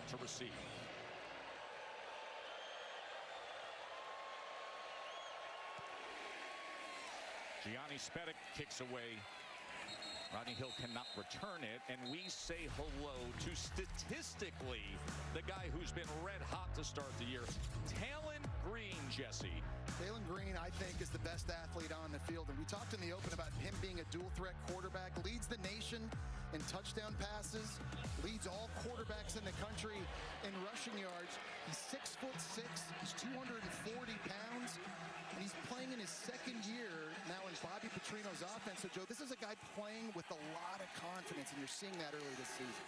to receive. Gianni Spedic kicks away. Rodney Hill cannot return it, and we say hello to statistically the guy who's been red hot to start the year, Talon Green, Jesse. Talon Green, I think, is the best athlete on the field, and we talked in the open about him being a dual-threat quarterback, leads the nation in touchdown passes, leads all quarterbacks in the country in rushing yards. He's 6'6", he's 240 pounds, and he's playing in his second year now in Bobby Petrino's offense. So, Joe, this is a guy playing with a lot of confidence, and you're seeing that early this season.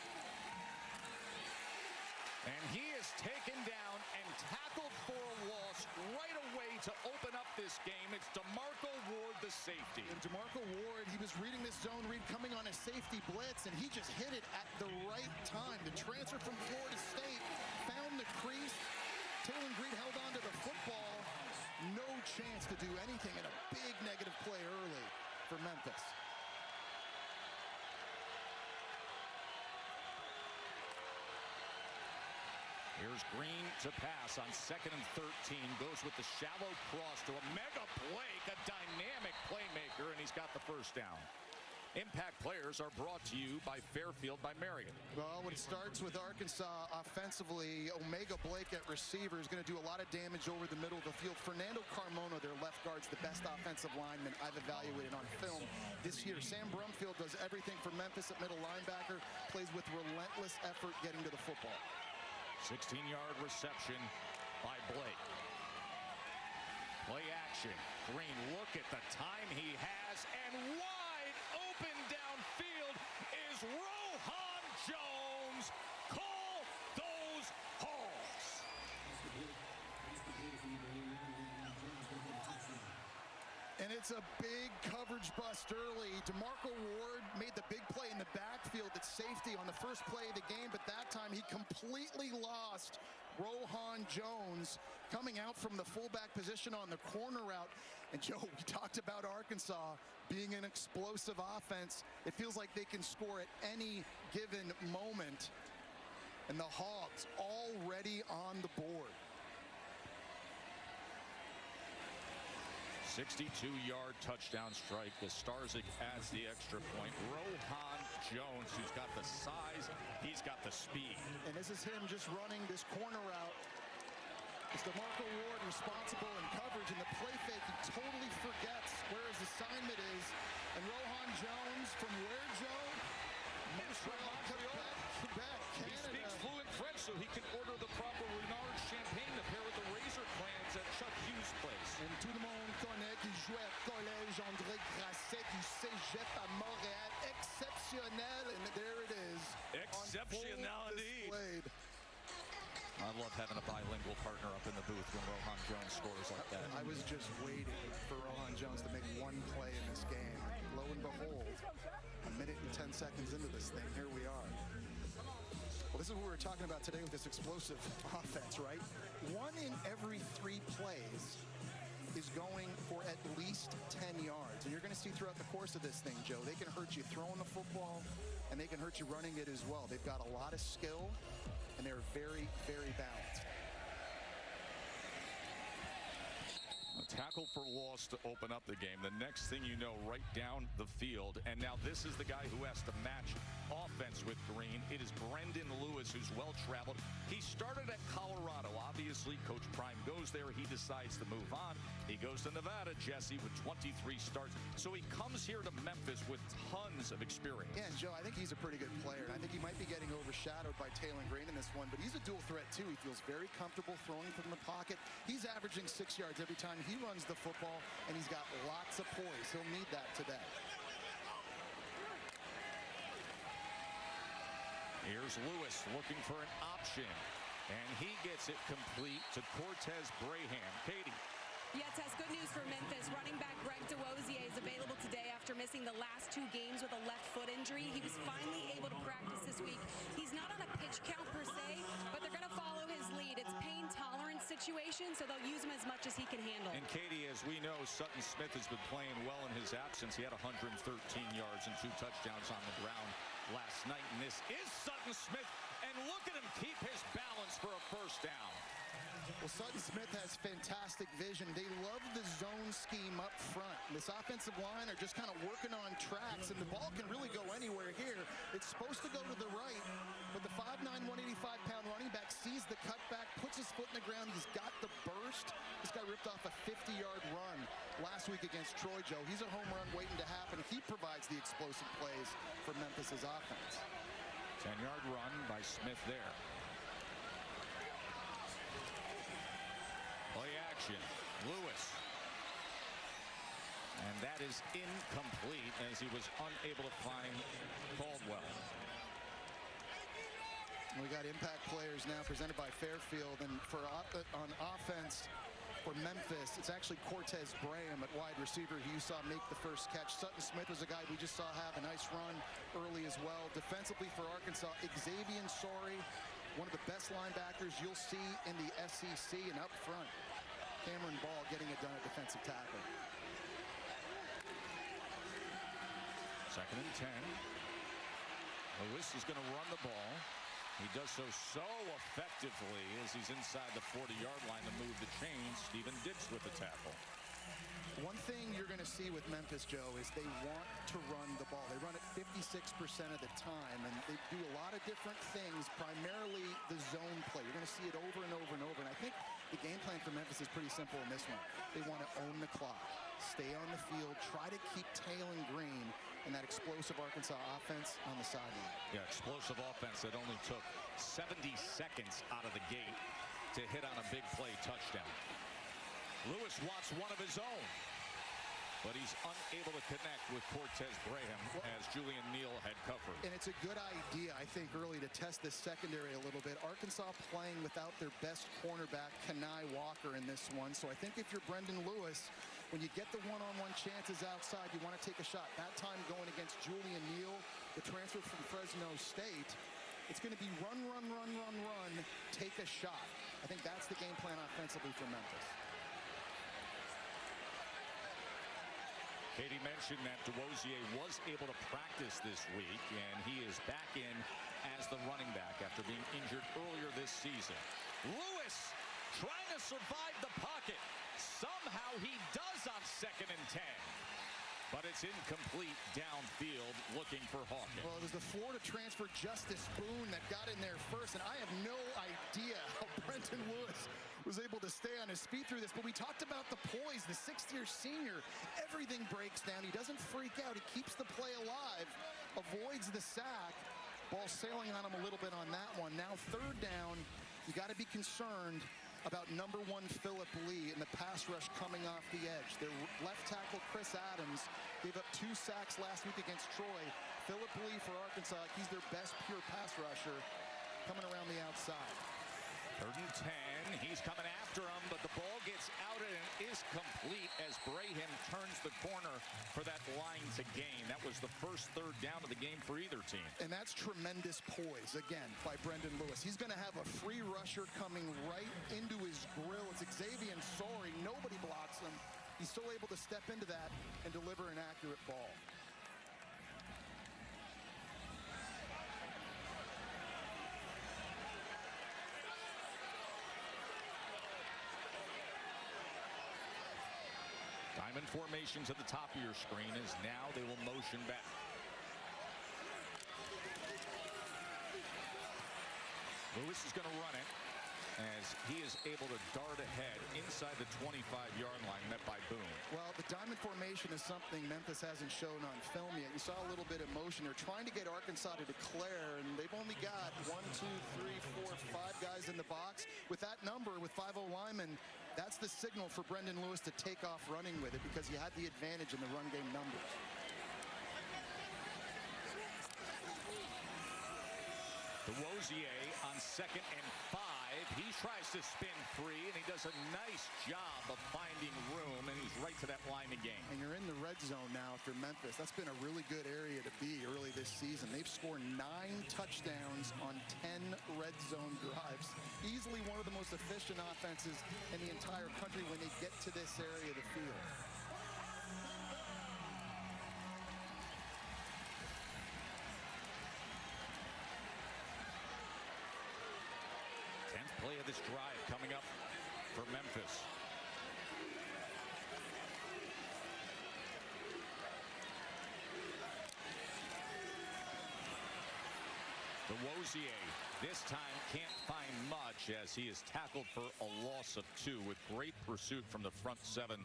And he is taken down and tackled for a loss right away to open up this game. It's DeMarco Ward, the safety. And DeMarco Ward, he was reading this zone read coming on a safety blitz, and he just hit it at the right time. The transfer from Florida State found the crease. Talon Green held on to the football. No chance to do anything, and a big negative play early for Memphis. Here's Green to pass on 2nd and 13. Goes with the shallow cross to a mega Blake, a dynamic playmaker, and he's got the first down. Impact players are brought to you by Fairfield by Marriott. Well, when it starts with Arkansas offensively, Omega Blake at receiver is going to do a lot of damage over the middle of the field. Fernando Carmona, their left guard's the best offensive lineman I've evaluated on film this year. Sam Brumfield does everything for Memphis at middle linebacker, plays with relentless effort getting to the football. 16-yard reception by Blake. Play action. Green, look at the time he has, and wide open downfield is Rohan Jones. Call those Hogs. And it's a big coverage bust early. DeMarco Ward made the big play in the backfield at safety on the first play of the game, but that time he completely lost Rohan Jones coming out from the fullback position on the corner route. And Joe, we talked about Arkansas being an explosive offense. It feels like they can score at any given moment. And the Hogs already on the board. 62-yard touchdown strike. The Starzik adds the extra point. Rohan Jones, who's got the size, he's got the speed. And this is him just running this corner route. It's DeMarco Ward responsible in coverage, and the play fake, he totally forgets where his assignment is. And Rohan Jones, from where, Joe? Montreal, Quebec, Canada. He speaks fluent French, so he can order the proper Renard champagne to pair with the Razor Clans at Chuck Hughes' place. And tout le monde connaît qu'il jouait à collège André Grasset du Cégep à Montréal. Exceptionnel, and there it is. Exceptional indeed. I love having a bilingual partner up in the booth when Rohan Jones scores like that. I was just waiting for Rohan Jones to make one play in this game. Lo and behold, a minute and 10 seconds into this thing, here we are. Well, this is what we were talking about today with this explosive offense, right? 1 in every 3 plays is going for at least 10 yards. And you're going to see throughout the course of this thing, Joe, they can hurt you throwing the football, and they can hurt you running it as well. They've got a lot of skill, and they're very, very balanced. A tackle for loss to open up the game. The next thing you know, right down the field. And now this is the guy who has to match offense with Green. It is Brendan Lewis, who's well-traveled. He started at Colorado. Obviously, Coach Prime goes there. He decides to move on. He goes to Nevada, Jesse, with 23 starts. So he comes here to Memphis with tons of experience. Yeah, and Joe, I think he's a pretty good player. And I think he might be getting overshadowed by Talon Green in this one, but he's a dual threat, too. He feels very comfortable throwing from the pocket. He's averaging 6 yards every time he runs the football, and he's got lots of poise. He'll need that today. Here's Lewis looking for an option, and he gets it complete to Cortez Braham. Katie. Yeah, Tess, good news for Memphis. Running back Greg DeWozier is available today after missing the last 2 games with a left foot injury. He was finally able to practice this week. He's not on a pitch count per se, but they're going to follow his lead. It's pain tolerance situation, so they'll use him as much as he can handle. And Katie, as we know, Sutton Smith has been playing well in his absence. He had 113 yards and 2 touchdowns on the ground last night. And this is Sutton Smith. And look at him keep his for a first down. Well, Sutton Smith has fantastic vision. They love the zone scheme up front. This offensive line are just kind of working on tracks, and the ball can really go anywhere here. It's supposed to go to the right, but the 5'9", 185-pound running back sees the cutback, puts his foot in the ground. He's got the burst. This guy ripped off a 50-yard run last week against Troy, Joe. He's a home run waiting to happen. He provides the explosive plays for Memphis's offense. 10-yard run by Smith there. Play action, Lewis. And that is incomplete as he was unable to find Caldwell. We got impact players now presented by Fairfield, and on offense for Memphis, it's actually Cortez Braham at wide receiver who you saw make the first catch. Sutton Smith was a guy we just saw have a nice run early as well. Defensively for Arkansas, Xavier Sorey, one of the best linebackers you'll see in the SEC, and up front, Cameron Ball getting it done at defensive tackle. 2nd and 10. Lewis is going to run the ball. He does so effectively as he's inside the 40-yard line to move the chains. Stephen Diggs with the tackle. One thing you're going to see with Memphis, Joe, is they want to run the ball. They run it 56% of the time, and they do a lot of different things, primarily the zone play. You're going to see it over and over and over, and I think the game plan for Memphis is pretty simple in this one. They want to own the clock, stay on the field, try to keep tailing Green and that explosive Arkansas offense on the sideline. Yeah, explosive offense that only took 70 seconds out of the gate to hit on a big play touchdown. Lewis wants one of his own, but he's unable to connect with Cortez Braham as Julian Neal had covered. And it's a good idea, I think, early to test this secondary a little bit. Arkansas playing without their best cornerback, Kenai Walker, in this one. So I think if you're Brendan Lewis, when you get the one-on-one chances outside, you want to take a shot. That time going against Julian Neal, the transfer from Fresno State, it's going to be run, take a shot. I think that's the game plan offensively for Memphis. Katie mentioned that DeWosier was able to practice this week, and he is back in as the running back after being injured earlier this season. Lewis trying to survive the pocket. Somehow he does on 2nd and 10. But it's incomplete downfield looking for Hawkins. Well, it was the Florida transfer Justice Boone that got in there first, and I have no idea how Brendan Lewis was able to stay on his feet through this. But we talked about the poise, the 6th-year senior. Everything breaks down. He doesn't freak out. He keeps the play alive, avoids the sack. Ball sailing on him a little bit on that one. Now 3rd down, you got to be concerned about number 1 Philip Lee in the pass rush coming off the edge. Their left tackle Chris Adams gave up 2 sacks last week against Troy. Philip Lee for Arkansas, he's their best pure pass rusher coming around the outside. 3rd and 10, he's coming after him, but the ball gets out and it is complete as Braham turns the corner for that line to gain. That was the first 3rd down of the game for either team. And that's tremendous poise, again, by Brendan Lewis. He's going to have a free rusher coming right into his grill. It's Xavier Sorey. Nobody blocks him. He's still able to step into that and deliver an accurate ball. Diamond formation to the top of your screen as now they will motion back. Lewis is going to run it as he is able to dart ahead inside the 25-yard line, met by Boone. Well, the diamond formation is something Memphis hasn't shown on film yet. You saw a little bit of motion. They're trying to get Arkansas to declare, and they've only got 1, 2, 3, 4, 5 guys in the box. With that number, with 5-0 linemen, that's the signal for Brendan Lewis to take off running with it because he had the advantage in the run game numbers. DeWosier on 2nd and 5. He tries to spin free, and he does a nice job of finding room, and he's right to that line again. And you're in the red zone now if you're Memphis. That's been a really good area to be early this season. They've scored 9 touchdowns on 10 red zone drives. Easily one of the most efficient offenses in the entire country when they get to this area of the field. of this drive coming up for Memphis. DeWosier this time can't find much as he is tackled for a loss of 2 with great pursuit from the front 7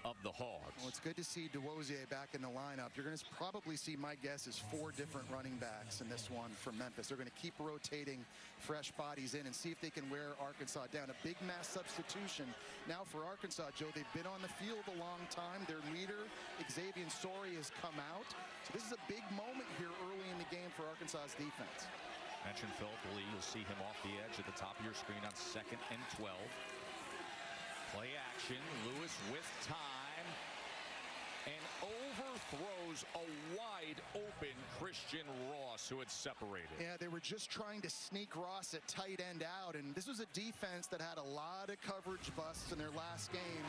of the Hogs. Well, it's good to see DeWosier back in the lineup. You're going to probably see, my guess is 4 different running backs in this one from Memphis. They're going to keep rotating fresh bodies in and see if they can wear Arkansas down. A big mass substitution now for Arkansas, Joe. They've been on the field a long time. Their leader, Xavier Sori, has come out. So this is a big moment here early in the game for Arkansas's defense. Mentioned Philip Lee. You'll see him off the edge at the top of your screen on 2nd and 12. Play action. Lewis with time and overthrows a wide open Christian Ross, who had separated. Yeah, they were just trying to sneak Ross at tight end out, and this was a defense that had a lot of coverage busts in their last game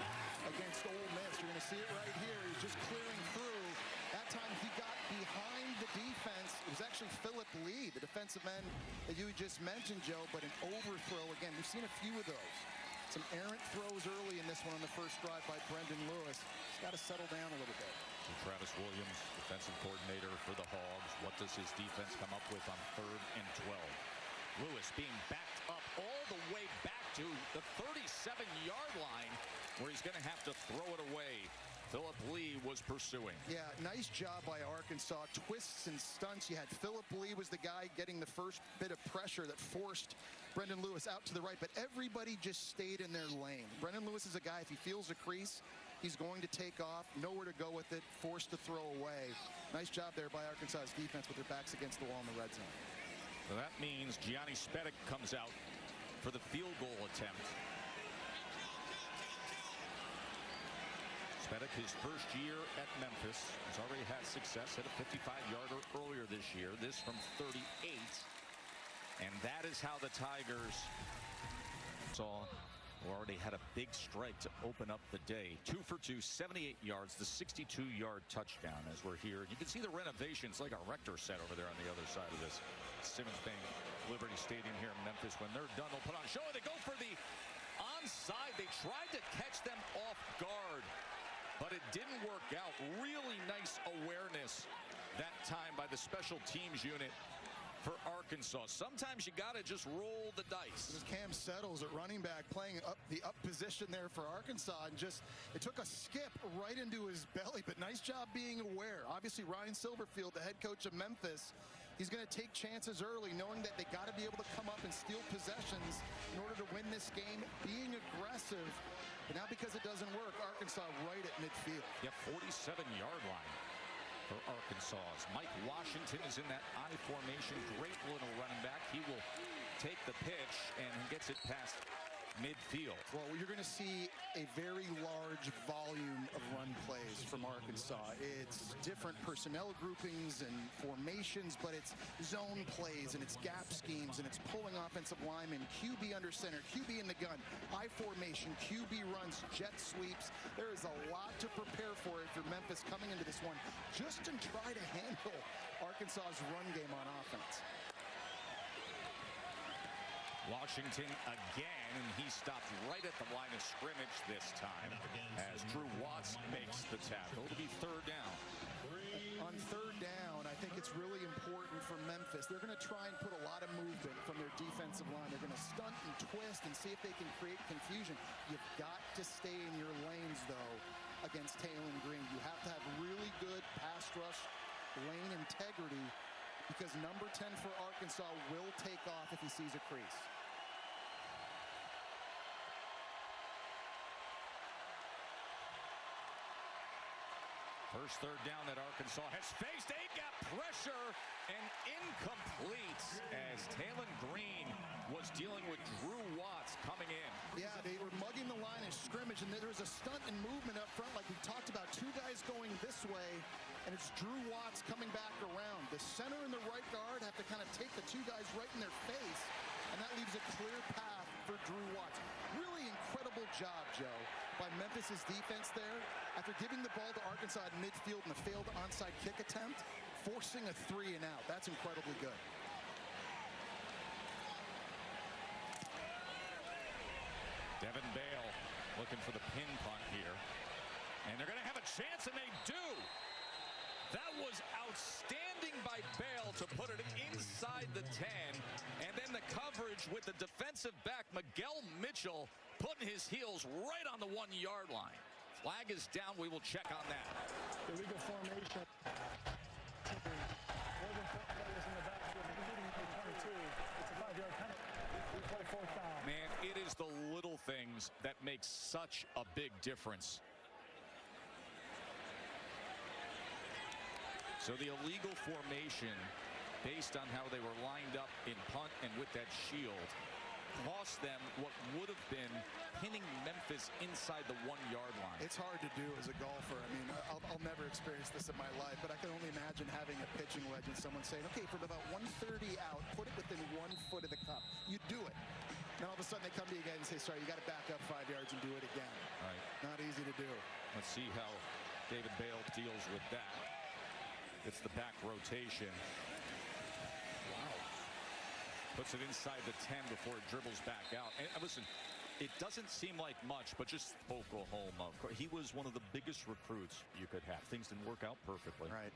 against Ole Miss. You're going to see it right here. He's just clearing through. That time he got behind the defense. It was actually Philip Lee, the defensive end that you just mentioned, Joe, but an overthrow again. We've seen a few of those. Some errant throws early in this one on the first drive by Brendan Lewis. He's got to settle down a little bit. And Travis Williams, defensive coordinator for the Hogs. What does his defense come up with on 3rd and 12? Lewis being backed up all the way back to the 37-yard line, where he's going to have to throw it away. Philip Lee was pursuing. Yeah, nice job by Arkansas. Twists and stunts. You had Philip Lee was the guy getting the first bit of pressure that forced Brendan Lewis out to the right, but everybody just stayed in their lane. Brendan Lewis is a guy, if he feels a crease, he's going to take off, nowhere to go with it, forced to throw away. Nice job there by Arkansas's defense with their backs against the wall in the red zone. So that means Gianni Spedic comes out for the field goal attempt. Spedic, his first year at Memphis, has already had success at a 55-yarder earlier this year. This from 38. And that is how the Tigers already had a big strike to open up the day. 2 for 2, 78 yards, the 62-yard touchdown as we're here. You can see the renovations like a Rector set over there on the other side of this Simmons Bank Liberty Stadium here in Memphis. When they're done, they'll put on a show. They go for the onside. They tried to catch them off guard, but it didn't work out. Really nice awareness that time by the special teams unit for Arkansas. Sometimes you got to just roll the dice. This is Cam Settles at running back playing up the up position there for Arkansas, and just it took a skip right into his belly, but nice job being aware. Obviously Ryan Silverfield, the head coach of Memphis, he's going to take chances early, knowing that they got to be able to come up and steal possessions in order to win this game, being aggressive. But now because it doesn't work, Arkansas right at midfield. Yeah, 47-yard line for Arkansas. Mike Washington is in that I formation. Great little running back. He will take the pitch and gets it past midfield. Well, you're going to see a very large volume of run plays from Arkansas. It's different personnel groupings and formations, but it's zone plays and it's gap schemes and it's pulling offensive linemen, QB under center, QB in the gun, I formation, QB runs, jet sweeps. There is a lot to prepare for if you're Memphis coming into this one, just to try to handle Arkansas's run game on offense. Washington again, and he stopped right at the line of scrimmage this time as Drew Watts makes the tackle. It'll be 3rd down. On 3rd down, I think it's really important for Memphis. They're going to try and put a lot of movement from their defensive line. They're going to stunt and twist and see if they can create confusion. You've got to stay in your lanes, though, against Talon Green. You have to have really good pass rush lane integrity, because number 10 for Arkansas will take off if he sees a crease. First 3rd down that Arkansas has faced. They got pressure and incomplete as Talon Green was dealing with Drew Watts coming in. Yeah, they were mugging the line of scrimmage, and there was a stunt and movement up front like we talked about. 2 guys going this way, and it's Drew Watts coming back around. The center and the right guard have to kind of take the 2 guys right in their face, and that leaves a clear path for Drew Watts. Really incredible job, Joe, by Memphis's defense there. After giving the ball to Arkansas at midfield in the failed onside kick attempt, forcing a 3 and out. That's incredibly good. looking for the pin punt here. And they're going to have a chance, and they do. That was outstanding by Bale to put it inside the 10. And then the coverage with the defensive back, Miguel Mitchell, putting his heels right on the 1-yard line. Flag is down. We will check on that. Illegal formation. More than 4 players in the backfield, including the 22. It's a 5-yard penalty. We play 4th down. Man, it is the little things that make such a big difference. So the illegal formation, based on how they were lined up in punt and with that shield, cost them what would have been pinning Memphis inside the 1-yard line. It's hard to do as a golfer. I mean, I'll never experience this in my life, but I can only imagine having a pitching wedge and someone saying, okay, from about 130 out, put it within 1 foot of the cup. You do it. Now all of a sudden they come to you again and say, sorry, you got to back up 5 yards and do it again. Right. Not easy to do. Let's see how David Bale deals with that. It's the back rotation. Wow. Puts it inside the 10 before it dribbles back out. And listen, it doesn't seem like much, but just Oklahoma. He was one of the biggest recruits you could have. Things didn't work out perfectly. Right.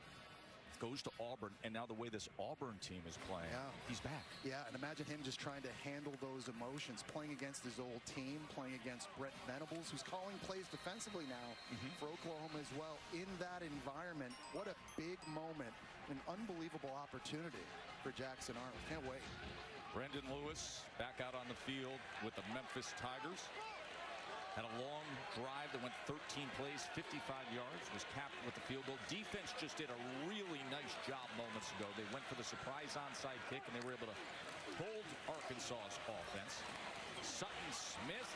Goes to Auburn, and now the way this Auburn team is playing, he's back. Yeah, and imagine him just trying to handle those emotions, playing against his old team, playing against Brett Venables, who's calling plays defensively now for Oklahoma as well. In that environment, what a big moment, an unbelievable opportunity for Jackson Arnold. Can't wait. Brendan Lewis back out on the field with the Memphis Tigers. Had a long drive that went 13 plays, 55 yards, was capped with the field goal. Defense just did a really nice job moments ago. They went for the surprise onside kick, and they were able to hold Arkansas's offense. Sutton Smith,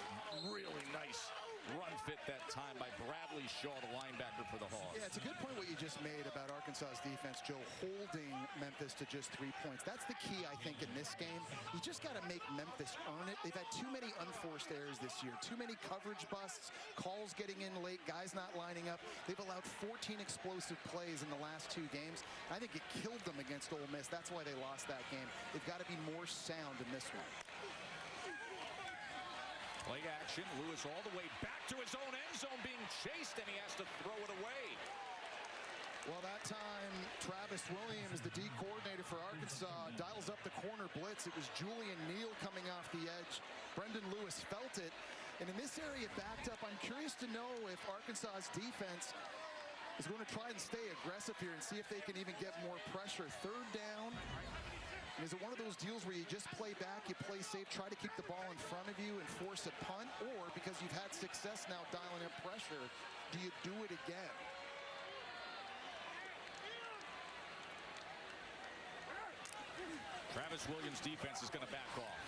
really nice run fit that time by Bradley Shaw, the linebacker for the Hogs. Yeah, it's a good point what you just made about Arkansas's defense, Joe, holding Memphis to just 3 points. That's the key, I think, in this game. You just got to make Memphis earn it. They've had too many unforced errors this year, too many coverage busts, calls getting in late, guys not lining up. They've allowed 14 explosive plays in the last 2 games. I think it killed them against Ole Miss. That's why they lost that game. They've got to be more sound in this one. Play action, Lewis all the way back to his own end zone, being chased, and he has to throw it away. Well, that time, Travis Williams, the D coordinator for Arkansas, dials up the corner blitz. It was Julian Neal coming off the edge. Brendan Lewis felt it. And in this area backed up, I'm curious to know if Arkansas's defense is going to try and stay aggressive here and see if they can even get more pressure. 3rd down. And is it one of those deals where you just play back, you play safe, try to keep the ball in front of you and force a punt? Or because you've had success now dialing up pressure, do you do it again? Travis Williams' defense is going to back off.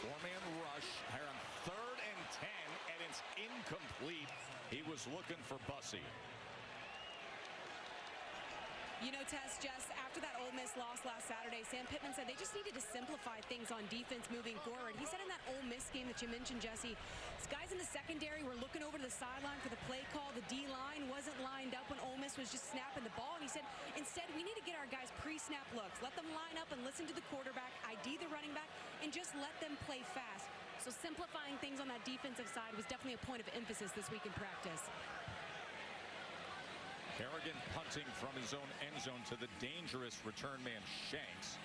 4-man rush here on 3rd and 10, and it's incomplete. He was looking for Bussey. You know, Tess, Jess, after that Ole Miss loss last Saturday, Sam Pittman said they just needed to simplify things on defense moving forward. He said in that Ole Miss game that you mentioned, Jesse, guys in the secondary were looking over to the sideline for the play call. The D-line wasn't lined up when Ole Miss was just snapping the ball. And he said, instead, we need to get our guys pre-snap looks. Let them line up and listen to the quarterback, ID the running back, and just let them play fast. So simplifying things on that defensive side was definitely a point of emphasis this week in practice. Kerrigan punting from his own end zone to the dangerous return man Shanks.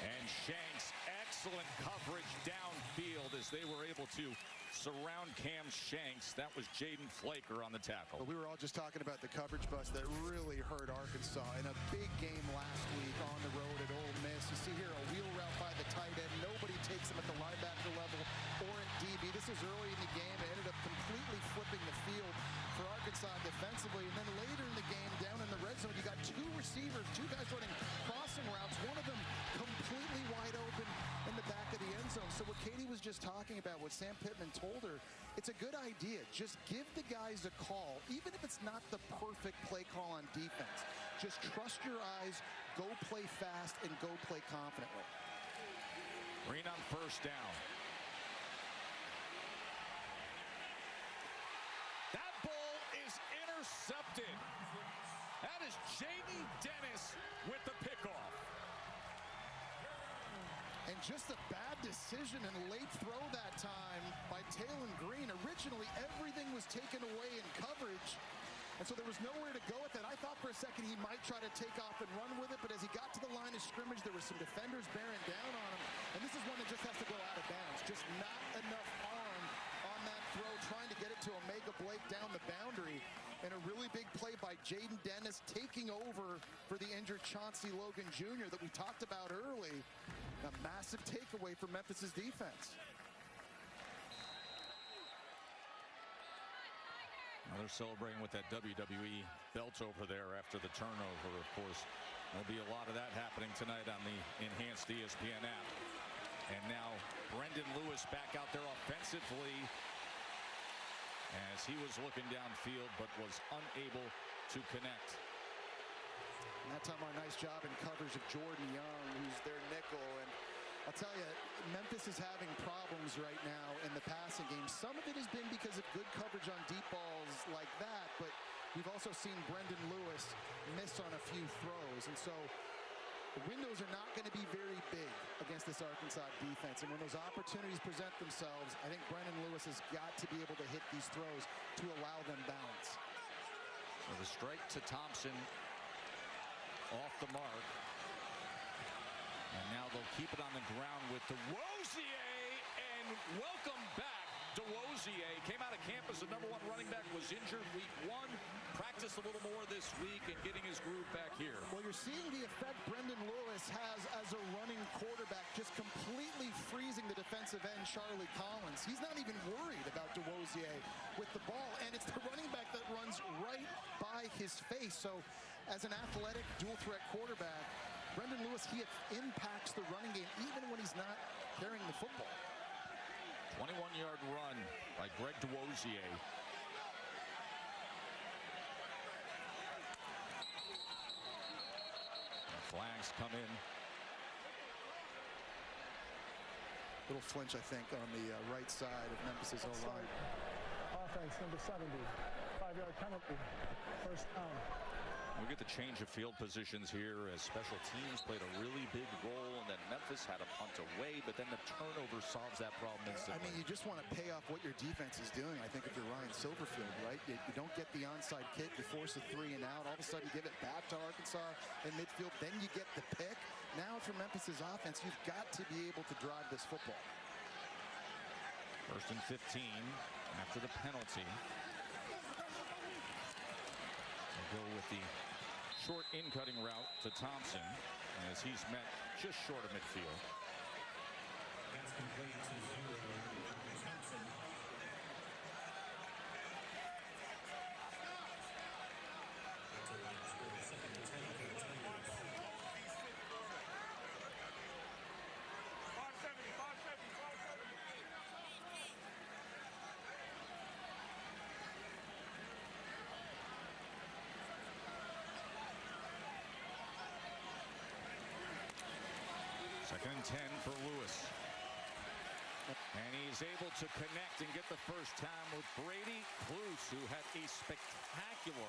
And Shanks, excellent coverage downfield as they were able to surround Cam Shanks. That was Jaden Flaker on the tackle. But we were all just talking about the coverage bust that really hurt Arkansas in a big game last week on the road at Ole Miss. You see here a wheel route by the tight end. Nobody takes him at the linebacker level or at DB. This was early in the game. It ended up completely flipping the field for Arkansas defensively. And then later in the game, down in the red zone, you got 2 receivers, 2 guys running crossing routes. One of them completely wide open in the back of the end zone. So what Katie was just talking about, what Sam Pittman told her, it's a good idea. Just give the guys a call, even if it's not the perfect play call on defense. Just trust your eyes, go play fast, and go play confidently. Green on 1st down. That ball is intercepted. That is Jaden Dennis with the pickoff. And just a bad decision and late throw that time by Taylon Green. Originally, everything was taken away in coverage. And so there was nowhere to go with it. I thought for a second he might try to take off and run with it, but as he got to the line of scrimmage, there were some defenders bearing down on him. And this is one that just has to go out of bounds. Just not enough arm on that throw, trying to get it to Omega Blake down the boundary. And a really big play by Jaden Dennis taking over for the injured Chauncey Logan Jr. that we talked about early. A massive takeaway for Memphis's defense. Now they're celebrating with that WWE belt over there after the turnover. Of course, there'll be a lot of that happening tonight on the enhanced ESPN app. And now Brendan Lewis back out there offensively as he was looking downfield but was unable to connect. And that time, a nice job in coverage of Jordan Young, who's their nickel. And I'll tell you, Memphis is having problems right now in the passing game. Some of it has been because of good coverage on deep balls like that, but we've also seen Brendan Lewis miss on a few throws. And so the windows are not going to be very big against this Arkansas defense. And when those opportunities present themselves, I think Brendan Lewis has got to be able to hit these throws to allow them balance. So the strike to Thompson off the mark. And now they'll keep it on the ground with DeWosier. And welcome back, DeWosier. Came out of camp as the #1 running back, was injured week 1. Practiced a little more this week and getting his groove back here. Well, you're seeing the effect Brendan Lewis has as a running quarterback, just completely freezing the defensive end, Charlie Collins. He's not even worried about DeWosier with the ball, and it's the running back that runs right by his face. So as an athletic dual-threat quarterback, Brendan Lewis, he impacts the running game even when he's not carrying the football. 21-yard run by Greg DeWosier. Flags come in. Little flinch, I think, on the right side of Memphis's O-line. Offense, number 70. 5-yard penalty. First down. We get the change of field positions here as special teams played a really big role, and then Memphis had a punt away, but then the turnover solves that problem instantly. I mean, you just want to pay off what your defense is doing. I think if you're Ryan Silverfield, right? You don't get the onside kick, you force a 3 and out, all of a sudden give it back to Arkansas in midfield, then you get the pick. Now for Memphis's offense, you've got to be able to drive this football. 1st and 15 after the penalty. We'll go with the short in-cutting route to Thompson as he's met just short of midfield. That's complete to Thompson. Second and 10 for Lewis. And he's able to connect and get the first time with Brady Cluse, who had a spectacular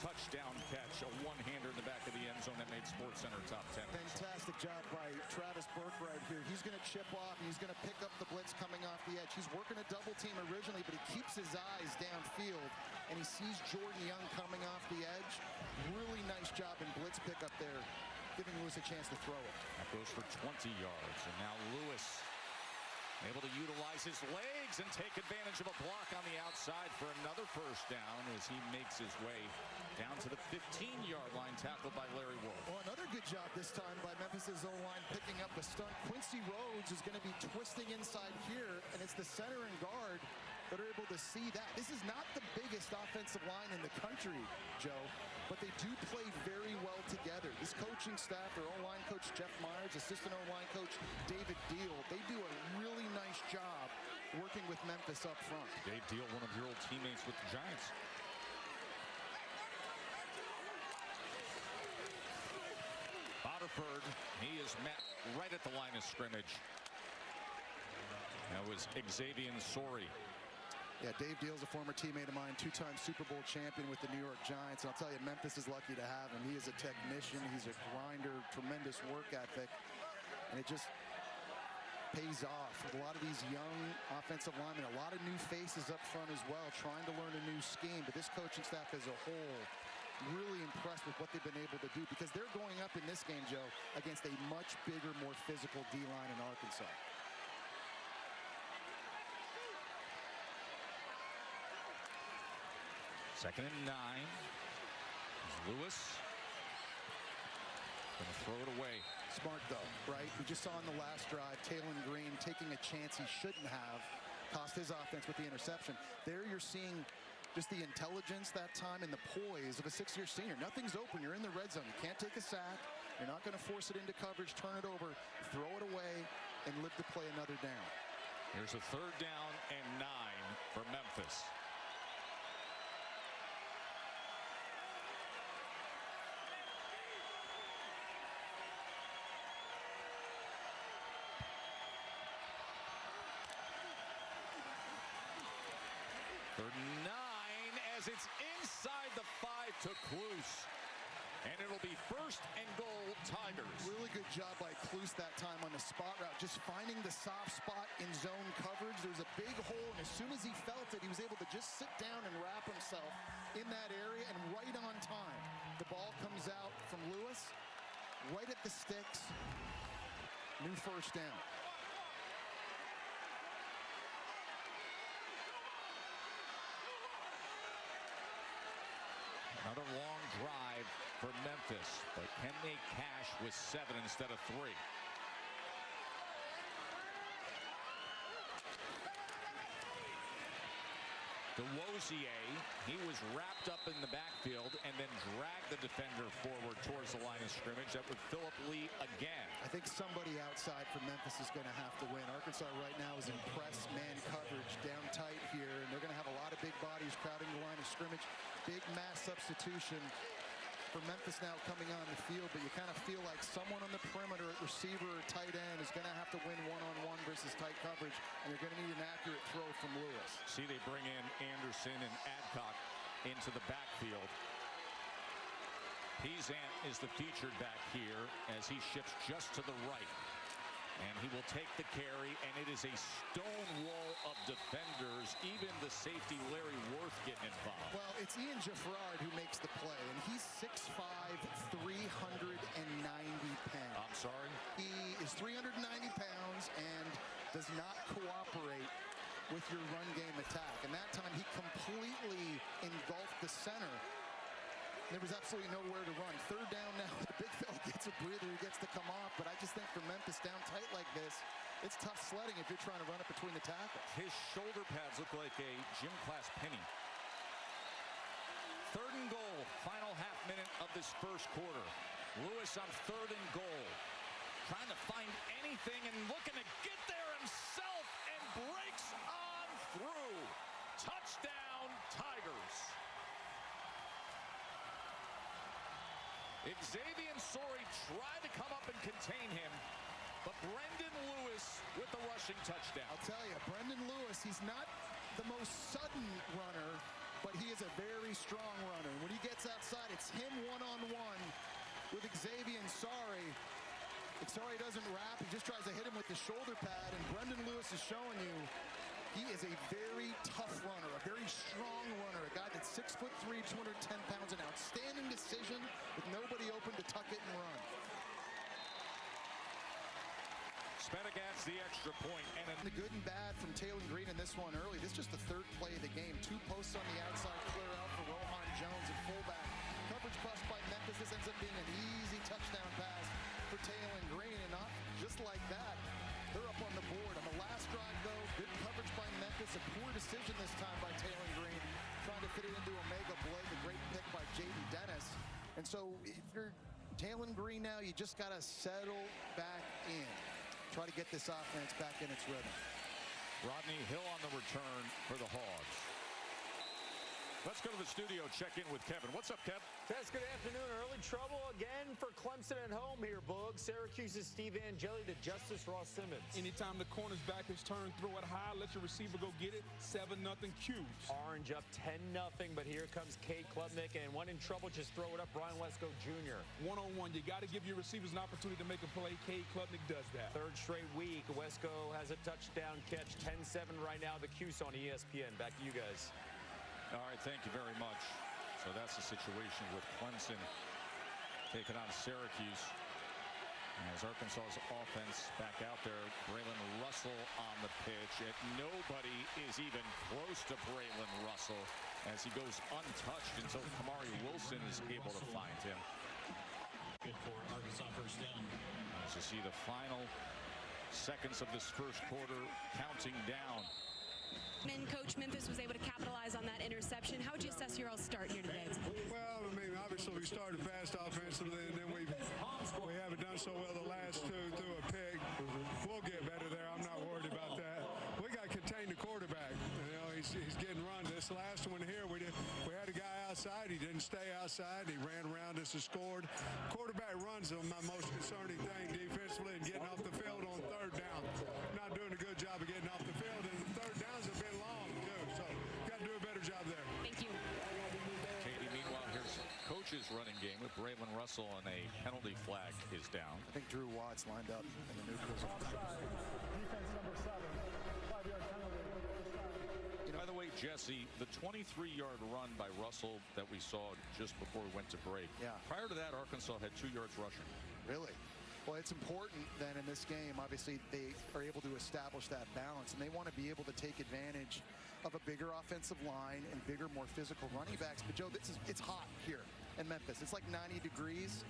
touchdown catch, a one-hander in the back of the end zone that made SportsCenter top 10. Fantastic job by Travis Burke right here. He's going to chip off, and he's going to pick up the blitz coming off the edge. He's working a double team originally, but he keeps his eyes downfield, and he sees Jordan Young coming off the edge. Really nice job in blitz pickup there, giving Lewis a chance to throw it. That goes for 20 yards, and now Lewis able to utilize his legs and take advantage of a block on the outside for another first down as he makes his way down to the 15-yard line, tackled by Larry Wolf. Well, another good job this time by Memphis's O-line picking up the stunt. Quincy Rhodes is going to be twisting inside here, and it's the center and guard that are able to see that. This is not the biggest offensive line in the country, Joe, but they do play very well together. This coaching staff, their O-line coach Jeff Myers, assistant O-line coach David Deal, they do a really nice job working with Memphis up front. Dave Deal, one of your old teammates with the Giants. Boterford, he is met right at the line of scrimmage. That was Xavier Sori. Yeah, Dave Deal's a former teammate of mine, two-time Super Bowl champion with the New York Giants. And I'll tell you, Memphis is lucky to have him. He is a technician. He's a grinder, tremendous work ethic. And it just pays off with a lot of these young offensive linemen, a lot of new faces up front as well, trying to learn a new scheme. But this coaching staff as a whole, really impressed with what they've been able to do, because they're going up in this game, Joe, against a much bigger, more physical D-line in Arkansas. Second and 9. Lewis going to throw it away. Smart, though, right? We just saw in the last drive, Taylon Green taking a chance he shouldn't have, cost his offense with the interception. There you're seeing just the intelligence that time and the poise of a six-year senior. Nothing's open. You're in the red zone. You can't take a sack. You're not going to force it into coverage, turn it over, throw it away, and live to play another down. Here's a 3rd down and 9 for Memphis. Third and 9 as it's inside the 5 to Kluse. And it'll be 1st and goal, Tigers. Really good job by Kluse that time on the spot route, just finding the soft spot in zone coverage. There's a big hole, and as soon as he felt it, he was able to just sit down and wrap himself in that area, and right on time. The ball comes out from Lewis, right at the sticks. New 1st down. Another long drive for Memphis, but can they cash with 7 instead of 3? DeWosier, he was wrapped up in the backfield and then dragged the defender forward towards the line of scrimmage. That would Phillip Lee again. I think somebody outside from Memphis is going to have to win. Arkansas right now is in press man coverage down tight here, and they're going to have a lot of big bodies crowding the line of scrimmage. Big mass substitution for Memphis now coming on the field, but you kind of feel like someone on the perimeter at receiver or tight end is going to have to win one-on-one versus tight coverage, and you're going to need an accurate throw from Lewis. See, they bring in Anderson and Adcock into the backfield. Pezant is the featured back here as he shifts just to the right. And he will take the carry, and it is a stone wall of defenders. Even the safety, Larry Worth, getting involved. Well, it's Ian Jaffrard who makes the play, and he's 6'5", 390 pounds. I'm sorry? He is 390 pounds and does not cooperate with your run game attack. And that time, he completely engulfed the center. There was absolutely nowhere to run. 3rd down now. The big fella gets a breather. He gets to come off. But I just think for Memphis down tight like this, it's tough sledding if you're trying to run it between the tackles. His shoulder pads look like a gym class penny. 3rd and goal. Final half minute of this 1st quarter. Lewis on 3rd and goal. Trying to find anything and looking to get there himself and breaks on through. Touchdown, Tigers. Xavier Sorey tried to come up and contain him, but Brendan Lewis with the rushing touchdown. I'll tell you, Brendan Lewis, he's not the most sudden runner, but he is a very strong runner. When he gets outside, it's him one-on-one with Xavier Sorey. Sorey doesn't wrap, he just tries to hit him with the shoulder pad, and Brendan Lewis is showing you he is a very tough runner, a very strong runner, a guy that's 6'3", 210 pounds, an outstanding decision with nobody open to tuck it and run. Spetagats the extra point, and The good and bad from Taylon Green in this one early. This is just the 3rd play of the game. 2 posts on the outside, clear out for Rohan Jones at fullback. Coverage bust by Memphis. This ends up being an easy touchdown pass for Taylon Green, and not just like that. They're up on the board. On the last drive, though, good coverage by Memphis. A poor decision this time by Taylon Green, trying to fit it into Omega Blake. A great pick by Jaden Dennis. And so if you're Taylon Green now, you just got to settle back in. Try to get this offense back in its rhythm. Rodney Hill on the return for the Hogs. Let's go to the studio, check in with Kevin. What's up, Kev? Yes, good afternoon. Early trouble again for Clemson at home here, Boog. Syracuse's Steve Angeli to Justice Ross Simmons. Anytime the corner's back is turned, throw it high, let your receiver go get it. 7-0 Cubes. Orange up 10-0, but here comes Cade Klubnik, and one in trouble, just throw it up, Brian Wesco Jr. One-on-one, you got to give your receivers an opportunity to make a play. Cade Klubnik does that. Third straight week, Wesco has a touchdown catch, 10-7 right now, the Cuse on ESPN. Back to you guys. All right, thank you very much. So that's the situation with Clemson taking on Syracuse. As Arkansas's offense back out there, Braylon Russell on the pitch. And nobody is even close to Braylon Russell as he goes untouched until Kamari Wilson is able to find him. Good for Arkansas first down. As you see the final seconds of this first quarter counting down. And Coach, Memphis was able to capitalize on that interception. How would you assess your all start here today? Well, I mean, obviously we started fast offensively, and then we haven't done so well the last two through a pick. We'll get better there. I'm not worried about that. We got to contain the quarterback. You know, he's getting run. This last one here, we had a guy outside. He didn't stay outside. He ran around us and scored. Quarterback runs are my most concerning thing defensively, and getting off the field on third down. Not doing a good job of getting off the field, and the third downs have been long too. So got to do a better job there. Thank you. Katie, meanwhile, here's Coach's running game with Braylon Russell, and a penalty flag is down. I think Drew Watts lined up in the neutral zone. Defense number 7. 5-yard penalty. By the way, Jesse, the 23-yard run by Russell that we saw just before we went to break. Yeah. Prior to that, Arkansas had 2 yards rushing. Really? Well, it's important then in this game. Obviously, they are able to establish that balance, and they want to be able to take advantage of a bigger offensive line and bigger, more physical running backs. But, Joe, it's hot here in Memphis. It's like 90 degrees,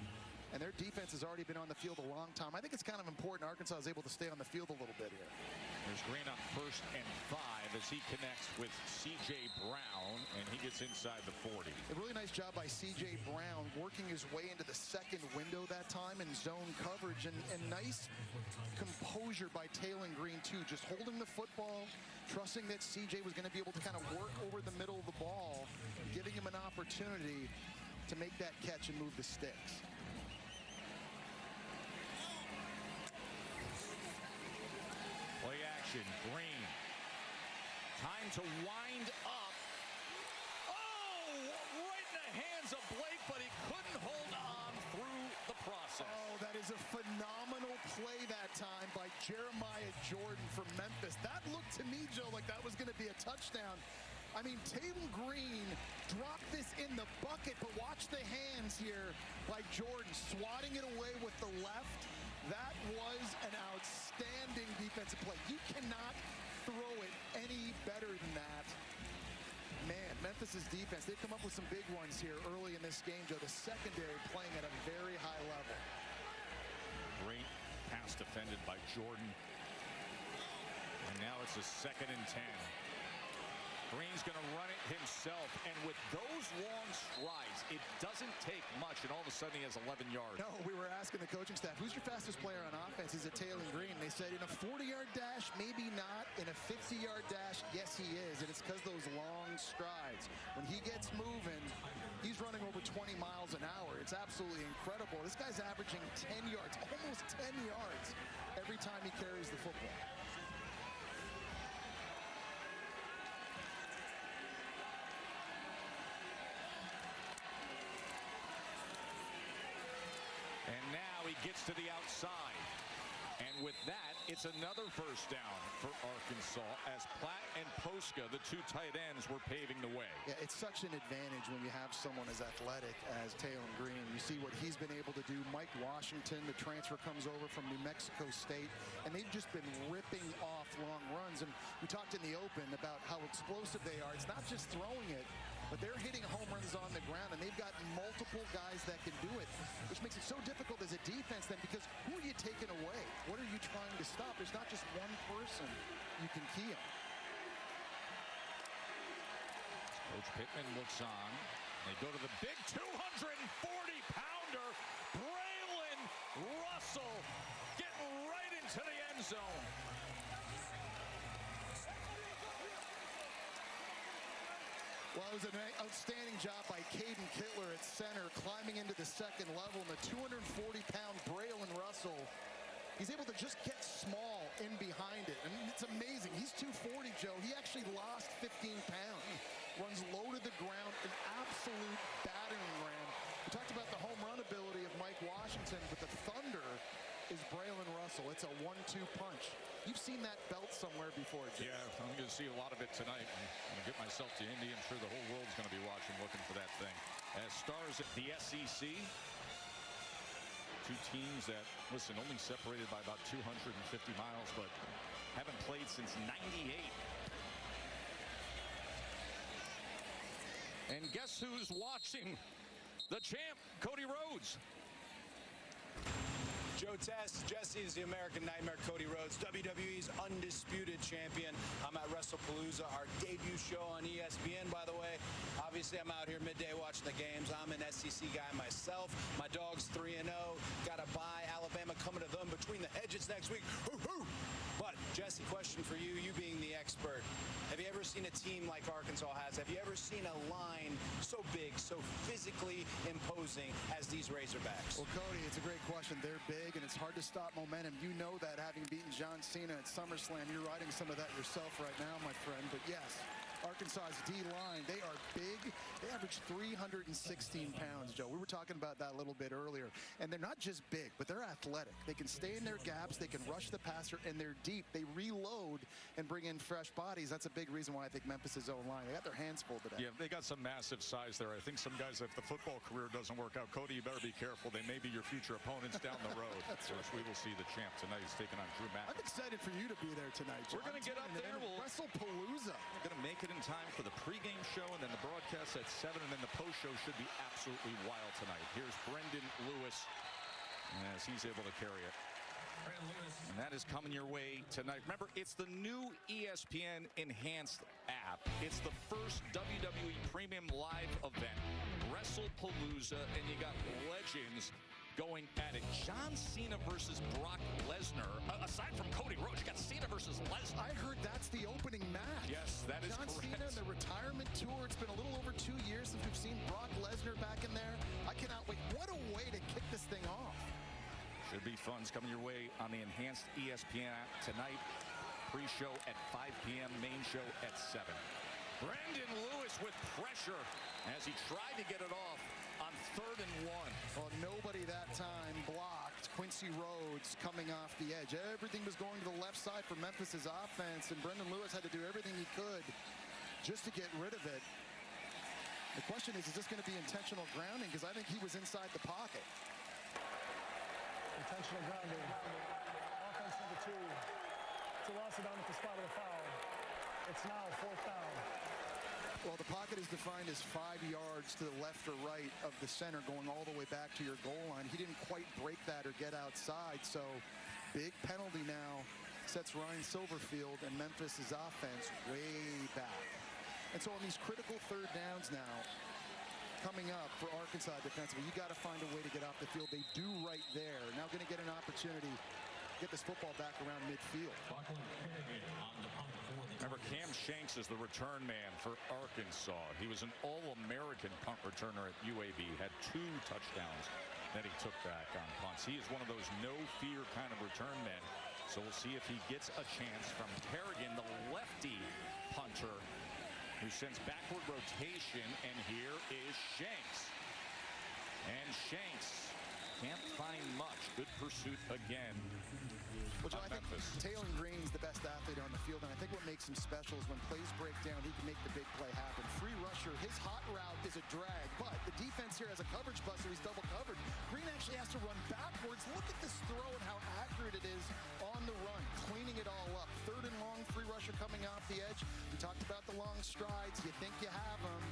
and their defense has already been on the field a long time. I think it's kind of important Arkansas is able to stay on the field a little bit here. There's Green on 1st and 5 as he connects with C.J. Brown, and he gets inside the 40. A really nice job by C.J. Brown working his way into the second window that time in zone coverage, and nice composure by Taylor Green, too. Just holding the football, trusting that C.J. was going to be able to kind of work over the middle of the ball, giving him an opportunity to make that catch and move the sticks. Play action, Green. Time to wind up. Oh, right in the hands of Blake, but he couldn't hold on through the process. Oh, that is a phenomenal play that time by Jeremiah Jordan from Memphis. That looked to me, Joe, like that was going to be a touchdown. I mean, Taylor Green dropped this in the bucket, but watch the hands here by Jordan, swatting it away with the left. That was an outstanding defensive play. You cannot throw it any better than that. Man, Memphis's defense, they've come up with some big ones here early in this game, Joe. The secondary playing at a very high level. Great pass defended by Jordan. And now it's a 2nd and 10. Green's going to run it himself, and with those long strides, it doesn't take much, and all of a sudden he has 11 yards. No, we were asking the coaching staff, who's your fastest player on offense? Is it Taylor Green? They said in a 40-yard dash, maybe not. In a 50-yard dash, yes, he is, and it's because those long strides. When he gets moving, he's running over 20 miles an hour. It's absolutely incredible. This guy's averaging 10 yards, almost 10 yards every time he carries the football. And now he gets to the outside. And with that, it's another first down for Arkansas as Platt and Posca, the 2 tight ends, were paving the way. Yeah, it's such an advantage when you have someone as athletic as Taylor Green. You see what he's been able to do. Mike Washington, the transfer, comes over from New Mexico State, and they've just been ripping off long runs. And we talked in the open about how explosive they are. It's not just throwing it, but they're hitting home runs on the ground, and they've got multiple guys that can do it, which makes it so difficult as a defense then, because who are you taking away? What are you trying to stop? There's not just one person you can key on. Coach Pittman looks on. They go to the big 240-pounder, Braylon Russell, getting right into the end zone. Well, it was an outstanding job by Caden Kittler at center, climbing into the second level. And the 240-pound Braylon Russell, he's able to just get small in behind it. And it's amazing. He's 240, Joe. He actually lost 15 pounds. Runs low to the ground, an absolute battering ram. We talked about the home run ability of Mike Washington, but the thunder is Braylon Russell. It's a 1-2 punch. You've seen that belt somewhere before, Jim. Yeah, I'm going to see a lot of it tonight. I'm going to get myself to Indy. I'm sure the whole world's going to be watching, looking for that thing. As stars at the SEC, two teams that, listen, only separated by about 250 miles, but haven't played since '98. And guess who's watching? The champ, Cody Rhodes. Joe Test, Jesse is the American Nightmare, Cody Rhodes, WWE's undisputed champion. I'm at WrestlePalooza, our debut show on ESPN, by the way. Obviously, I'm out here midday watching the games. I'm an SEC guy myself. My dog's 3-0. Got to buy Alabama coming to them between the hedges next week. Hoo-hoo! But, Jesse, question for you, you being the expert. Have you ever seen a team like Arkansas has? Have you ever seen a line so big, so physically imposing as these Razorbacks? Well, Cody, it's a great question. They're big, and it's hard to stop momentum. You know that, having beaten John Cena at SummerSlam. You're riding some of that yourself right now, my friend. But yes, Arkansas's D-line, they are big. They average 316 pounds, Joe. We were talking about that a little bit earlier. And they're not just big, but they're athletic. They can stay in their gaps. They can rush the passer, and they're deep. They reload and bring in fresh bodies. That's a big reason why I think Memphis' O-line, they got their hands full today. Yeah, they got some massive size there. I think some guys, if the football career doesn't work out, Cody, you better be careful. They may be your future opponents down the road. Of course, we will see the champ tonight. He's taking on Drew McIntyre. I'm excited for you to be there tonight, Joe. We're going to get up there. We'll WrestlePalooza. We're going to make it in time for the pregame show, and then the broadcast at 7, and then the post show should be absolutely wild tonight. Here's Brendan Lewis as he's able to carry it. And that is coming your way tonight. Remember, it's the new ESPN Enhanced app. It's the first WWE Premium Live event, WrestlePalooza, and you got legends going at it. John Cena versus Brock Lesnar. Aside from Cody Rhodes, you got Cena versus Lesnar. I heard that's the opening match. Yes, that is John correct. Cena, the retirement tour. It's been a little over 2 years since we've seen Brock Lesnar back in there. I cannot wait. What a way to kick this thing off. Should be fun. It's coming your way on the enhanced ESPN app tonight. Pre-show at 5 p.m., main show at 7. Brendan Lewis with pressure as he tried to get it off on 3rd and 1. Well, nobody that time blocked Quincy Rhodes coming off the edge. Everything was going to the left side for Memphis' offense, and Brendan Lewis had to do everything he could just to get rid of it. The question is this going to be intentional grounding? Because I think he was inside the pocket. Intentional grounding. Offense number 2. To loss it down at the spot of the foul. It's now 4th down. Well, the pocket is defined as 5 yards to the left or right of the center, going all the way back to your goal line. He didn't quite break that or get outside, so big penalty now sets Ryan Silverfield and Memphis' offense way back. And so on these critical 3rd downs now, coming up for Arkansas defensively, you got to find a way to get off the field. They do right there. Now going to get an opportunity to get this football back around midfield. Remember, Cam Shanks is the return man for Arkansas. He was an All-American punt returner at UAB. Had 2 touchdowns that he took back on punts. He is one of those no-fear kind of return men. So we'll see if he gets a chance from Kerrigan, the lefty punter, who sends backward rotation. And here is Shanks. And Shanks can't find much. Good pursuit again. Well, Joe, I think Taylor Green's the best athlete on the field, and I think what makes him special is when plays break down, he can make the big play happen. Free rusher, his hot route is a drag, but the defense here has a coverage buster. He's double covered. Green actually has to run backwards. Look at this throw and how accurate it is on the run, cleaning it all up. 3rd and long, free rusher coming off the edge. We talked about the long strides. You think you have them,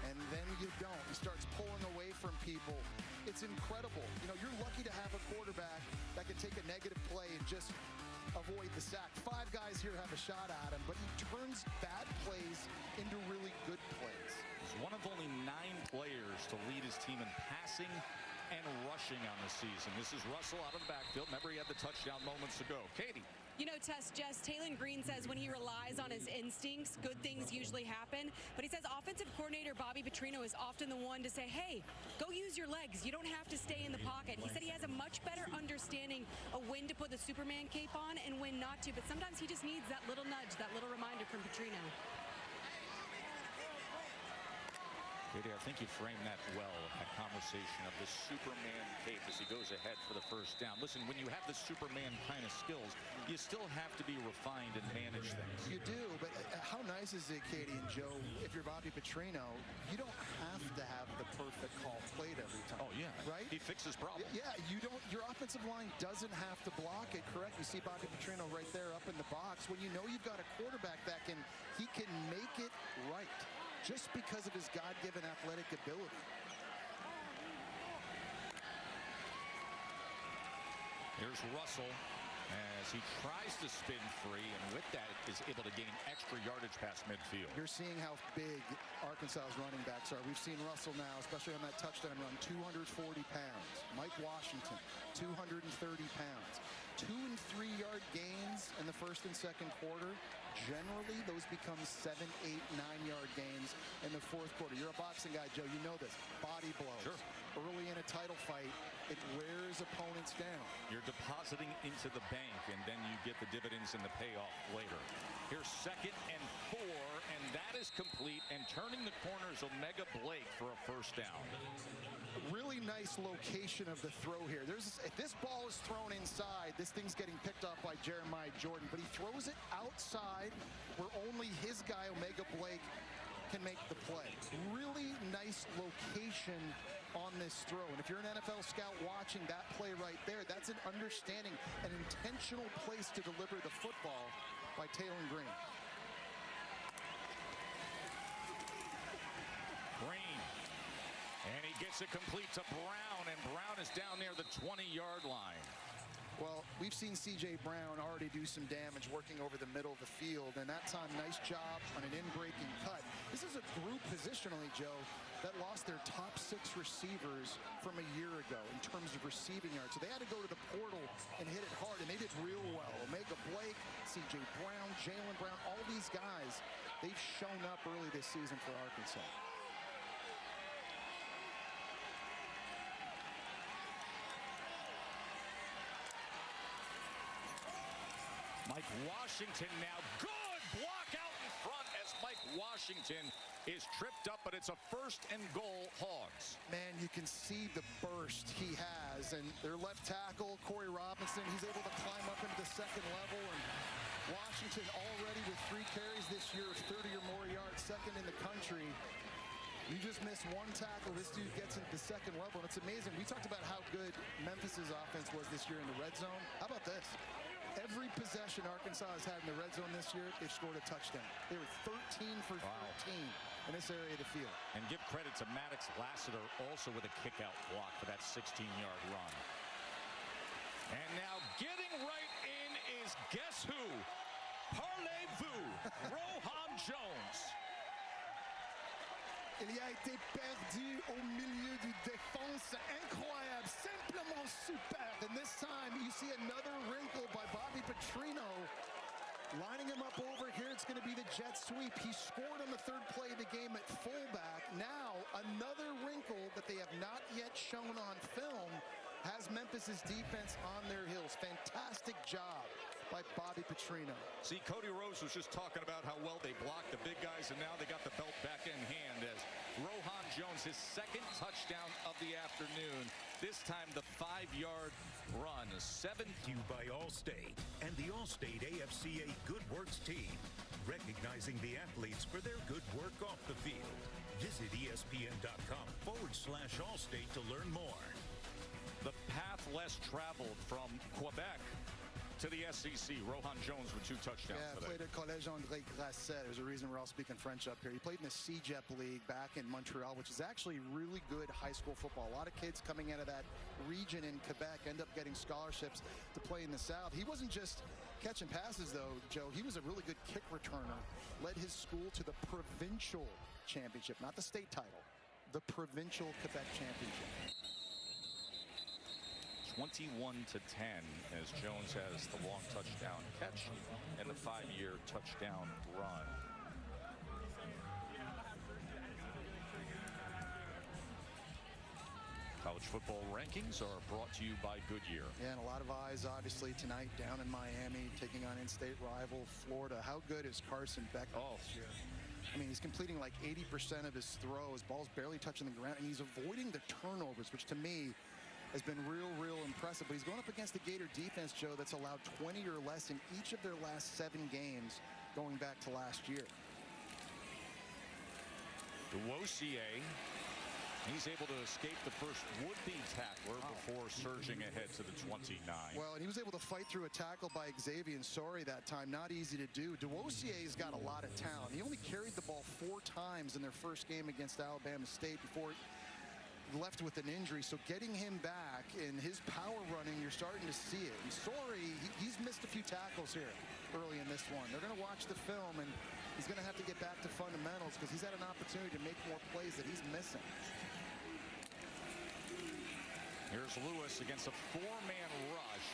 and then you don't. He starts pulling away from people. It's incredible. You know, you're lucky to have a quarterback that can take a negative play and just avoid the sack. 5 guys here have a shot at him, but he turns bad plays into really good plays. He's one of only 9 players to lead his team in passing and rushing on the season. This is Russell out of the backfield. Remember, he had the touchdown moments ago. Katie. You know, Jess, Taylon Green says when he relies on his instincts, good things usually happen. But he says offensive coordinator Bobby Petrino is often the one to say, hey, go use your legs. You don't have to stay in the pocket. He said he has a much better understanding of when to put the Superman cape on and when not to. But sometimes he just needs that little nudge, that little reminder from Petrino. Katie, I think you framed that well, that conversation of the Superman cape as he goes ahead for the first down. Listen, when you have the Superman kind of skills, you still have to be refined and manage things. You do, but how nice is it, Katie and Joe, if you're Bobby Petrino, you don't have to have the perfect call played every time. Oh, yeah. Right? He fixes problems. Yeah, your offensive line doesn't have to block it, correct? You see Bobby Petrino right there up in the box. When you know you've got a quarterback that he can make it right, just because of his God-given athletic ability. Here's Russell as he tries to spin free, and with that is able to gain extra yardage past midfield. You're seeing how big Arkansas's running backs are. We've seen Russell now, especially on that touchdown run, 240 pounds. Mike Washington, 230 pounds. 2- and 3-yard gains in the first and second quarter. Generally, those become 7-, 8-, 9-yard gains in the fourth quarter. You're a boxing guy, Joe. You know this. Body blows. Sure. Early in a title fight, it wears opponents down. You're depositing into the bank, and then you get the dividends and the payoff later. Here's 2nd and 4, and that is complete. And turning the corner is Omega Blake for a first down. Really nice location of the throw here. If this ball is thrown inside, this thing's getting picked up by Jeremiah Jordan, but he throws it outside where only his guy, Omega Blake, can make the play. Really nice location on this throw. And if you're an NFL scout watching that play right there, that's an understanding, an intentional place to deliver the football by Taylon Green. Green. And he gets it complete to Brown, and Brown is down near the 20-yard line. Well, we've seen C.J. Brown already do some damage working over the middle of the field, and that time, nice job on an in-breaking cut. This is a group positionally, Joe, that lost their top 6 receivers from a year ago in terms of receiving yards. So they had to go to the portal and hit it hard, and they did real well. Omega Blake, C.J. Brown, Jalen Brown, all these guys, they've shown up early this season for Arkansas. Mike Washington now. Good block out in front as Mike Washington is tripped up, but it's a 1st and goal Hogs. Man, you can see the burst he has, and their left tackle, Corey Robinson, he's able to climb up into the 2nd level, and Washington already with 3 carries this year, 30 or more yards, 2nd in the country. You just miss 1 tackle, this dude gets into the 2nd level, and it's amazing. We talked about how good Memphis's offense was this year in the red zone. How about this? Every possession Arkansas has had in the red zone this year, they've scored a touchdown. They were 13 for 13 in this area of the field. And give credit to Maddox Lassiter also with a kick-out block for that 16-yard run. And now getting right in is guess who? Parlez-vous, Rohan Jones. Il a été perdu au milieu du défense. Incroyable, simplement super. And this time you see another wrinkle by Bobby Petrino. Lining him up over here, it's going to be the jet sweep. He scored on the 3rd play of the game at fullback. Now, another wrinkle that they have not yet shown on film has Memphis's defense on their heels. Fantastic job by Bobby Petrino. See, Cody Rose was just talking about how well they blocked the big guys, and now they got the belt back in hand as Rohan Jones, his 2nd touchdown of the afternoon. This time the 5-yard run. 7 you by Allstate and the Allstate AFCA Good Works team, recognizing the athletes for their good work off the field. Visit ESPN.com/Allstate to learn more. The path less traveled from Quebec to the SEC. Rohan Jones with 2 touchdowns today. Played at Collège André Grasset. There's a reason we're all speaking French up here. He played in the CJEP League back in Montreal, which is actually really good high school football. A lot of kids coming out of that region in Quebec end up getting scholarships to play in the South. He wasn't just catching passes, though, Joe. He was a really good kick returner. Led his school to the provincial championship, not the state title, the provincial Quebec championship. 21-10 as Jones has the long touchdown catch and the 5-year touchdown run. College football rankings are brought to you by Goodyear. Yeah, and a lot of eyes obviously tonight down in Miami taking on in-state rival Florida. How good is Carson Beck this year? I mean, he's completing like 80% of his throws. Ball's barely touching the ground, and he's avoiding the turnovers, which to me has been real impressive. But he's going up against the Gator defense, Joe, that's allowed 20 or less in each of their last 7 games going back to last year. DeWosier, he's able to escape the first would-be tackler before surging ahead to the 29. Well, and he was able to fight through a tackle by Xavier Sorry that time. Not easy to do. DeWosier's got a lot of talent. He only carried the ball 4 times in their first game against Alabama State before he left with an injury. So getting him back in his power running, you're starting to see it. And Sorry, he's missed a few tackles here early in this one. They're going to watch the film, and he's going to have to get back to fundamentals because he's had an opportunity to make more plays that he's missing. Here's Lewis against a 4-man rush.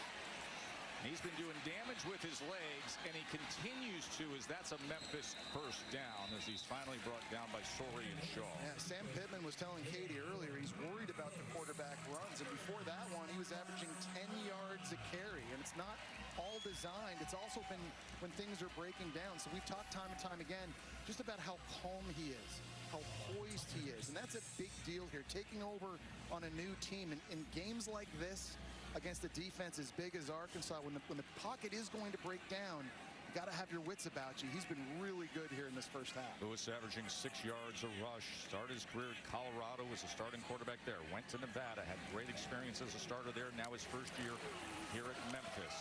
He's been doing damage with his legs, and he continues to, as that's a Memphis first down as he's finally brought down by Sorey and Shaw. Yeah, Sam Pittman was telling Katie earlier he's worried about the quarterback runs, and before that one he was averaging 10 yards a carry, and it's not all designed. It's also been when things are breaking down. So we've talked time and time again just about how calm he is, how poised he is, and that's a big deal here, taking over on a new team. And in games like this against a defense as big as Arkansas, when the pocket is going to break down, you got to have your wits about you. He's been really good here in this first half. Lewis averaging 6 yards a rush. Started his career at Colorado as a starting quarterback there. Went to Nevada, had great experience as a starter there. Now his first year here at Memphis.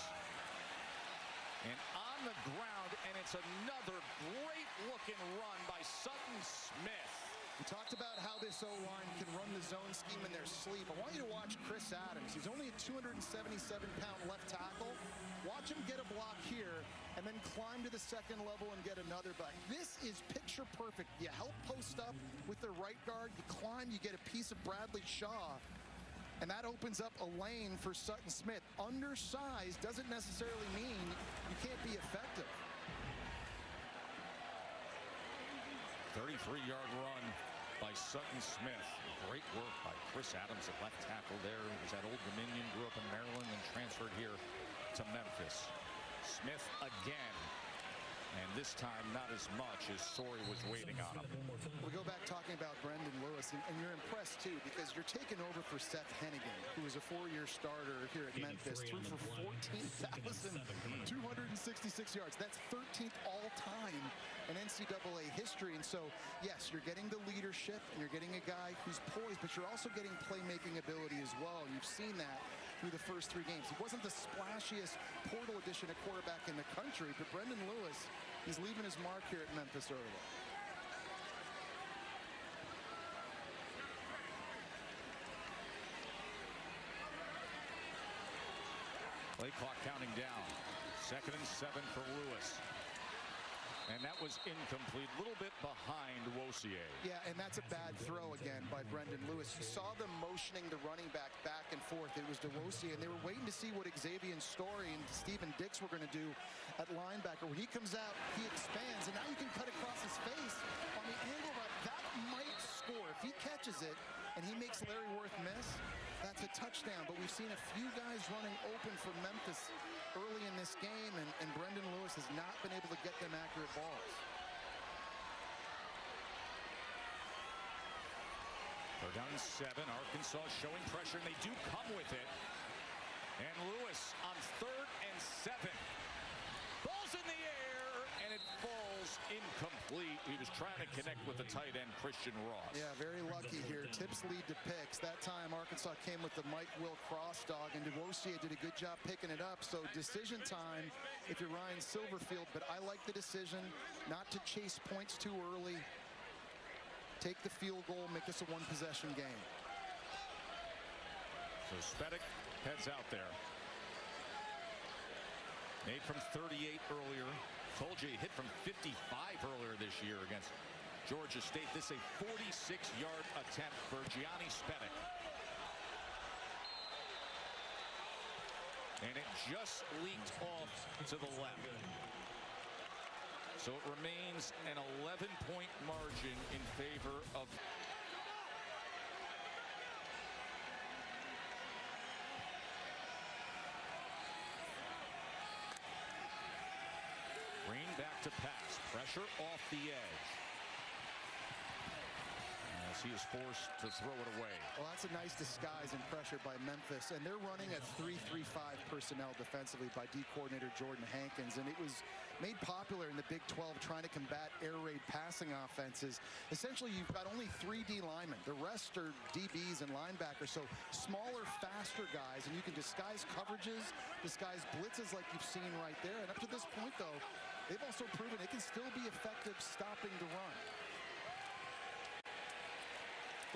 And on the ground, and it's another great-looking run by Sutton Smith. We talked about how this O-line can run the zone scheme in their sleep. I want you to watch Chris Adams. He's only a 277-pound left tackle. Watch him get a block here and then climb to the second level and get another back. This is picture perfect. You help post up with the right guard, you climb, you get a piece of Bradley Shaw, and that opens up a lane for Sutton Smith. Undersized doesn't necessarily mean you can't be effective. 33-yard run by Sutton Smith. Great work by Chris Adams at left tackle there. He was at Old Dominion, grew up in Maryland, and transferred here to Memphis. Smith again. And this time, not as much as Sorey was waiting on him. We go back talking about Brendan Lewis, and you're impressed, too, because you're taking over for Seth Hennigan, who is a 4-year starter here at Memphis, threw for 14,266 yards. That's 13th all-time in NCAA history. And so, yes, you're getting the leadership, and you're getting a guy who's poised, but you're also getting playmaking ability as well. And you've seen that through the first 3 games. He wasn't the splashiest portal addition at quarterback in the country, but Brendan Lewis, he's leaving his mark here at Memphis early. Play clock counting down. 2nd and 7 for Lewis. And that was incomplete, a little bit behind Wosier. Yeah, and that's a bad throw again by Brendan Lewis. You saw them motioning the running back and forth. It was DeWosier, and they were waiting to see what Xavier Story and Stephen Dix were going to do at linebacker. When he comes out, he expands, and now you can cut across his face on the angle route. That might score. If he catches it and he makes Larry Worth miss, that's a touchdown. But we've seen a few guys running open for Memphis early in this game, and Brendan Lewis has not been able to get them accurate balls. 3rd down and 7. Arkansas showing pressure, and they do come with it. And Lewis on 3rd and 7. Ball's in the air, and it falls incomplete. He was trying to connect with the tight end, Christian Ross. Yeah, very lucky here. Tips lead to picks. That time, Arkansas came with the Mike Will cross dog, and DeWosier did a good job picking it up. So decision time if you're Ryan Silverfield, but I like the decision not to chase points too early. Take the field goal, make this a 1-possession game. So Spedick heads out there. Made from 38 earlier. Told you he hit from 55 earlier this year against Georgia State. This is a 46-yard attempt for Gianni Spedick. And it just leaked off to the left. So it remains an 11-point margin in favor of Green. Back to pass. Pressure off the edge. As he is forced to throw it away. Well, that's a nice disguise and pressure by Memphis. And they're running a 3-3-5 personnel defensively by D coordinator Jordan Hankins. And it was made popular in the Big 12 trying to combat air raid passing offenses. Essentially, you've got only 3 D linemen. The rest are DBs and linebackers. So smaller, faster guys. And you can disguise coverages, disguise blitzes like you've seen right there. And up to this point, though, they've also proven it can still be effective stopping the run.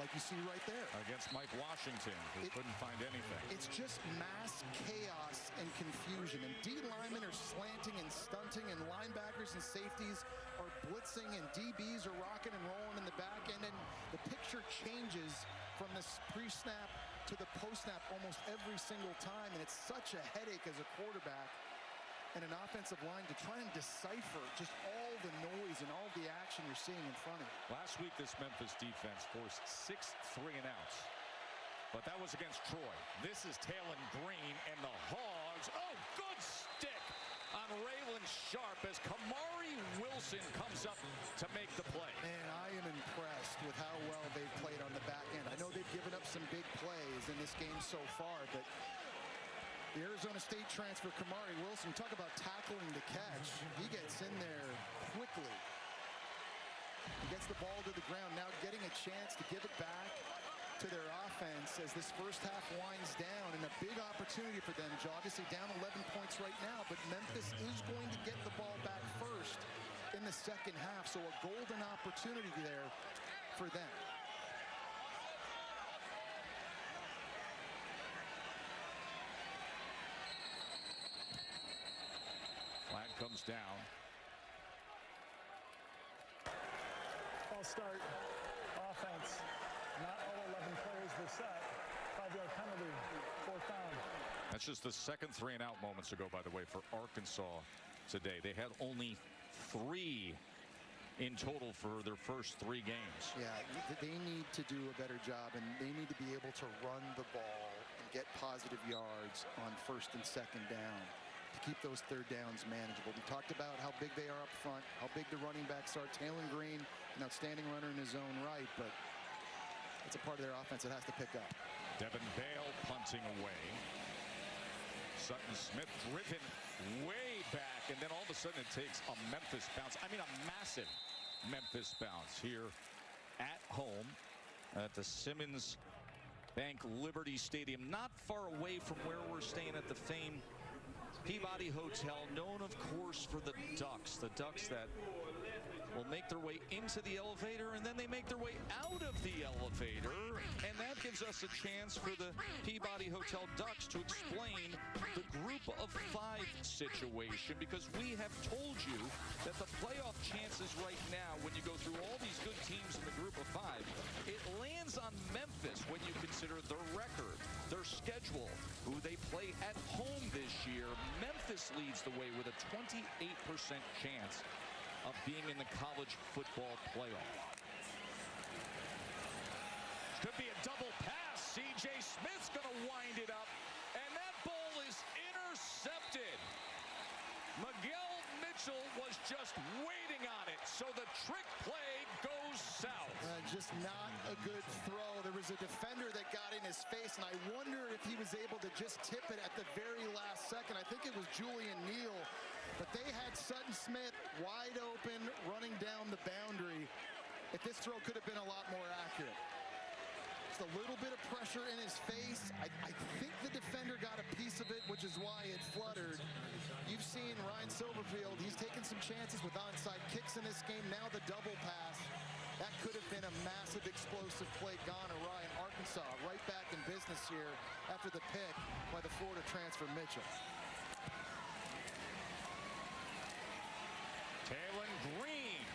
Like you see right there. Against Mike Washington, who couldn't find anything. It's just mass chaos and confusion. And D linemen are slanting and stunting, and linebackers and safeties are blitzing, and DBs are rocking and rolling in the back end. And the picture changes from this pre-snap to the post-snap almost every single time. And it's such a headache as a quarterback and an offensive line to try and decipher just all the noise and all the action you're seeing in front of you. Last week, this Memphis defense forced 6 3-and-outs. But that was against Troy. This is Taylor Green and the Hogs. Oh, good stick on Raylan Sharp as Kamari Wilson comes up to make the play. Man, I am impressed with how well they've played on the back end. I know they've given up some big plays in this game so far, but the Arizona State transfer, Kamari Wilson, talk about tackling the catch. He gets in there quickly. He gets the ball to the ground, now getting a chance to give it back to their offense as this first half winds down, and a big opportunity for them. Obviously down 11 points right now, but Memphis is going to get the ball back first in the second half, so a golden opportunity there for them. Flag comes down. False start offense. Not all 11 players were set. 5-yard penalty, 4th down. That's just the second 3-and-out moments ago, by the way, for Arkansas today. They had only 3 in total for their first 3 games. Yeah, they need to do a better job, and they need to be able to run the ball and get positive yards on 1st and 2nd down to keep those 3rd downs manageable. We talked about how big they are up front, how big the running backs are. Taylor Green, an outstanding runner in his own right, but it's a part of their offense that has to pick up. Devin Bale punting away. Sutton Smith driven way back, and then all of a sudden it takes a Memphis bounce. I mean, a massive Memphis bounce here at home at the Simmons Bank Liberty Stadium, not far away from where we're staying at the famed Peabody Hotel, known of course for the Ducks that will make their way into the elevator, and then they make their way out of the elevator, and that gives us a chance for the Peabody Hotel Ducks to explain the group of 5 situation, because we have told you that the playoff chances right now, when you go through all these good teams in the group of 5, it lands on Memphis when you consider their record, their schedule, who they play at home this year. Memphis leads the way with a 28% chance of being in the college football playoff. Could be a double pass. C.J. Smith's going to wind it up, and that ball is intercepted. Miguel Mitchell was just waiting on it, so the trick play goes south. Just not a good throw. There was a defender that got in his face, and I wonder if he was able to just tip it at the very last second. I think it was Julian Neal, but they had Sutton Smith wide open, running down the boundary. If this throw could have been a lot more accurate. Just a little bit of pressure in his face. I think the defender got a piece of it, which is why it fluttered. You've seen Ryan Silverfield. He's taken some chances with onside kicks in this game. Now the double pass. That could have been a massive explosive play gone awry. And Arkansas right back in business here after the pick by the Florida transfer Mitchell. Taylor Green,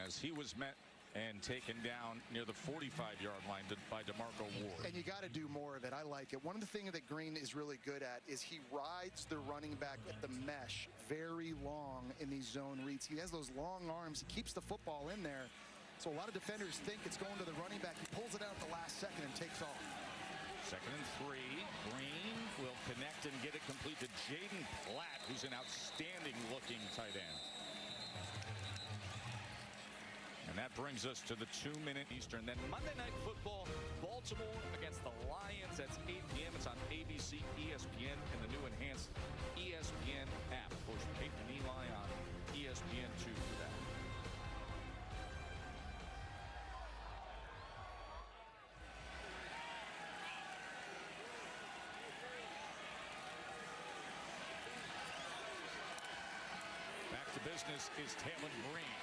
as he was met and taken down near the 45-yard line by DeMarco Ward. And you got to do more of it. I like it. One of the things that Green is really good at is he rides the running back at the mesh very long in these zone reads. He has those long arms. He keeps the football in there. So a lot of defenders think it's going to the running back. He pulls it out at the last second and takes off. 2nd and 3. Green will connect and get it complete to Jaden Platt, who's an outstanding-looking tight end. And that brings us to the 2-minute Eastern. Then Monday Night Football, Baltimore against the Lions. That's 8 p.m. It's on ABC, ESPN, and the new enhanced ESPN app. Of course, Peyton and Eli on ESPN2 for that. Back to business is Talon Green.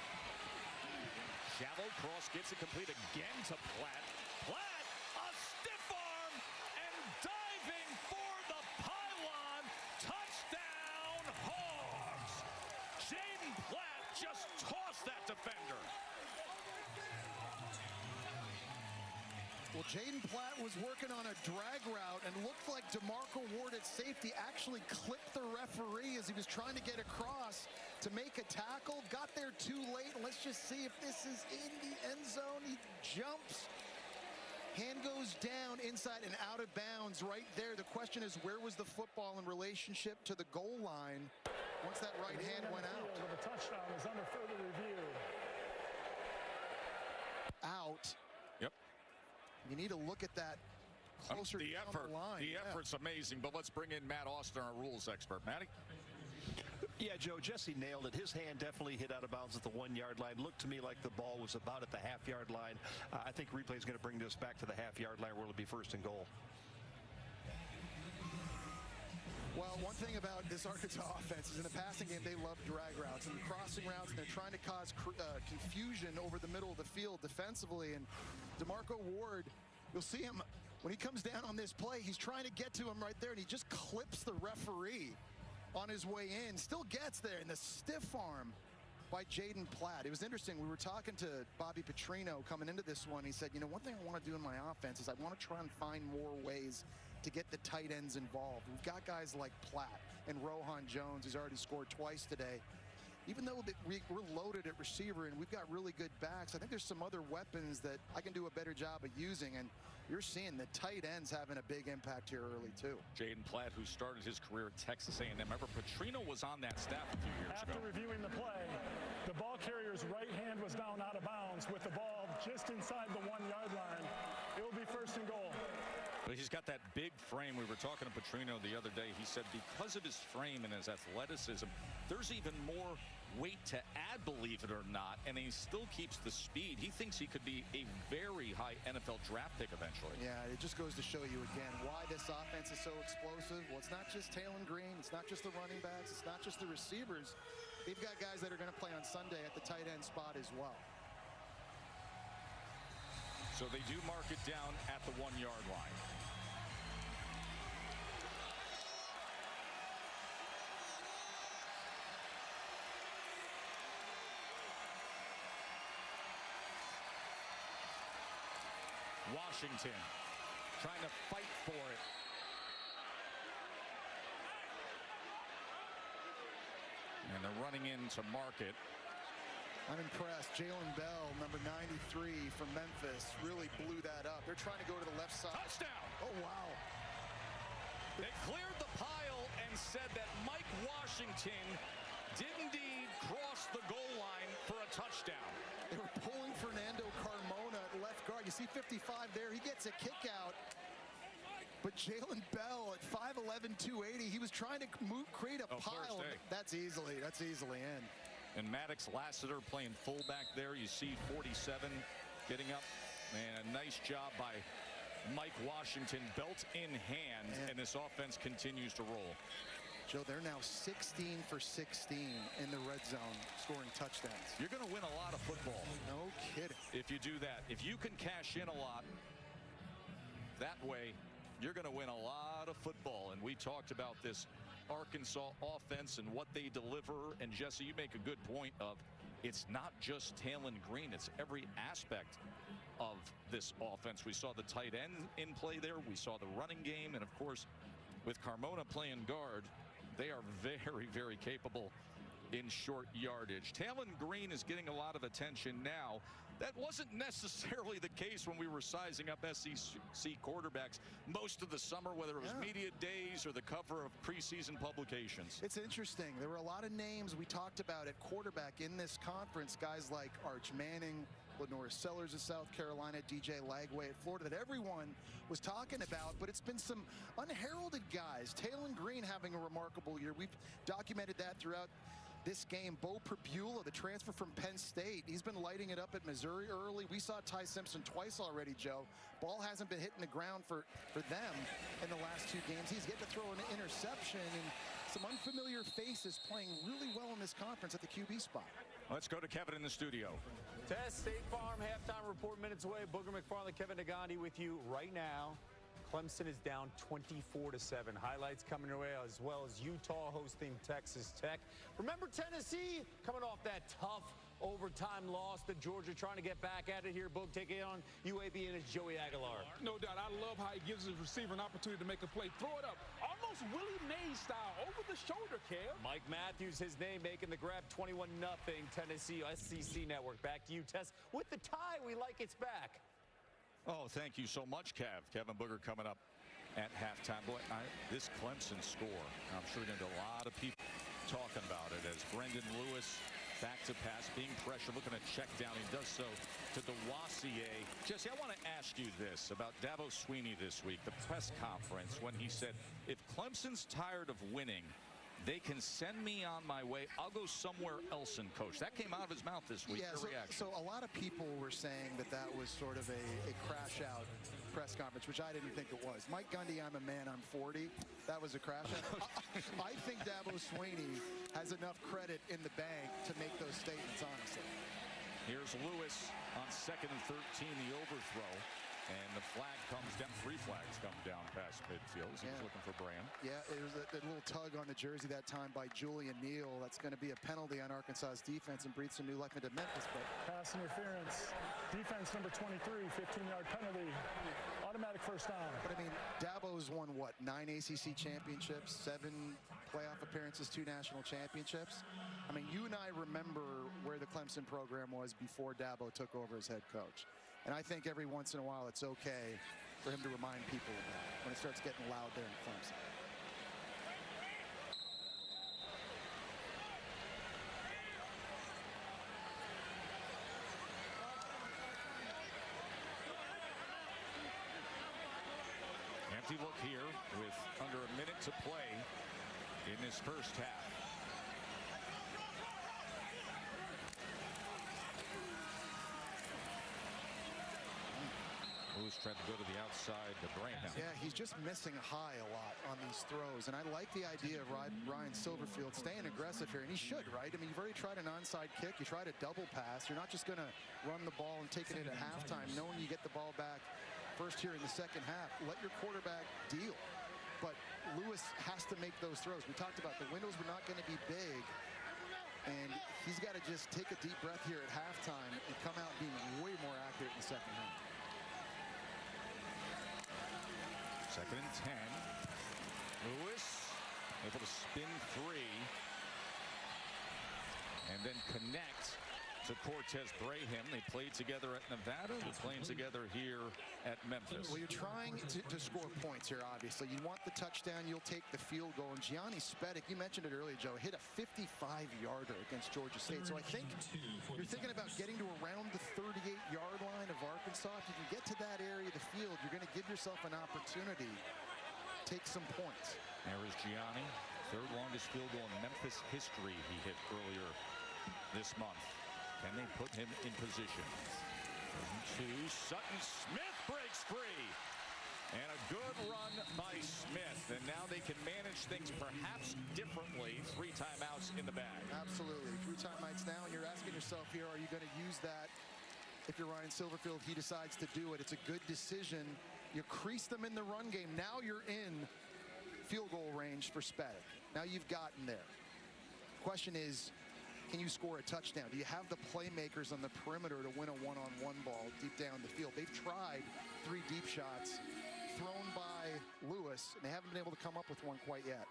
Shallow cross, gets it complete again to Platt. Platt, a stiff arm, and diving for the pylon. Touchdown, Hogs. Jaden Platt just tossed that defender. Well, Jaden Platt was working on a drag route and looked like DeMarco Ward at safety actually clipped the referee as he was trying to get across to make a tackle. Got there too late. Let's just see if this is in the end zone. He jumps. Hand goes down inside and out of bounds right there. The question is, where was the football in relationship to the goal line once that right hand went out? The touchdown is under further review. Out. Yep. You need to look at that closer the down effort. the line. The effort's amazing, but let's bring in Matt Austin, our rules expert. Matty? Yeah, Joe, Jesse nailed it. His hand definitely hit out of bounds at the 1-yard line. Looked to me like the ball was about at the half-yard line. I think replay is going to bring this back to the half-yard line where it'll be 1st and goal. Well, one thing about this Arkansas offense is in the passing game, they love drag routes and crossing routes, and they're trying to cause confusion over the middle of the field defensively. And DeMarco Ward, you'll see him when he comes down on this play, he's trying to get to him right there, and he just clips the referee on his way in. Still gets there, and the stiff arm by Jaden Platt. It was interesting. We were talking to Bobby Petrino coming into this one. He said, you know, one thing I want to do in my offense is I want to try and find more ways to get the tight ends involved. We've got guys like Platt and Rohan Jones, who's already scored twice today. Even though we're loaded at receiver and we've got really good backs, I think there's some other weapons that I can do a better job of using. And you're seeing the tight ends having a big impact here early, too. Jaden Platt, who started his career at Texas A&M. Remember, Petrino was on that staff a few years ago. After reviewing the play, the ball carrier's right hand was down out of bounds with the ball just inside the 1-yard line. It will be 1st and goal. But he's got that big frame. We were talking to Petrino the other day. He said because of his frame and his athleticism, there's even more weight to add, believe it or not, and he still keeps the speed. He thinks he could be a very high NFL draft pick eventually. Yeah, it just goes to show you again why this offense is so explosive. Well, it's not just Talon Green. It's not just the running backs. It's not just the receivers. They've got guys that are going to play on Sunday at the tight end spot as well. So they do mark it down at the 1-yard line. Washington trying to fight for it. And they're running into Market. I'm impressed. Jalen Bell, number 93 from Memphis, really blew that up. They're trying to go to the left side. Touchdown! Oh, wow. They cleared the pile and said that Mike Washington did indeed cross the goal line for a touchdown. They were pulling Fernando Carmona at left guard. You see 55 there. He gets a kick out. But Jalen Bell at 5'11", 280, he was trying to create a pile. That's easily in. And Maddox Lassiter playing fullback there. You see 47 getting up. And a nice job by Mike Washington, belt in hand, and this offense continues to roll. Joe, they're now 16 for 16 in the red zone, scoring touchdowns. You're going to win a lot of football. No kidding. If you do that. If you can cash in a lot that way, you're going to win a lot of football. And we talked about this Arkansas offense and what they deliver. And Jesse, you make a good point of it's not just Talon Green, it's every aspect of this offense. We saw the tight end in play there. We saw the running game. And, of course, with Carmona playing guard, they are very, very capable in short yardage. Talon Green is getting a lot of attention now. That wasn't necessarily the case when we were sizing up SEC quarterbacks most of the summer, whether it was media days or the cover of preseason publications. It's interesting. There were a lot of names we talked about at quarterback in this conference, guys like Arch Manning, Lenore Sellers of South Carolina, DJ Lagway at Florida, that everyone was talking about, but it's been some unheralded guys. Talon Green having a remarkable year. We've documented that throughout this game. Bo Pribula, the transfer from Penn State, he's been lighting it up at Missouri early. We saw Ty Simpson twice already, Joe. Ball hasn't been hitting the ground for them in the last 2 games. He's getting to throw an interception, and some unfamiliar faces playing really well in this conference at the QB spot. Let's go to Kevin in the studio. Test State Farm halftime report minutes away. Booger McFarland, Kevin Nagandi with you right now. Clemson is down 24-7. Highlights coming your way, as well as Utah hosting Texas Tech. Remember Tennessee coming off that tough overtime loss to Georgia, trying to get back at it here. Boog taking on UAB, and it's Joey Aguilar. No doubt. I love how he gives his receiver an opportunity to make a play. Throw it up. Almost Willie Mays style, over the shoulder, Kev. Mike Matthews, his name, making the grab. 21-0 Tennessee SEC Network. Back to you, Tess. With the tie, we like it's back. Oh, thank you so much, Kev. Kevin Booger coming up at halftime. Boy, this Clemson score, I'm sure going to be a lot of people talking about it as Brendan Lewis back to pass, being pressured, looking to check down. He does so to Dewassier. Jesse, I want to ask you this about Dabo Swinney this week, the press conference, when he said, if Clemson's tired of winning, they can send me on my way. I'll go somewhere else and coach. That came out of his mouth this week. Yeah, so a lot of people were saying that was sort of a crash out press conference, which I didn't think it was. Mike Gundy, I'm a man, I'm 40. That was a crash out. I think Dabo Swinney has enough credit in the bank to make those statements, honestly. Here's Lewis on 2nd and 13, the overthrow. And the flag comes down. 3 flags come down past midfield. He was looking for Brand. Yeah, it was a little tug on the jersey that time by Julian Neal. That's going to be a penalty on Arkansas's defense and breathe some new life into Memphis. But pass interference. Defense number 23, 15-yard penalty. Automatic first down. But, I mean, Dabo's won, what, 9 ACC championships, 7 playoff appearances, 2 national championships. I mean, you and I remember where the Clemson program was before Dabo took over as head coach. And I think every once in a while it's okay for him to remind people of that when it starts getting loud there in Clemson. Empty look here with under a minute to play in this first half. Lewis tried to go to the outside to Brand. Yeah, he's just missing high a lot on these throws. And I like the idea of Ryan Silverfield staying aggressive here. And he should, right? I mean, you've already tried an onside kick. You tried a double pass. You're not just going to run the ball and take it in at halftime, knowing you get the ball back first here in the second half. Let your quarterback deal. But Lewis has to make those throws. We talked about the windows were not going to be big. And he's got to just take a deep breath here at halftime and come out being way more accurate in the second half. 2nd and 10. Lewis able to spin 3 and then connect to Cortez Braham. They played together at Nevada. They're playing together here at Memphis. Well, you're trying to score points here, obviously. You want the touchdown, you'll take the field goal. And Gianni Spedic, you mentioned it earlier, Joe, hit a 55-yarder against Georgia State. So I think you're thinking about getting to around the 38-yard line of Arkansas. If you can get to that area of the field, you're going to give yourself an opportunity to take some points. There is Gianni, 3rd longest field goal in Memphis history he hit earlier this month. Can they put him in position? 2. Sutton Smith breaks free. And a good run by Smith. And now they can manage things perhaps differently. 3 timeouts in the bag. Absolutely. 3 timeouts now. And you're asking yourself here, are you going to use that? If you're Ryan Silverfield, he decides to do it. It's a good decision. You crease them in the run game. Now you're in field goal range for Spedic. Now you've gotten there. Question is, Can you score a touchdown? Do you have the playmakers on the perimeter to win a one-on-one ball deep down the field? They've tried 3 deep shots thrown by Lewis, and they haven't been able to come up with one quite yet.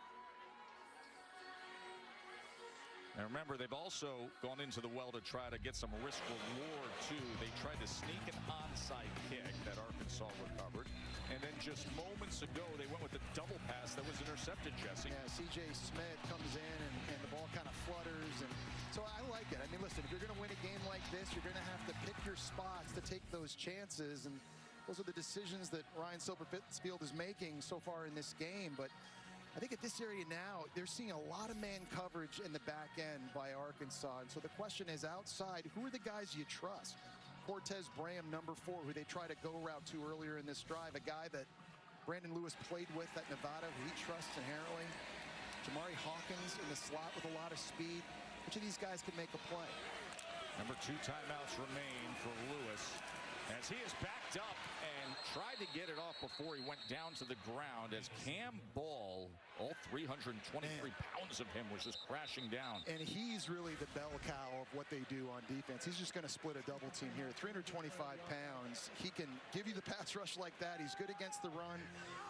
And remember, they've also gone into the well to try to get some risk reward, too. They tried to sneak an onside kick that Arkansas recovered. And then just moments ago, they went with the double pass that was intercepted, Jesse. Yeah, C.J. Smith comes in, and the ball kind of flutters. And so I like it. I mean, listen, if you're going to win a game like this, you're going to have to pick your spots to take those chances. And those are the decisions that Ryan Silver-Fitzfield is making so far in this game. But I think at this area now, they're seeing a lot of man coverage in the back end by Arkansas. And so the question is, outside, who are the guys you trust? Cortez Braham, number 4, who they tried to go route to earlier in this drive, a guy that Brandon Lewis played with at Nevada, who he trusts inherently. Jamari Hawkins in the slot with a lot of speed. Which of these guys can make a play? Number 2 timeouts remain for Lewis as he is backed up and tried to get it off before he went down to the ground as Cam Ball, all 323 pounds of him, was just crashing down. And he's really the bell cow of what they do on defense. He's just going to split a double team here. 325 pounds. He can give you the pass rush like that. He's good against the run.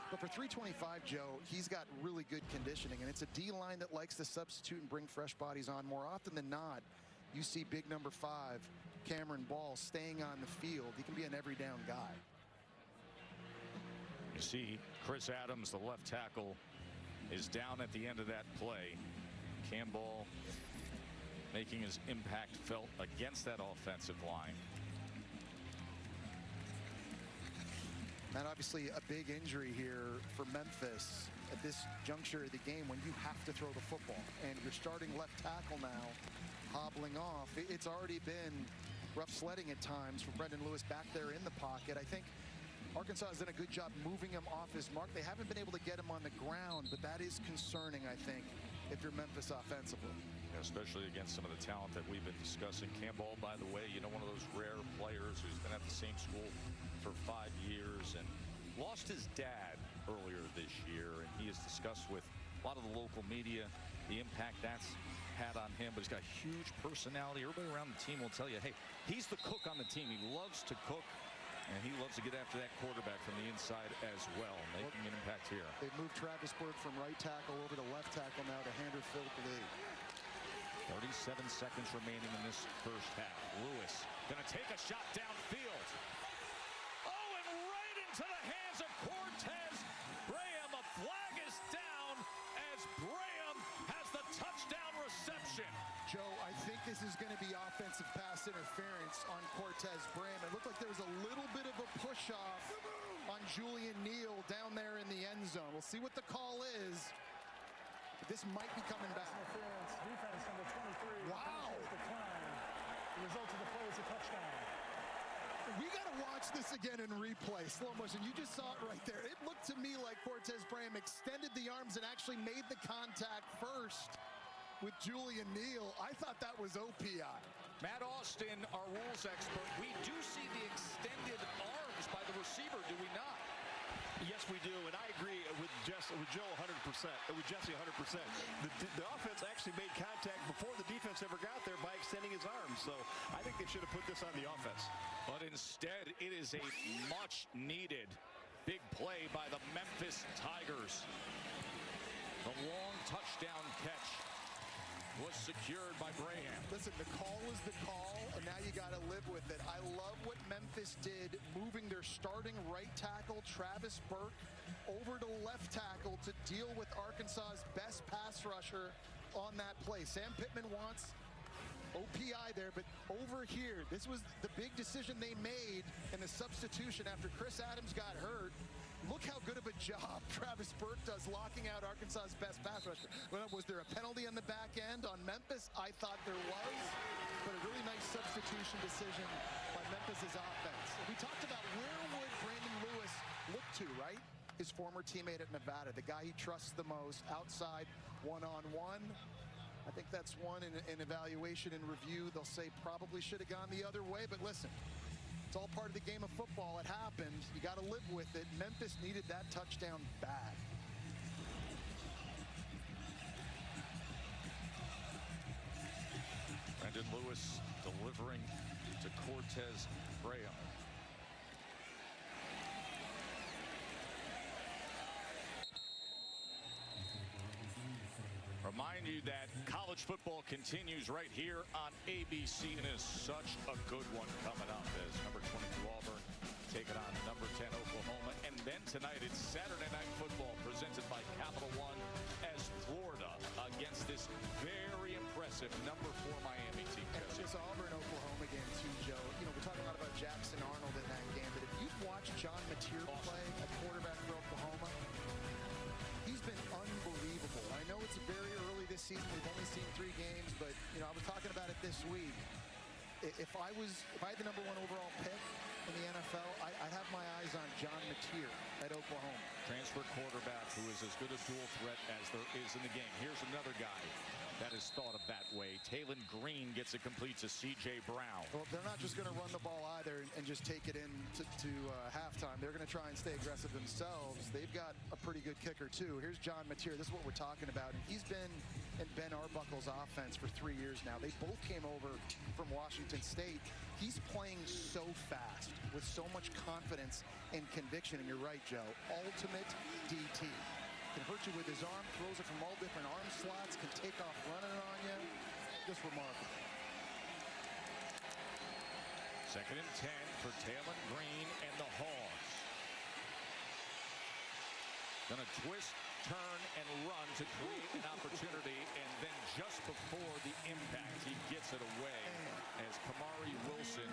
But for 325, Joe, he's got really good conditioning. And it's a D-line that likes to substitute and bring fresh bodies on. More often than not, you see big number 5, Cameron Ball, staying on the field. He can be an every down guy. You see Chris Adams, the left tackle, is down at the end of that play. Cam Ball making his impact felt against that offensive line. And obviously a big injury here for Memphis at this juncture of the game when you have to throw the football. And your starting left tackle now hobbling off. It's already been rough sledding at times for Brendan Lewis back there in the pocket. I think Arkansas has done a good job moving him off his mark. They haven't been able to get him on the ground, but that is concerning, I think, if you're Memphis offensively. Yeah, especially against some of the talent that we've been discussing. Cam Ball, by the way, you know, one of those rare players who's been at the same school for 5 years and lost his dad earlier this year. And he has discussed with a lot of the local media the impact that's had on him, but he's got a huge personality. Everybody around the team will tell you, hey, he's the cook on the team. He loves to cook, and he loves to get after that quarterback from the inside as well, making an impact here. They've moved Travis Burke from right tackle over to left tackle now to Hander Philip Lee. 37 seconds remaining in this first half. Lewis gonna take a shot downfield. Oh, and right into the hands of Cortez Braham. A flag is down as Braham has the touchdown reception. Joe, I think this is going to be offensive pass interference on Cortez Braham. It looked like there was a little bit of a push-off on Julian Neal down there in the end zone. We'll see what the call is. But this might be coming back. Interference, defense number 23. Wow. Decline. The result of the play is a touchdown. We got to watch this again in replay, slow motion. You just saw it right there. It looked to me like Cortez Braham extended the arms and actually made the contact first with Julian Neal. I thought that was OPI. Matt Austin, our rules expert, we do see the extended arms by the receiver, do we not? Yes, we do, and I agree with Joe 100%. With Jesse 100%. The offense actually made contact before the defense ever got there by extending his arms. So I think they should have put this on the offense. But instead, it is a much-needed big play by the Memphis Tigers. The long touchdown catch was secured by Braham. Listen, the call is the call, and now you got to live with it. I love what Memphis did, moving their starting right tackle, Travis Burke, over to left tackle to deal with Arkansas's best pass rusher on that play. Sam Pittman wants OPI there, but over here, this was the big decision they made in the substitution after Chris Adams got hurt. Look how good of a job Travis Burke does locking out Arkansas's best pass rusher. Well, was there a penalty on the back end on Memphis? I thought there was, but a really nice substitution decision by Memphis's offense. We talked about where would Brandon Lewis look to, right? His former teammate at Nevada, the guy he trusts the most, outside one-on-one. I think that's one in evaluation and review. They'll say probably should have gone the other way, but listen. It's all part of the game of football. It happened. You got to live with it. Memphis needed that touchdown bad. throwing to Cortez Graham. Remind you that college football continues right here on ABC, and is such a good one coming up as number 22 Auburn taking on number 10 Oklahoma. And then tonight it's Saturday Night Football presented by Capital One as Florida against this very impressive number 4 Miami team. And this Auburn-Oklahoma game too, Joe. You know, we're talking a lot about Jackson Arnold in that game, but if you've watched John Mateer play at quarterback for Oklahoma, he's been unbelievable. I know it's very early this season. We've only seen 3 games, but, you know, I was talking about it this week. If I had the number 1 overall pick in the NFL, I'd have my eyes on John Mateer at Oklahoma. Transfer quarterback who is as good a dual threat as there is in the game. Here's another guy that is thought of that way. Taylon Green gets it complete to C.J. Brown. Well, they're not just going to run the ball either and just take it in to halftime. They're going to try and stay aggressive themselves. They've got a pretty good kicker, too. Here's John Mateer. This is what we're talking about. And he's been in Ben Arbuckle's offense for 3 years now. They both came over from Washington State. He's playing so fast with so much confidence and conviction. And you're right, Joe. Ultimate DT. Can hurt you with his arm, throws it from all different arm slots, can take off running on you. Just remarkable. 2nd and 10 for Taylon Green and the Hogs. Gonna twist, turn, and run to create an opportunity, and then just before the impact, he gets it away as Kamari Wilson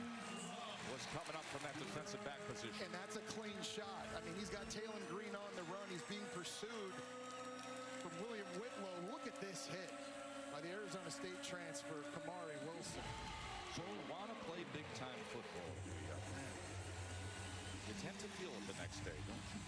was coming up from that defensive back position. And that's a clean shot. I mean, he's got Taylon Green on the run. He's being pursued from William Whitlow. Look at this hit by the Arizona State transfer, Kamari Wilson. So you want to play big-time football. You tend to feel it the next day, don't you?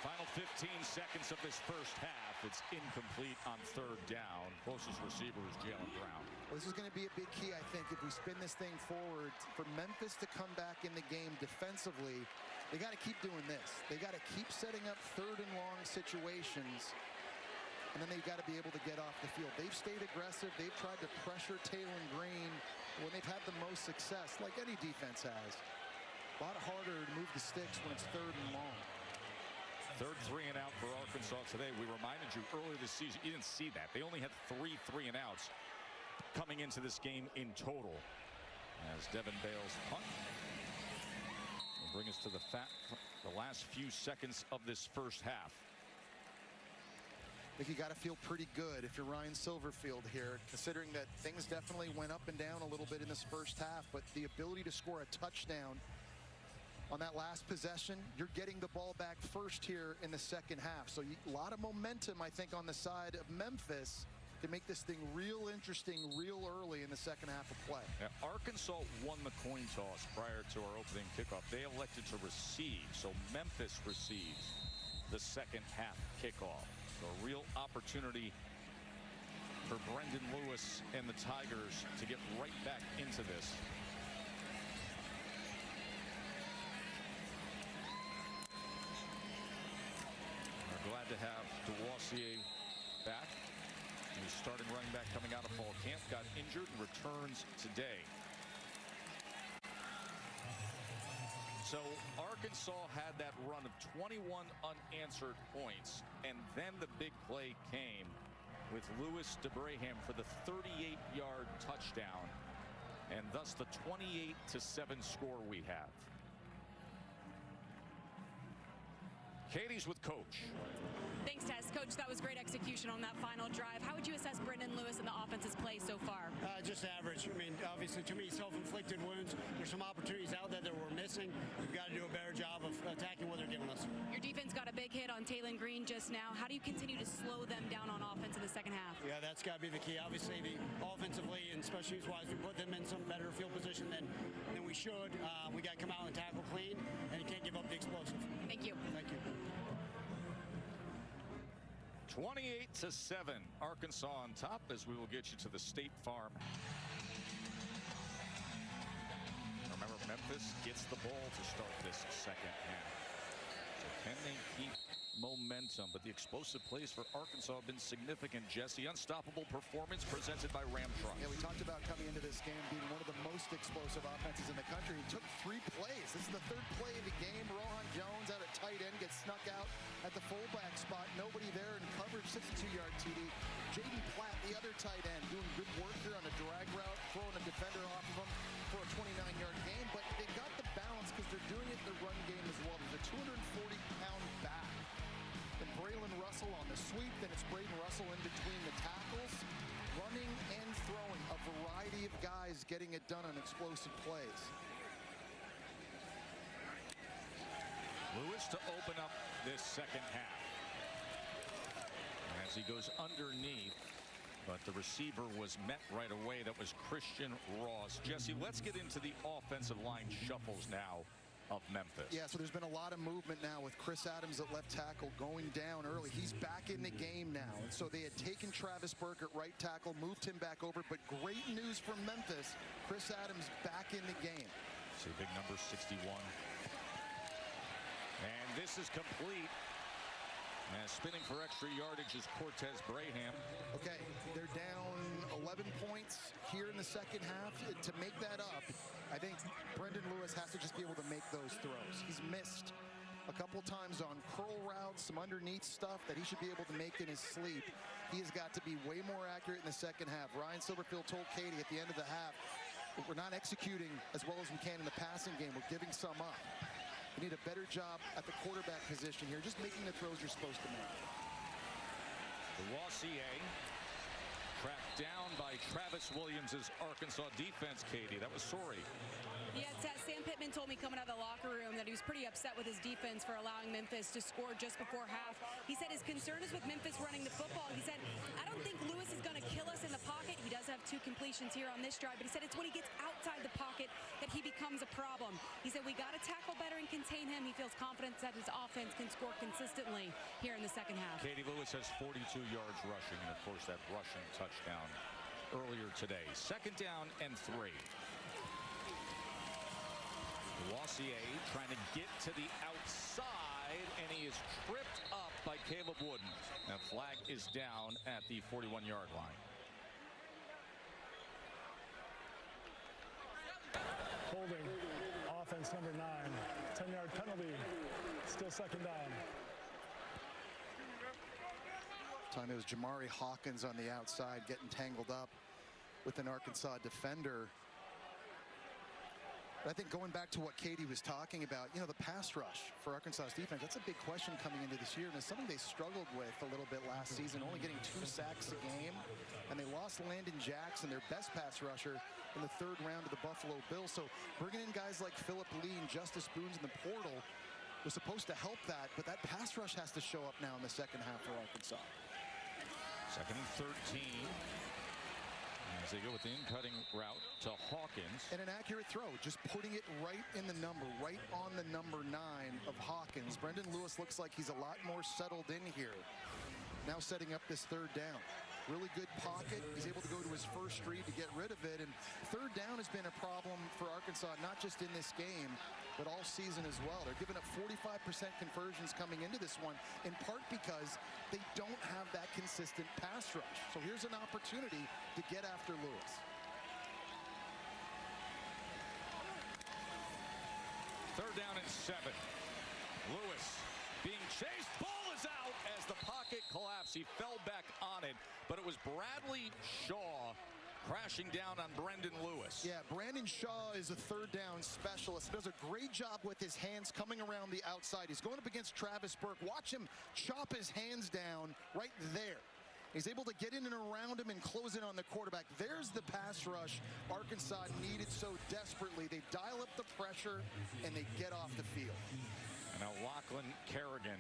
Final 15 seconds of this first half. It's incomplete on 3rd down. Closest receiver is Jalen Brown. Well, this is going to be a big key, I think, if we spin this thing forward. For Memphis to come back in the game defensively, they got to keep doing this. They got to keep setting up 3rd and long situations, and then they've got to be able to get off the field. They've stayed aggressive. They've tried to pressure Taylon Green when they've had the most success, like any defense has. A lot harder to move the sticks when it's 3rd and long. 3rd 3 and out for Arkansas today. We reminded you earlier this season, you didn't see that. They only had 3 3 and outs coming into this game in total. As Devin Bales punt will bring us to the last few seconds of this first half. I think you got to feel pretty good if you're Ryan Silverfield here, considering that things definitely went up and down a little bit in this first half, but the ability to score a touchdown on that last possession, you're getting the ball back first here in the second half. So a lot of momentum, I think, on the side of Memphis to make this thing real interesting real early in the second half of play. Now, Arkansas won the coin toss prior to our opening kickoff. They elected to receive, so Memphis receives the second half kickoff. So a real opportunity for Brendan Lewis and the Tigers to get right back into this. Glad to have DeWassier back. He's starting running back coming out of fall camp. Got injured and returns today. So Arkansas had that run of 21 unanswered points. And then the big play came with Louis DeBraham for the 38-yard touchdown. And thus the 28-7 score we have. Katie's with Coach. Thanks, Tess. Coach, that was great execution on that final drive. How would you assess Brendan Lewis and the offense's play so far? Just average. I mean, obviously, too many self-inflicted wounds. There's some opportunities out there that we're missing. We've got to do a better job of attacking what they're giving us. Your defense got a big hit on Taylon Green just now. How do you continue to slow them down on offense in the second half? Yeah, that's got to be the key. Obviously, offensively and special teams-wise, we put them in some better field position than we should. We got to come out and tackle clean, and you can't give up the explosive. Thank you. Thank you. 28-7. Arkansas on top as we will get you to the State Farm. Remember, Memphis gets the ball to start this second half. So can they keep momentum? But the explosive plays for Arkansas have been significant. Jesse, unstoppable performance presented by Ram Trucks. Yeah, we talked about coming into this game being one of the most explosive offenses in the country. It took 3 plays. This is the 3rd play of the game. Rohan Jones out at tight end gets snuck out at the fullback spot. Nobody there in coverage. 62-yard TD. J.D. Platt, the other tight end, doing good work here on a drag route, throwing a defender off of him for a 29-yard gain. But they got the balance because they're doing it in the run game as well. There's a 240-pound back. And Braylon Russell on the sweep. Then it's Braden Russell in between the tackles, running and throwing. A variety of guys getting it done on explosive plays. Lewis to open up this second half. As he goes underneath, but the receiver was met right away. That was Christian Ross. Jesse, let's get into the offensive line shuffles now of Memphis. Yeah, so there's been a lot of movement now with Chris Adams at left tackle going down early. He's back in the game now. And so they had taken Travis Burke at right tackle, moved him back over. But great news from Memphis, Chris Adams back in the game. See big number 61. And this is complete. And spinning for extra yardage is Cortez Braham. Okay, they're down 11 points here in the second half. To make that up, I think Brendan Lewis has to just be able to make those throws. He's missed a couple times on curl routes, some underneath stuff that he should be able to make in his sleep. He has got to be way more accurate in the second half. Ryan Silverfield told Katie at the end of the half, we're not executing as well as we can in the passing game. We're giving some up. You need a better job at the quarterback position here, just making the throws you're supposed to make. The Rossier tracked down by Travis Williams' Arkansas defense, Katie. That was sorry. Yeah, Sam Pittman told me coming out of the locker room that he was pretty upset with his defense for allowing Memphis to score just before half. He said his concern is with Memphis running the football. He said, I don't think Lewis is going to kill us in the pocket. He does have 2 completions here on this drive, but he said it's when he gets outside the pocket that he becomes a problem. He said we got to tackle better and contain him. He feels confident that his offense can score consistently here in the second half. Katie, Lewis has 42 yards rushing, and of course that rushing touchdown earlier today. Second down and 3. Rossier trying to get to the outside, and he is tripped up by Caleb Wooden. That flag is down at the 41-yard line. Holding, offense number 9, 10-yard penalty, still second down. Time it was Jamari Hawkins on the outside getting tangled up with an Arkansas defender. But I think going back to what Katie was talking about, you know, the pass rush for Arkansas's defense, that's a big question coming into this year, and it's something they struggled with a little bit last season, only getting 2 sacks a game. And they lost Landon Jackson, their best pass rusher, in the 3rd round of the Buffalo Bills. So bringing in guys like Phillip Lee and Justice Boons in the portal was supposed to help that, but that pass rush has to show up now in the second half for Arkansas. Second and 13. As they go with the in-cutting route to Hawkins. And an accurate throw, just putting it right in the number, right on the number 9 of Hawkins. Brendan Lewis looks like he's a lot more settled in here. Now setting up this 3rd down. Really good pocket. He's able to go to his first read to get rid of it. And 3rd down has been a problem for Arkansas, not just in this game, but all season as well. They're giving up 45% conversions coming into this one, in part because they don't have that consistent pass rush. So here's an opportunity to get after Lewis. Third down and 7. Lewis being chased. Ball is out as the pocket collapsed. He fell back on it, but it was Bradley Shaw crashing down on Brendan Lewis. Yeah, Brandon Shaw is a 3rd down specialist. Does a great job with his hands coming around the outside. He's going up against Travis Burke. Watch him chop his hands down right there. He's able to get in and around him and close in on the quarterback. There's the pass rush Arkansas needed so desperately. They dial up the pressure and they get off the field. And now Lachlan Kerrigan,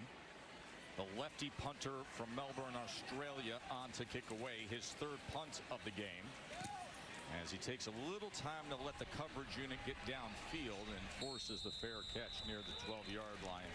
the lefty punter from Melbourne, Australia, on to kick away his 3rd punt of the game. As he takes a little time to let the coverage unit get downfield and forces the fair catch near the 12-yard line.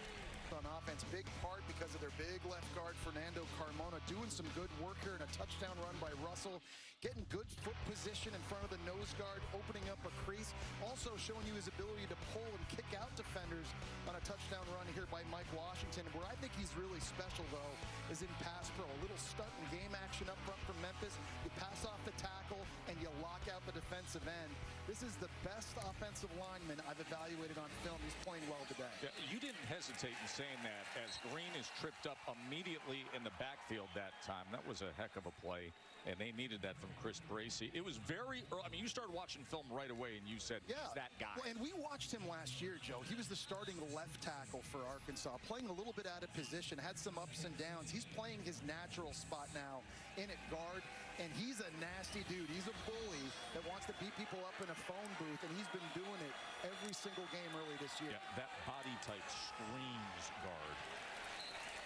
on offense, big part because of their big left guard, Fernando Carmona, doing some good work here, and a touchdown run by Russell, getting good foot position in front of the nose guard, opening up a crease, also showing you his ability to pull and kick out defenders on a touchdown run here by Mike Washington. Where I think he's really special, though, is in pass pro. A little stunt and game action up front from Memphis. You pass off the tackle, and you lock out the defensive end. This is the best offensive lineman I've evaluated on film. He's playing well today. Yeah, you didn't hesitate in saying that as Green is tripped up immediately in the backfield that time. That was a heck of a play, and they needed that from Chris Bracey. It was very early. I mean, you started watching film right away, and you said, yeah, he's that guy. Well, and we watched him last year, Joe. He was the starting left tackle for Arkansas, playing a little bit out of position, had some ups and downs. He's playing his natural spot now in at guard, and he's a nasty dude. He's a bully that wants to beat people up in a phone booth, and he's been doing it every single game early this year. Yeah, that body type screams guard.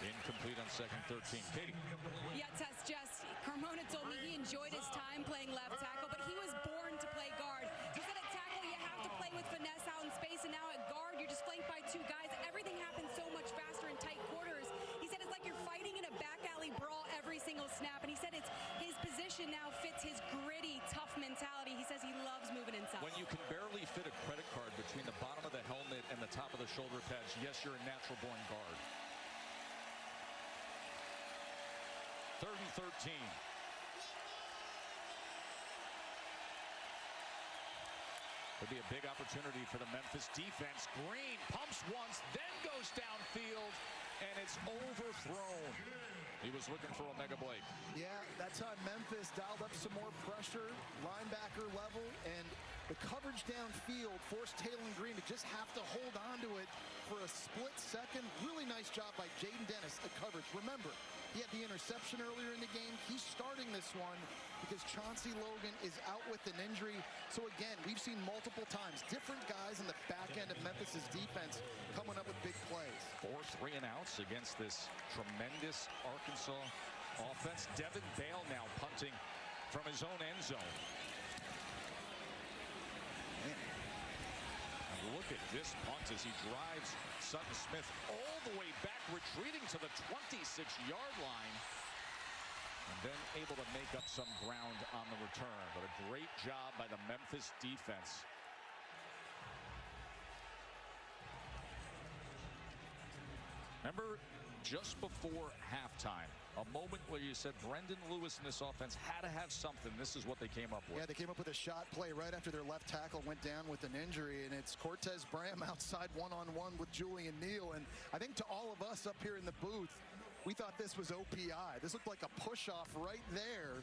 Incomplete on 2nd 13. Katie. Yeah, Jess, Carmona told me he enjoyed his time playing left tackle, but he was born to play guard. He said at tackle you have to play with finesse out in space, and now at guard you're just flanked by two guys. Everything happens so much faster in tight quarters. He said it's like you're fighting in a back alley brawl every single snap, and he said it's his position now fits his gritty, tough mentality. He says he loves moving inside. When you can barely fit a credit card between the bottom of the helmet and the top of the shoulder pads, yes, you're a natural-born guard. 3rd and 13. Could be a big opportunity for the Memphis defense. Green pumps once, then goes downfield, and it's overthrown. He was looking for Omega Blake. Yeah, that time Memphis dialed up some more pressure, linebacker level, and the coverage downfield forced Taylor Green to just have to hold on to it for a split second. Really nice job by Jaden Dennis at coverage. Remember, he had the interception earlier in the game. He's starting this one because Chauncey Logan is out with an injury. So again, we've seen multiple times different guys in the back end of Memphis's defense coming up with big plays. 4 3 and outs against this tremendous Arkansas offense. Devin Bale now punting from his own end zone. Man. Look at this punt as he drives Sutton Smith all the way back, retreating to the 26-yard line, and then able to make up some ground on the return. But a great job by the Memphis defense. Remember, just before halftime, a moment where you said Brendan Lewis and this offense had to have something. This is what they came up with. Yeah, they came up with a shot play right after their left tackle went down with an injury, and it's Cortez Bram outside one-on-one with Julian Neal. And I think to all of us up here in the booth, we thought this was OPI. This looked like a push-off right there.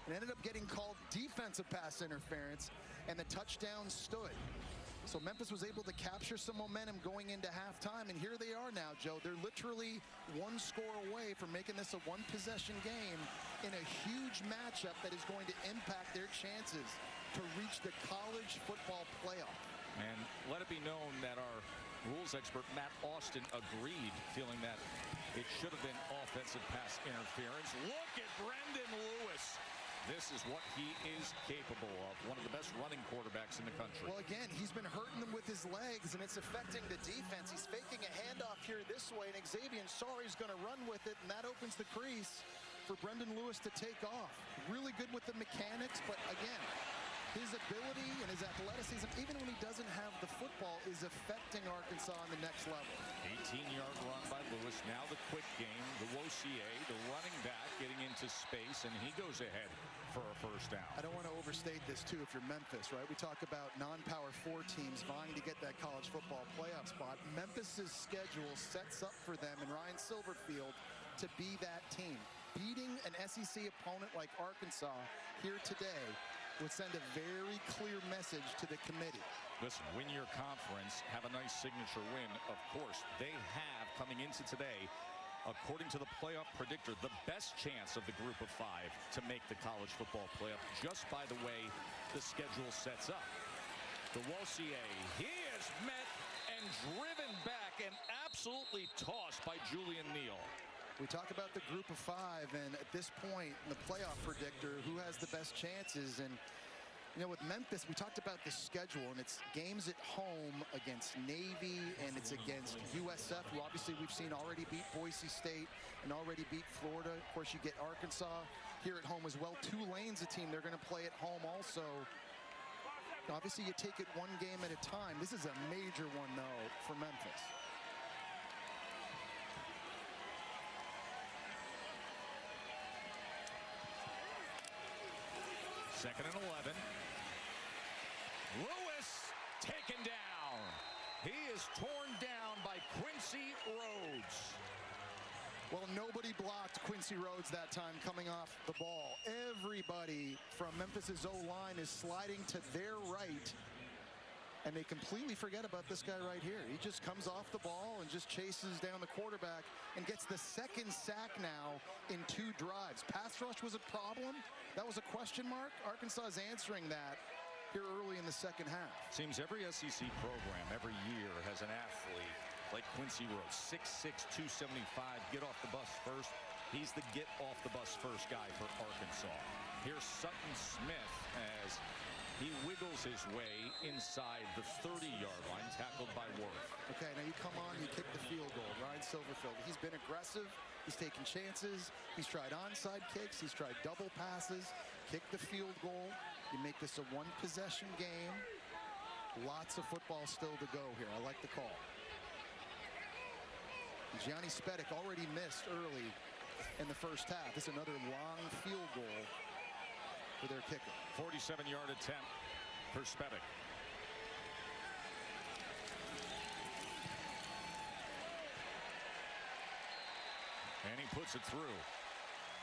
It ended up getting called defensive pass interference, and the touchdown stood. So Memphis was able to capture some momentum going into halftime, and here they are now, Joe. They're literally one score away from making this a one-possession game in a huge matchup that is going to impact their chances to reach the college football playoff. And let it be known that our rules expert, Matt Austin, agreed, feeling that it should have been offensive pass interference. Look at Brendan Lewis. This is what he is capable of. One of the best running quarterbacks in the country. Well, again, he's been hurting them with his legs, and it's affecting the defense. He's faking a handoff here this way, and Xavier Sorry's going to run with it, and that opens the crease for Brendan Lewis to take off. Really good with the mechanics, but again, his ability and his athleticism, even when he doesn't have the football, is affecting Arkansas on the next level. 18-yard run by Lewis. Now the quick game. The Wossier, the running back, getting into space, and he goes ahead for a first down. I don't want to overstate this, too, if you're Memphis, right? We talk about non-Power 4 teams vying to get that college football playoff spot. Memphis's schedule sets up for them and Ryan Silverfield to be that team. Beating an SEC opponent like Arkansas here today would send a very clear message to the committee. Listen, win your conference, have a nice signature win. Of course, they have, coming into today, according to the playoff predictor, the best chance of the group of 5 to make the college football playoff, just by the way the schedule sets up. The Wossier, he is met and driven back and absolutely tossed by Julian Neal. We talk about the group of 5, and at this point, the playoff predictor, who has the best chances? And You know, with Memphis, we talked about the schedule, and it's games at home against Navy, and it's against USF, who obviously we've seen already beat Boise State and already beat Florida. Of course, you get Arkansas here at home as well. Tulane's a team they're going to play at home also. Obviously, you take it one game at a time. This is a major one, though, for Memphis. Second and 11. Lewis taken down. He is torn down by Quincy Rhodes. Well, nobody blocked Quincy Rhodes that time coming off the ball. Everybody from Memphis's O-line is sliding to their right, and they completely forget about this guy right here. He just comes off the ball and just chases down the quarterback and gets the second sack now in 2 drives. Pass rush was a problem. That was a question mark. Arkansas is answering that here early in the second half. Seems every SEC program every year has an athlete like Quincy Rhodes, 6'6", 275, get off the bus first. He's the get off the bus first guy for Arkansas. Here's Sutton Smith as he wiggles his way inside the 30-yard line, tackled by Worth. Okay, now you come on, you kick the field goal. Ryan Silverfield, he's been aggressive. He's taken chances. He's tried onside kicks. He's tried double passes. Kick the field goal. You make this a one-possession game. Lots of football still to go here. I like the call. Gianni Spedic already missed early in the first half. This is another long field goal for their kicker. 47-yard attempt for Spedic. And he puts it through.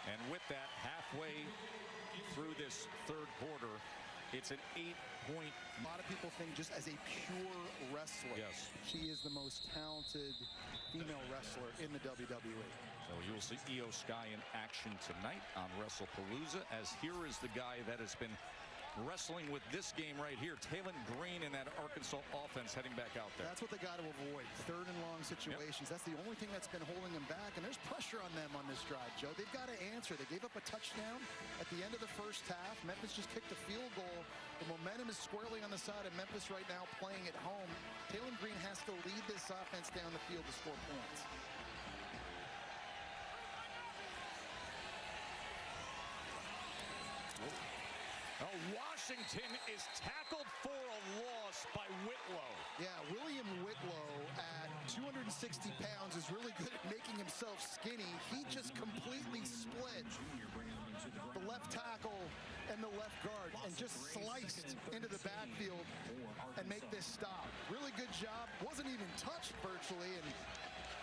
And with that, halfway through this third quarter, it's an 8-point. A lot of people think just as a pure wrestler, yes, she is the most talented female wrestler in the WWE. So you will see Io Sky in action tonight on WrestlePalooza, as here is the guy that has been wrestling with this game right here, Taylon Green in that Arkansas offense heading back out there. That's what they got to avoid, third and long situations. Yep. That's the only thing that's been holding them back, and there's pressure on them on this drive, Joe. They've got to answer. They gave up a touchdown at the end of the first half. Memphis just kicked a field goal. The momentum is squarely on the side of Memphis right now, playing at home. Taylon Green has to lead this offense down the field to score points. Washington is tackled for a loss by Whitlow. Yeah, William Whitlow at 260 pounds is really good at making himself skinny. He just completely split the left tackle and the left guard and just sliced into the backfield and make this stop. Really good job. Wasn't even touched virtually, and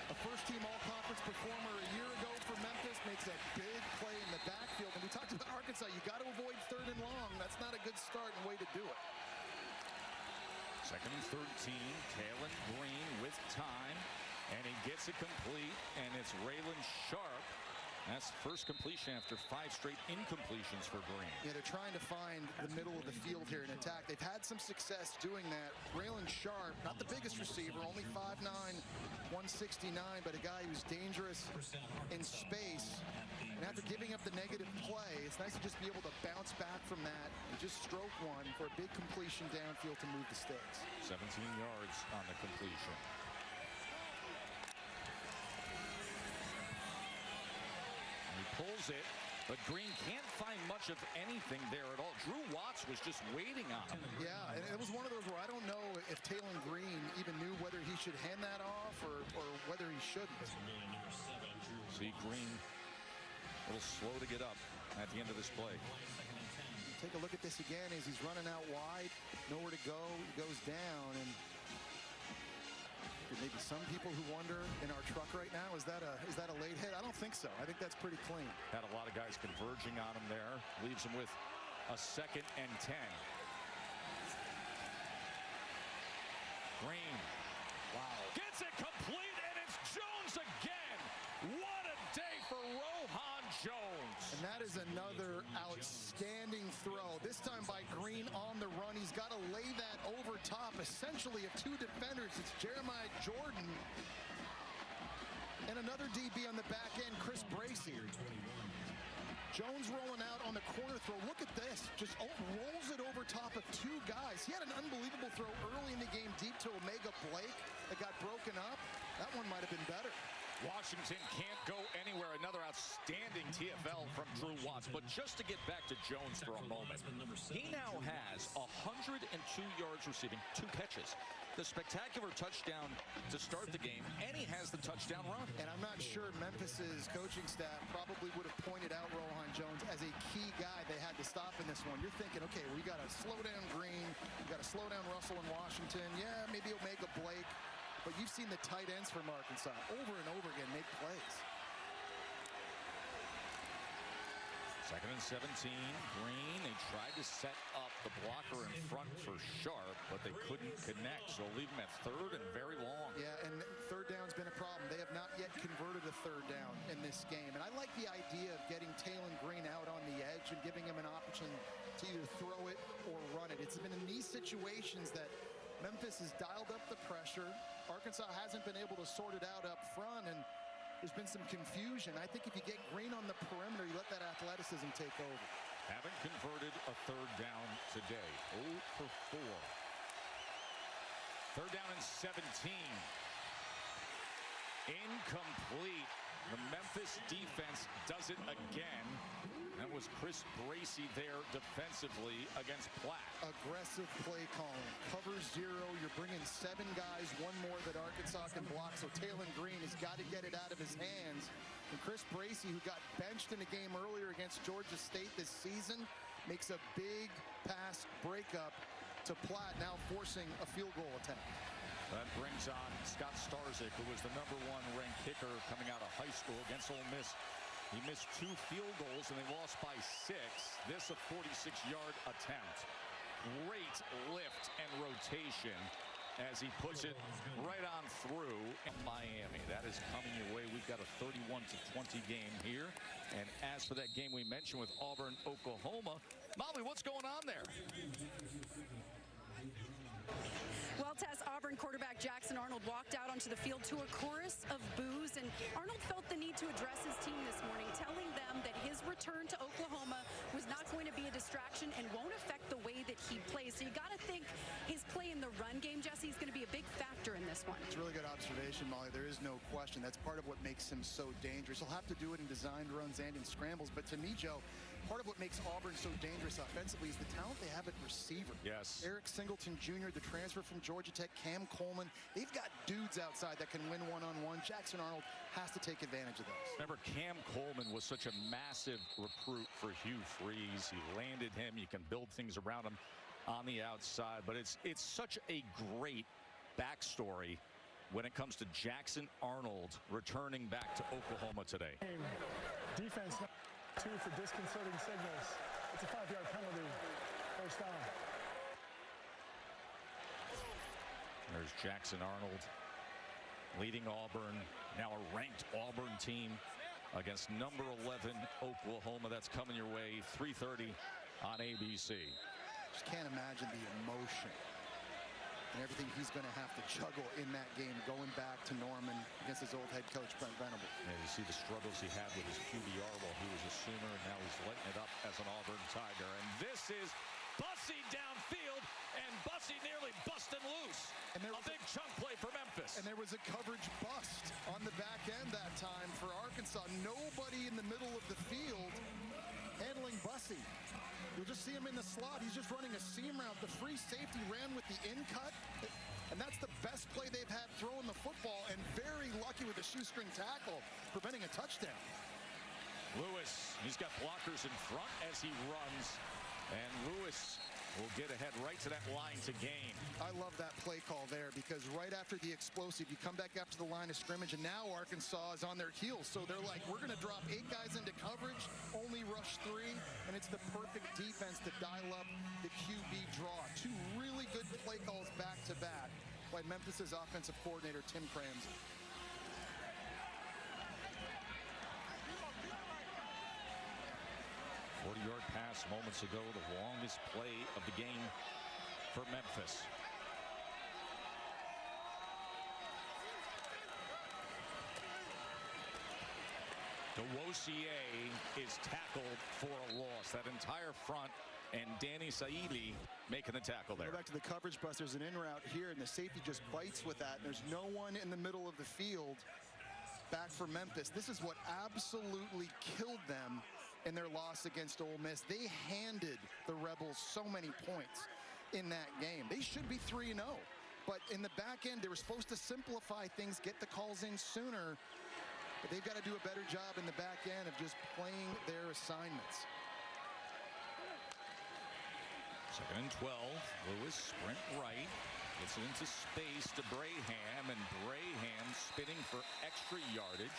a first-team all-conference performer a year ago for Memphis makes a big play in the backfield. And we talked about Arkansas. You got to avoid third and long. That's not a good start and way to do it. Second and 13. Taylon Green with time, and he gets it complete, and it's Raylan Sharp. That's first completion after 5 straight incompletions for Green. Yeah, they're trying to find the middle of the field here in attack. They've had some success doing that. Raylan Sharp, not the biggest receiver, only 5'9", 169, but a guy who's dangerous in space. And after giving up the negative play, it's nice to just be able to bounce back from that and just stroke one for a big completion downfield to move the sticks. 17 yards on the completion. He pulls it, but Green can't find much of anything there at all. Drew Watts was just waiting on him. Yeah, and it was one of those where I don't know if Taylon Green even knew whether he should hand that off or whether he shouldn't. See Green a little slow to get up at the end of this play. Take a look at this again as he's running out wide, nowhere to go. He goes down, and there may be some people who wonder in our truck right now, is that a late hit? I don't think so. I think that's pretty clean. Had a lot of guys converging on him there. Leaves him with a 2nd and 10. Green. Wow. Gets it complete, and it's Jones again. What a day for Rohan Jones. And that is another outstanding throw. This time by Green on the run. He's got to lay that over top, essentially, of 2 defenders. It's Jeremiah Jordan and another DB on the back end, Chris Bracey. Jones rolling out on the corner throw. Look at this. Just rolls it over top of two guys. He had an unbelievable throw early in the game deep to Omega Blake that got broken up. That one might have been better. Washington can't go anywhere. Another outstanding TFL from Drew Watts. But just to get back to Jones for a moment, he now has 102 yards receiving, 2 catches. The spectacular touchdown to start the game, and he has the touchdown run. And I'm not sure Memphis's coaching staff probably would have pointed out Rohan Jones as a key guy they had to stop in this one. You're thinking, okay, we got to slow down Green, we got to slow down Russell in Washington. Yeah, maybe Omega Blake. But you've seen the tight ends from Arkansas over and over again make plays. 2nd and 17. Green, they tried to set up the blocker in front for Sharp, but they couldn't connect. So leave them at 3rd and very long. Yeah, and 3rd down's been a problem. They have not yet converted a 3rd down in this game. And I like the idea of getting Talon Green out on the edge and giving him an option to either throw it or run it. It's been in these situations that Memphis has dialed up the pressure. Arkansas hasn't been able to sort it out up front, and there's been some confusion. I think if you get Green on the perimeter, you let that athleticism take over. Haven't converted a 3rd down today. 0 for 4. 3rd down and 17. Incomplete. The Memphis defense does it again. That was Chris Bracey there defensively against Platt. Aggressive play calling. Cover 0. You're bringing 7 guys, 1 more that Arkansas can block. So Talon Green has got to get it out of his hands. And Chris Bracey, who got benched in a game earlier against Georgia State this season, makes a big pass breakup to Platt, now forcing a field goal attempt. That brings on Scott Starzik, who was the #1 ranked kicker coming out of high school against Ole Miss. He missed 2 field goals, and they lost by 6. This a 46-yard attempt. Great lift and rotation as he puts it right on through Miami. That is coming your way. We've got a 31-20 game here. And as for that game we mentioned with Auburn, Oklahoma, Molly, what's going on there? Well, Tess, Auburn quarterback Jackson Arnold walked out onto the field to a chorus of boos, and Arnold felt the need to address his team this morning, telling them that his return to Oklahoma was not going to be a distraction and won't affect the way that he plays. So you got to think his play in the run game, Jesse, is going to be a big factor in this one. It's a really good observation, Molly. There is no question. That's part of what makes him so dangerous. He'll have to do it in designed runs and in scrambles. But to me, Joe, part of what makes Auburn so dangerous offensively is the talent they have at receiver. Yes. Eric Singleton Jr., the transfer from Georgia Tech, Cam Coleman. They've got dudes outside that can win one-on-one. Jackson Arnold has to take advantage of those. Remember, Cam Coleman was such a massive recruit for Hugh Freeze. He landed him. You can build things around him on the outside. But it's such a great backstory when it comes to Jackson Arnold returning back to Oklahoma today. Defense 2 for disconcerting signals. It's a 5-yard penalty. 1st down. There's Jackson Arnold leading Auburn, now a ranked Auburn team against #11 Oklahoma. That's coming your way, 3:30 on ABC. Just can't imagine the emotion and everything he's going to have to juggle in that game, going back to Norman against his old head coach, Brent Venables. Yeah, you see the struggles he had with his QBR while he was a Sooner, and now he's lighting it up as an Auburn Tiger. And this is Bussey downfield, and Bussey nearly busting loose. And there was a big chunk play for Memphis. And there was a coverage bust on the back end that time for Arkansas. Nobody in the middle of the field handling Bussey. You'll just see him in the slot. He's just running a seam route. The free safety ran with the in cut. And that's the best play they've had throwing the football, and very lucky with the shoestring tackle, preventing a touchdown. Lewis, he's got blockers in front as he runs. And Lewis will get ahead right to that line to gain. I love that play call there, because right after the explosive, you come back up to the line of scrimmage, and now Arkansas is on their heels. So they're like, we're going to drop 8 guys into coverage, only rush 3, and it's the perfect defense to dial up the QB draw. 2 really good play calls back-to-back by Memphis's offensive coordinator, Tim Cramsey. 40-yard pass moments ago, the longest play of the game for Memphis. DeWosier is tackled for a loss. That entire front and Danny Saidi making the tackle there. Go back to the coverage busters, an in route here, and the safety just bites with that. There's no one in the middle of the field back for Memphis. This is what absolutely killed them in their loss against Ole Miss. They handed the Rebels so many points in that game. They should be 3-0. But in the back end, they were supposed to simplify things, get the calls in sooner. But they've got to do a better job in the back end of just playing their assignments. 2nd and 12. Lewis sprint right. Gets it into space to Braham, and Braham spinning for extra yardage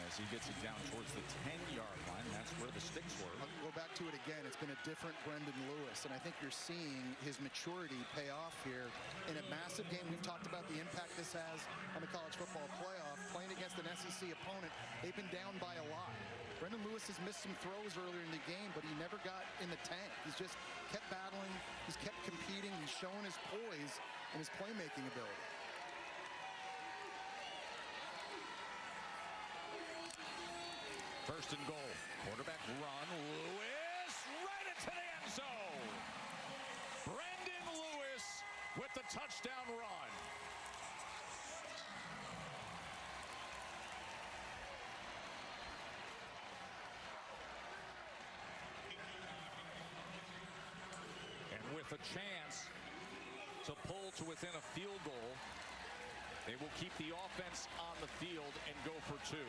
as he gets it down towards the 10-yard line. That's where the sticks were. I'll go back to it again. It's been a different Brendan Lewis, and I think you're seeing his maturity pay off here in a massive game. We've talked about the impact this has on the college football playoff. Playing against an SEC opponent, they've been down by a lot. Brendan Lewis has missed some throws earlier in the game, but he never got in the tank. He's just kept battling. He's kept competing. He's shown his poise and his playmaking ability. First and goal. Quarterback run. Lewis right into the end zone. Brendan Lewis with the touchdown run. And with a chance to pull to within a field goal, they will keep the offense on the field and go for 2.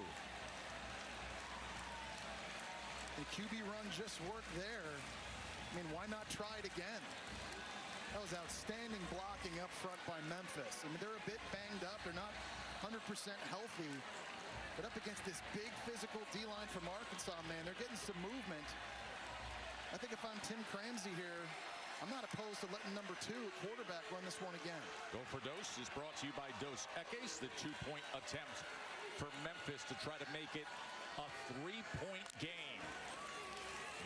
The QB run just worked there. I mean, why not try it again? That was outstanding blocking up front by Memphis. I mean, they're a bit banged up. They're not 100% healthy. But up against this big physical D-line from Arkansas, man, they're getting some movement. I think if I'm Tim Cramsey here, I'm not opposed to letting number 2 quarterback run this one again. Go for Dose is brought to you by Dos Equis, the 2-point attempt for Memphis to try to make it a 3-point game.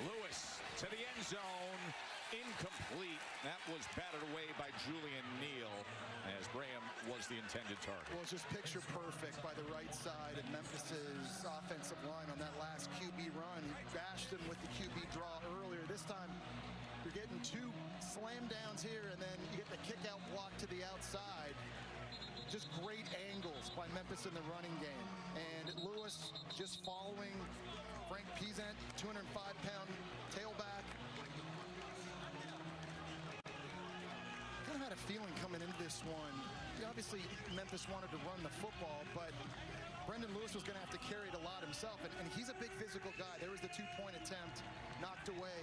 Lewis to the end zone, incomplete. That was batted away by Julian Neal as Graham was the intended target. Well, it's just picture perfect by the right side, and Memphis's offensive line on that last QB run. He bashed him with the QB draw earlier. This time, you're getting 2 slam downs here, and then you get the kick out block to the outside. Just great angles by Memphis in the running game. And Lewis just following Frank Peasant, 205-pound tailback. Kind of had a feeling coming into this one. Obviously, Memphis wanted to run the football, but Brendan Lewis was going to have to carry it a lot himself. And he's a big physical guy. There was the 2-point attempt knocked away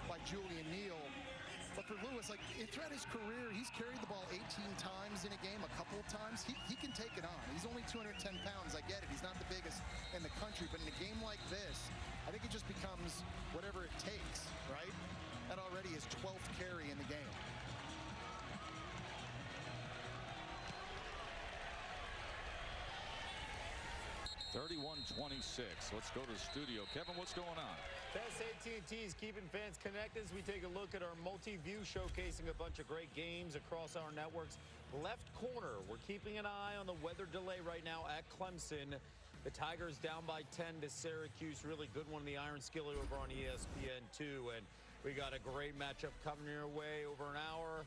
by Julian Neal. But for Lewis, like throughout his career, he's carried the ball 18 times in a game, a couple of times. He can take it on. He's only 210 pounds. I get it. He's not the biggest in the country. But in a game like this, I think it just becomes whatever it takes, right? That already is 12th carry in the game. (31-26). Let's go to the studio. Kevin, what's going on? Best AT&T is keeping fans connected as we take a look at our multi-view showcasing a bunch of great games across our networks. Left corner, we're keeping an eye on the weather delay right now at Clemson. The Tigers down by 10 to Syracuse. Really good one in the Iron Skillet over on ESPN2. And we got a great matchup coming your way over an hour.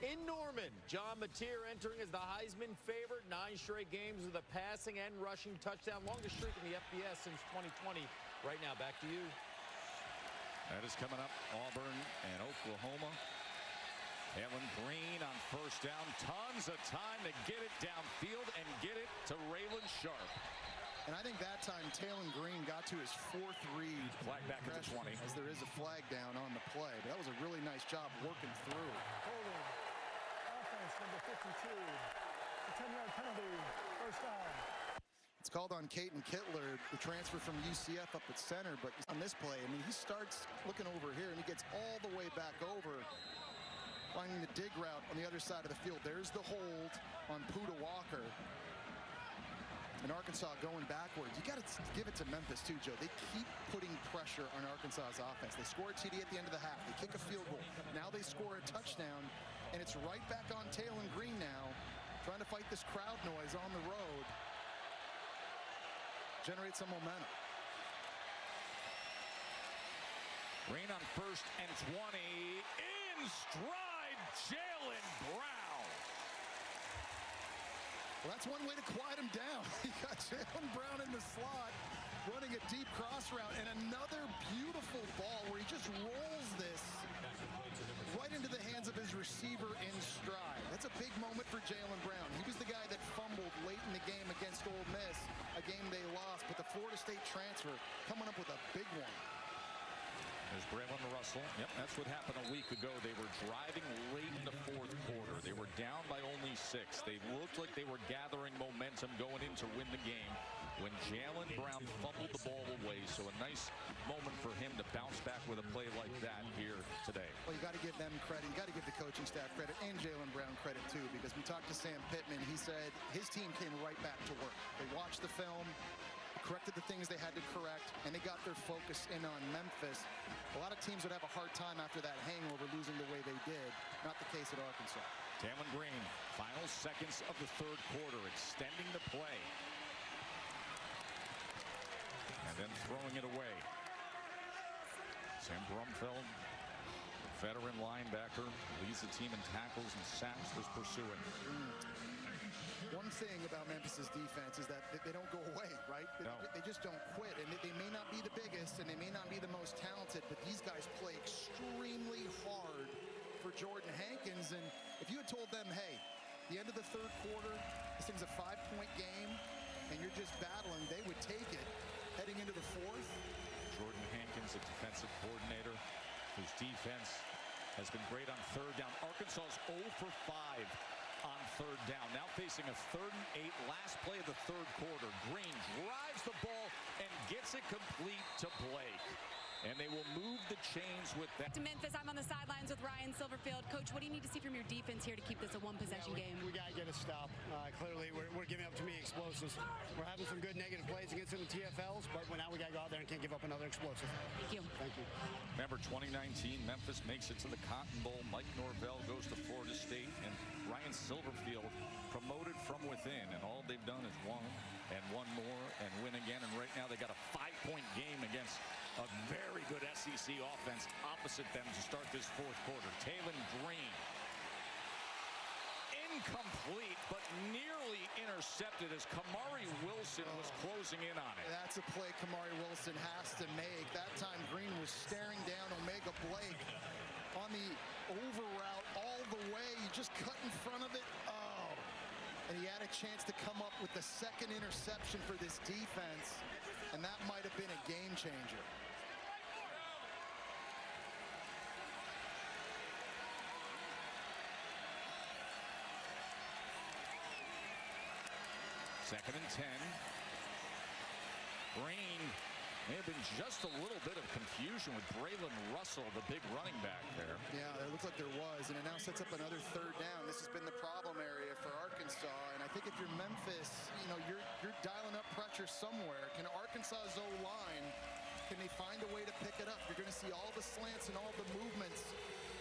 In Norman, John Mateer entering as the Heisman favorite. 9 straight games with a passing and rushing touchdown. Longest streak in the FBS since 2020. Right now, back to you. That is coming up. Auburn and Oklahoma. Taylon Green on first down. Tons of time to get it downfield and get it to Raylan Sharp. And I think that time Taylon Green got to his 4th read. Flag back at the 20. As there is a flag down on the play. But that was a really nice job working through. Holding. Offense number 52. A 10-yard penalty. First down. It's called on Caden Kittler, the transfer from UCF up at center. But on this play, I mean, he starts looking over here, and he gets all the way back over, finding the dig route on the other side of the field. There's the hold on Puda Walker. And Arkansas going backwards. You got to give it to Memphis, too, Joe. They keep putting pressure on Arkansas's offense. They score a TD at the end of the half. They kick a field goal. Now they score a touchdown, and it's right back on Taylon Green now, trying to fight this crowd noise on the road. Generate some momentum. Green on 1st and 20. In stride, Jalen Brown. Well, that's one way to quiet him down. You got Jalen Brown in the slot, running a deep cross route, and another beautiful ball where he just rolls this right into the hands of his receiver in stride. That's a big moment for Jalen Brown. He was the guy that fumbled late in the game against Ole Miss, a game they lost, but the Florida State transfer coming up with a big one. There's Braylon Russell. Yep, that's what happened a week ago. They were driving late in the 4th quarter. They were down by only 6. They looked like they were gathering momentum going in to win the game when Jalen Brown fumbled the ball away. So a nice moment for him to bounce back with a play like that here today. Well, you got to give them credit. You got to give the coaching staff credit and Jalen Brown credit too, because we talked to Sam Pittman. He said his team came right back to work. They watched the film, corrected the things they had to correct, and they got their focus in on Memphis. A lot of teams would have a hard time after that hangover losing the way they did. Not the case at Arkansas. Talon Green, final seconds of the 3rd quarter, extending the play. And then throwing it away. Sam Brumfeld, veteran linebacker, leads the team in tackles and sacks, was pursuing. One thing about Memphis's defense is that they don't go away, right? No. They just don't quit, and they may not be the biggest, and they may not be the most talented, but these guys play extremely hard for Jordan Hankins. And if you had told them, hey, the end of the 3rd quarter, this thing's a 5-point game, and you're just battling, they would take it. Heading into the 4th. Jordan Hankins, a defensive coordinator, whose defense has been great on 3rd down. Arkansas's 0 for 5 on 3rd down. Now facing a 3rd and 8, last play of the 3rd quarter. Green drives the ball and gets it complete to Blake. And they will move the chains with that. To Memphis, I'm on the sidelines with Ryan Silverfield. Coach, what do you need to see from your defense here to keep this a one-possession game? We got to get a stop. Clearly, we're giving up too many explosives. We're having some good negative plays against them in TFLs, but now we got to go out there and can't give up another explosive. Thank you. Thank you. Remember, 2019, Memphis makes it to the Cotton Bowl. Mike Norvell goes to Florida State, and Ryan Silverfield promoted from within. And all they've done is won and one more and win again. And right now they got a 5-point game against a very good SEC offense opposite them to start this 4th quarter. Talon Green. Incomplete, but nearly intercepted as Kamari Wilson was closing in on it. That's a play Kamari Wilson has to make. That time Green was staring down Omega Blake on the over route all the way. He just cut in front of it. Oh, and he had a chance to come up with the 2nd interception for this defense, and that might have been a game changer. Second and 10. Green may have been just a little bit of confusion with Braylon Russell, the big running back there. Yeah, it looked like there was, and it now sets up another 3rd down. This has been the problem area for Arkansas, and I think if you're Memphis, you know, you're dialing up pressure somewhere. Can Arkansas's O-line, can they find a way to pick it up? You're going to see all the slants and all the movements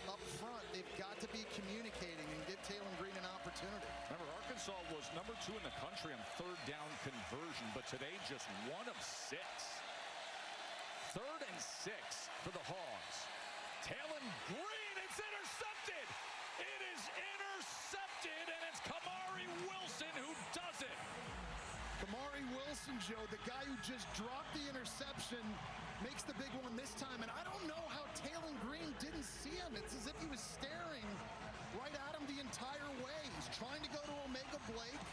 up front. They've got to be communicating and give Talon Green an opportunity. Remember, Arkansas was number 2 in the country on 3rd down conversion, but today just 1 of 6. 3rd and 6 for the Hogs. Talon Green, it's intercepted! It is intercepted, and it's Kamari Wilson who does it! Kamari Wilson, Joe, the guy who just dropped the interception, makes the big one this time, and I don't know how Talon Green didn't see him. It's as if he was staring right at him the entire way. He's trying to go to Omega Blake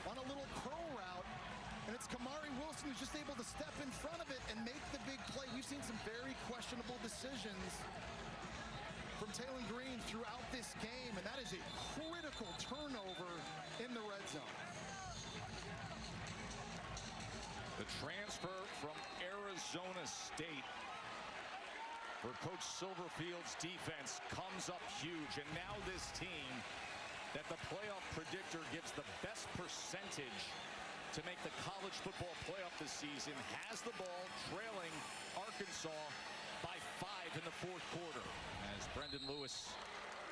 on a little curl route, and it's Kamari Wilson who's just able to step in front of it and make the big play. You've seen some very questionable decisions from Talon Green throughout this game, and that is a critical turnover in the red zone. The transfer from Arizona State for Coach Silverfield's defense comes up huge. And now this team that the playoff predictor gives the best percentage to make the college football playoff this season has the ball, trailing Arkansas by 5 in the 4th quarter. As Brendan Lewis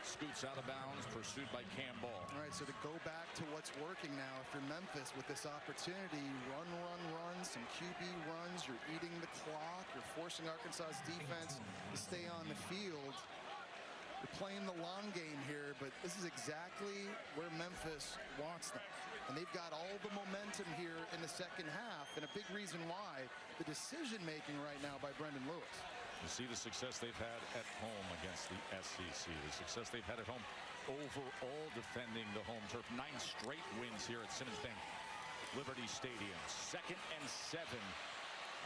Scoots out of bounds, pursued by Cam Ball. All right, so to go back to what's working now, if you're Memphis with this opportunity, run, some QB runs, you're eating the clock, you're forcing Arkansas's defense to stay on the field. You're playing the long game here, but this is exactly where Memphis wants them. And they've got all the momentum here in the second half, and a big reason why, the decision-making right now by Brendan Lewis. You see the success they've had at home against the SEC, the success they've had at home overall defending the home turf. 9 straight wins here at Simmons Bank Liberty Stadium. 2nd and 7.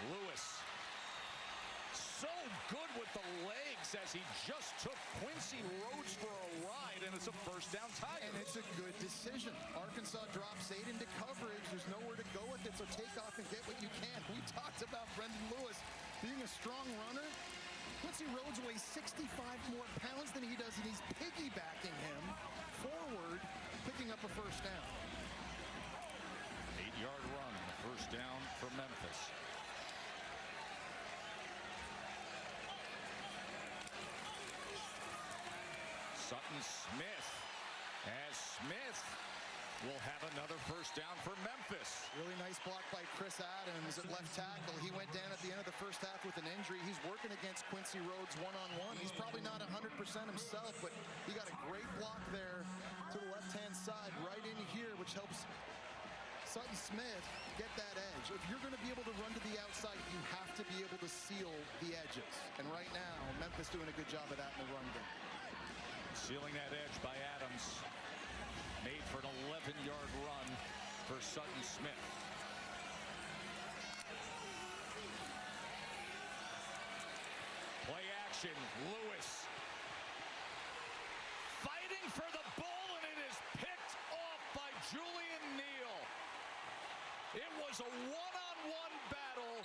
Lewis so good with the legs as he just took Quincy Rhodes for a ride, and it's a first down Tiger. And it's a good decision. Arkansas drops 8 into coverage. There's nowhere to go with it, so take off and get what you can. We talked about Brendan Lewis being a strong runner. Quincy Rhodes weighs 65 more pounds than he does, and he's piggybacking him forward, picking up a first down. 8-yard run, the first down for Memphis. Sutton Smith, as Smith will have another first down for Memphis. Really nice block by Chris Adams at left tackle. He went down at the end of the first half with an injury. He's working against Quincy Rhodes one-on-one. He's probably not 100% himself, but he got a great block there to the left-hand side right in here, which helps Sutton Smith get that edge. If you're going to be able to run to the outside, you have to be able to seal the edges. And right now, Memphis doing a good job of that in the run game. Sealing that edge by Adams. Made for an 11-yard run for Sutton Smith. Play action, Lewis. Fighting for the ball, and it is picked off by Julian Neal. It was a one-on-one battle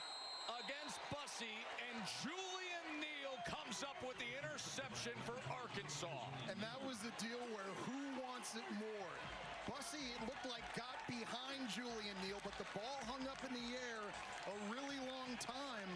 against Bussey, and Julian Neal comes up with the interception for Arkansas. And that was the deal where who wants it more? Bussey, it looked like, got behind Julian Neal, but the ball hung up in the air a really long time.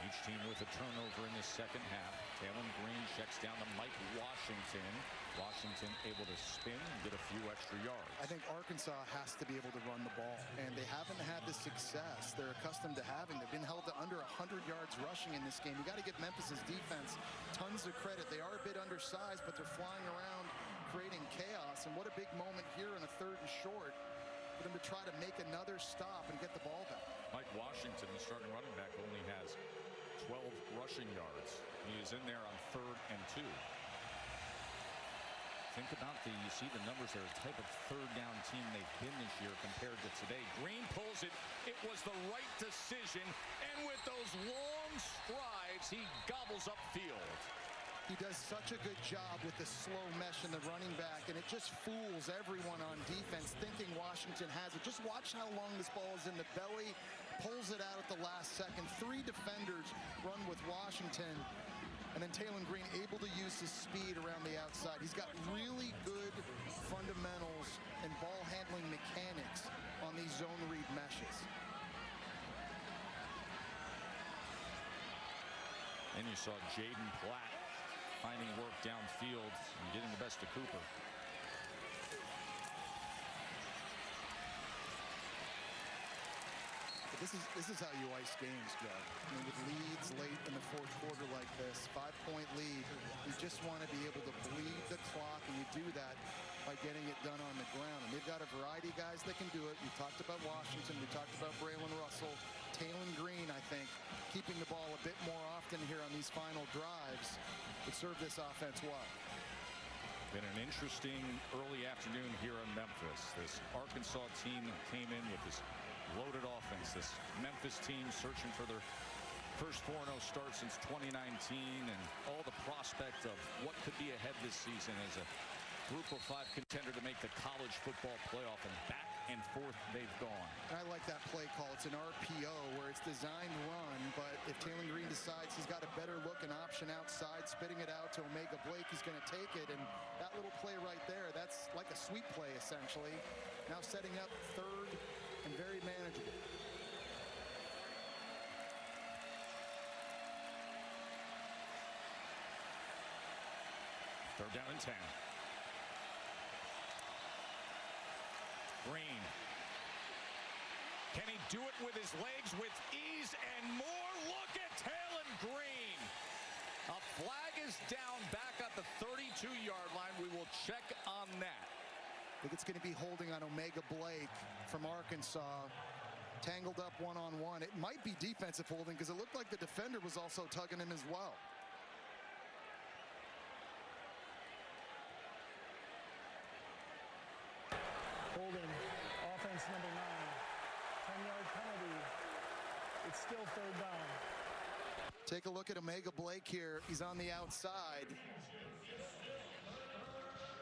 Each team with a turnover in the second half. Taylon Green checks down to Mike Washington. Washington able to spin and get a few extra yards. I think Arkansas has to be able to run the ball, and they haven't had the success they're accustomed to having. They've been held to under 100 yards rushing in this game. You got to give Memphis's defense tons of credit. They are a bit undersized, but they're flying around creating chaos. And what a big moment here on a 3rd and short for them to try to make another stop and get the ball back. Mike Washington, the starting running back, only has 12 rushing yards. He is in there on 3rd and 2. Think about you see the numbers. They're a type of 3rd down team they've been this year compared to today. Green pulls it. It was the right decision. And with those long strides, he gobbles up field. He does such a good job with the slow mesh in the running back, and it just fools everyone on defense thinking Washington has it. Just watch how long this ball is in the belly, pulls it out at the last second. 3 defenders run with Washington, and then Taylon Green able to use his speed around the outside. He's got really good fundamentals and ball handling mechanics on these zone read meshes. And you saw Jaden Platt finding work downfield and getting the best of Cooper. But this is how you ice games, Joe. I mean, with leads late in the 4th quarter like this, 5-point lead, you just want to be able to bleed the clock, and you do that by getting it done on the ground. And they've got a variety of guys that can do it. We talked about Washington. We talked about Braylon Russell. Taylon Green, I think, keeping the ball a bit more often here on these final drives would serve this offense well. Been an interesting early afternoon here in Memphis. This Arkansas team came in with this loaded offense. This Memphis team searching for their first 4-0 start since 2019, and all the prospect of what could be ahead this season as a Group of 5 contender to make the college football playoff, and back and forth they've gone. I like that play call. It's an RPO where it's designed run, but if Taylon Green decides he's got a better look and option outside, spitting it out to Omega Blake, he's going to take it. And that little play right there, that's like a sweep play essentially. Now setting up 3rd and very manageable. Third down and 10. Green. Can he do it with his legs with ease and more? Look at Talon Green. A flag is down back at the 32-yard line. We will check on that. I think it's going to be holding on Omega Blake from Arkansas. Tangled up one-on-one. It might be defensive holding because it looked like the defender was also tugging him as well. Holding, offense number 9. 10-yard penalty. It's still third down. Take a look at Omega Blake here. He's on the outside.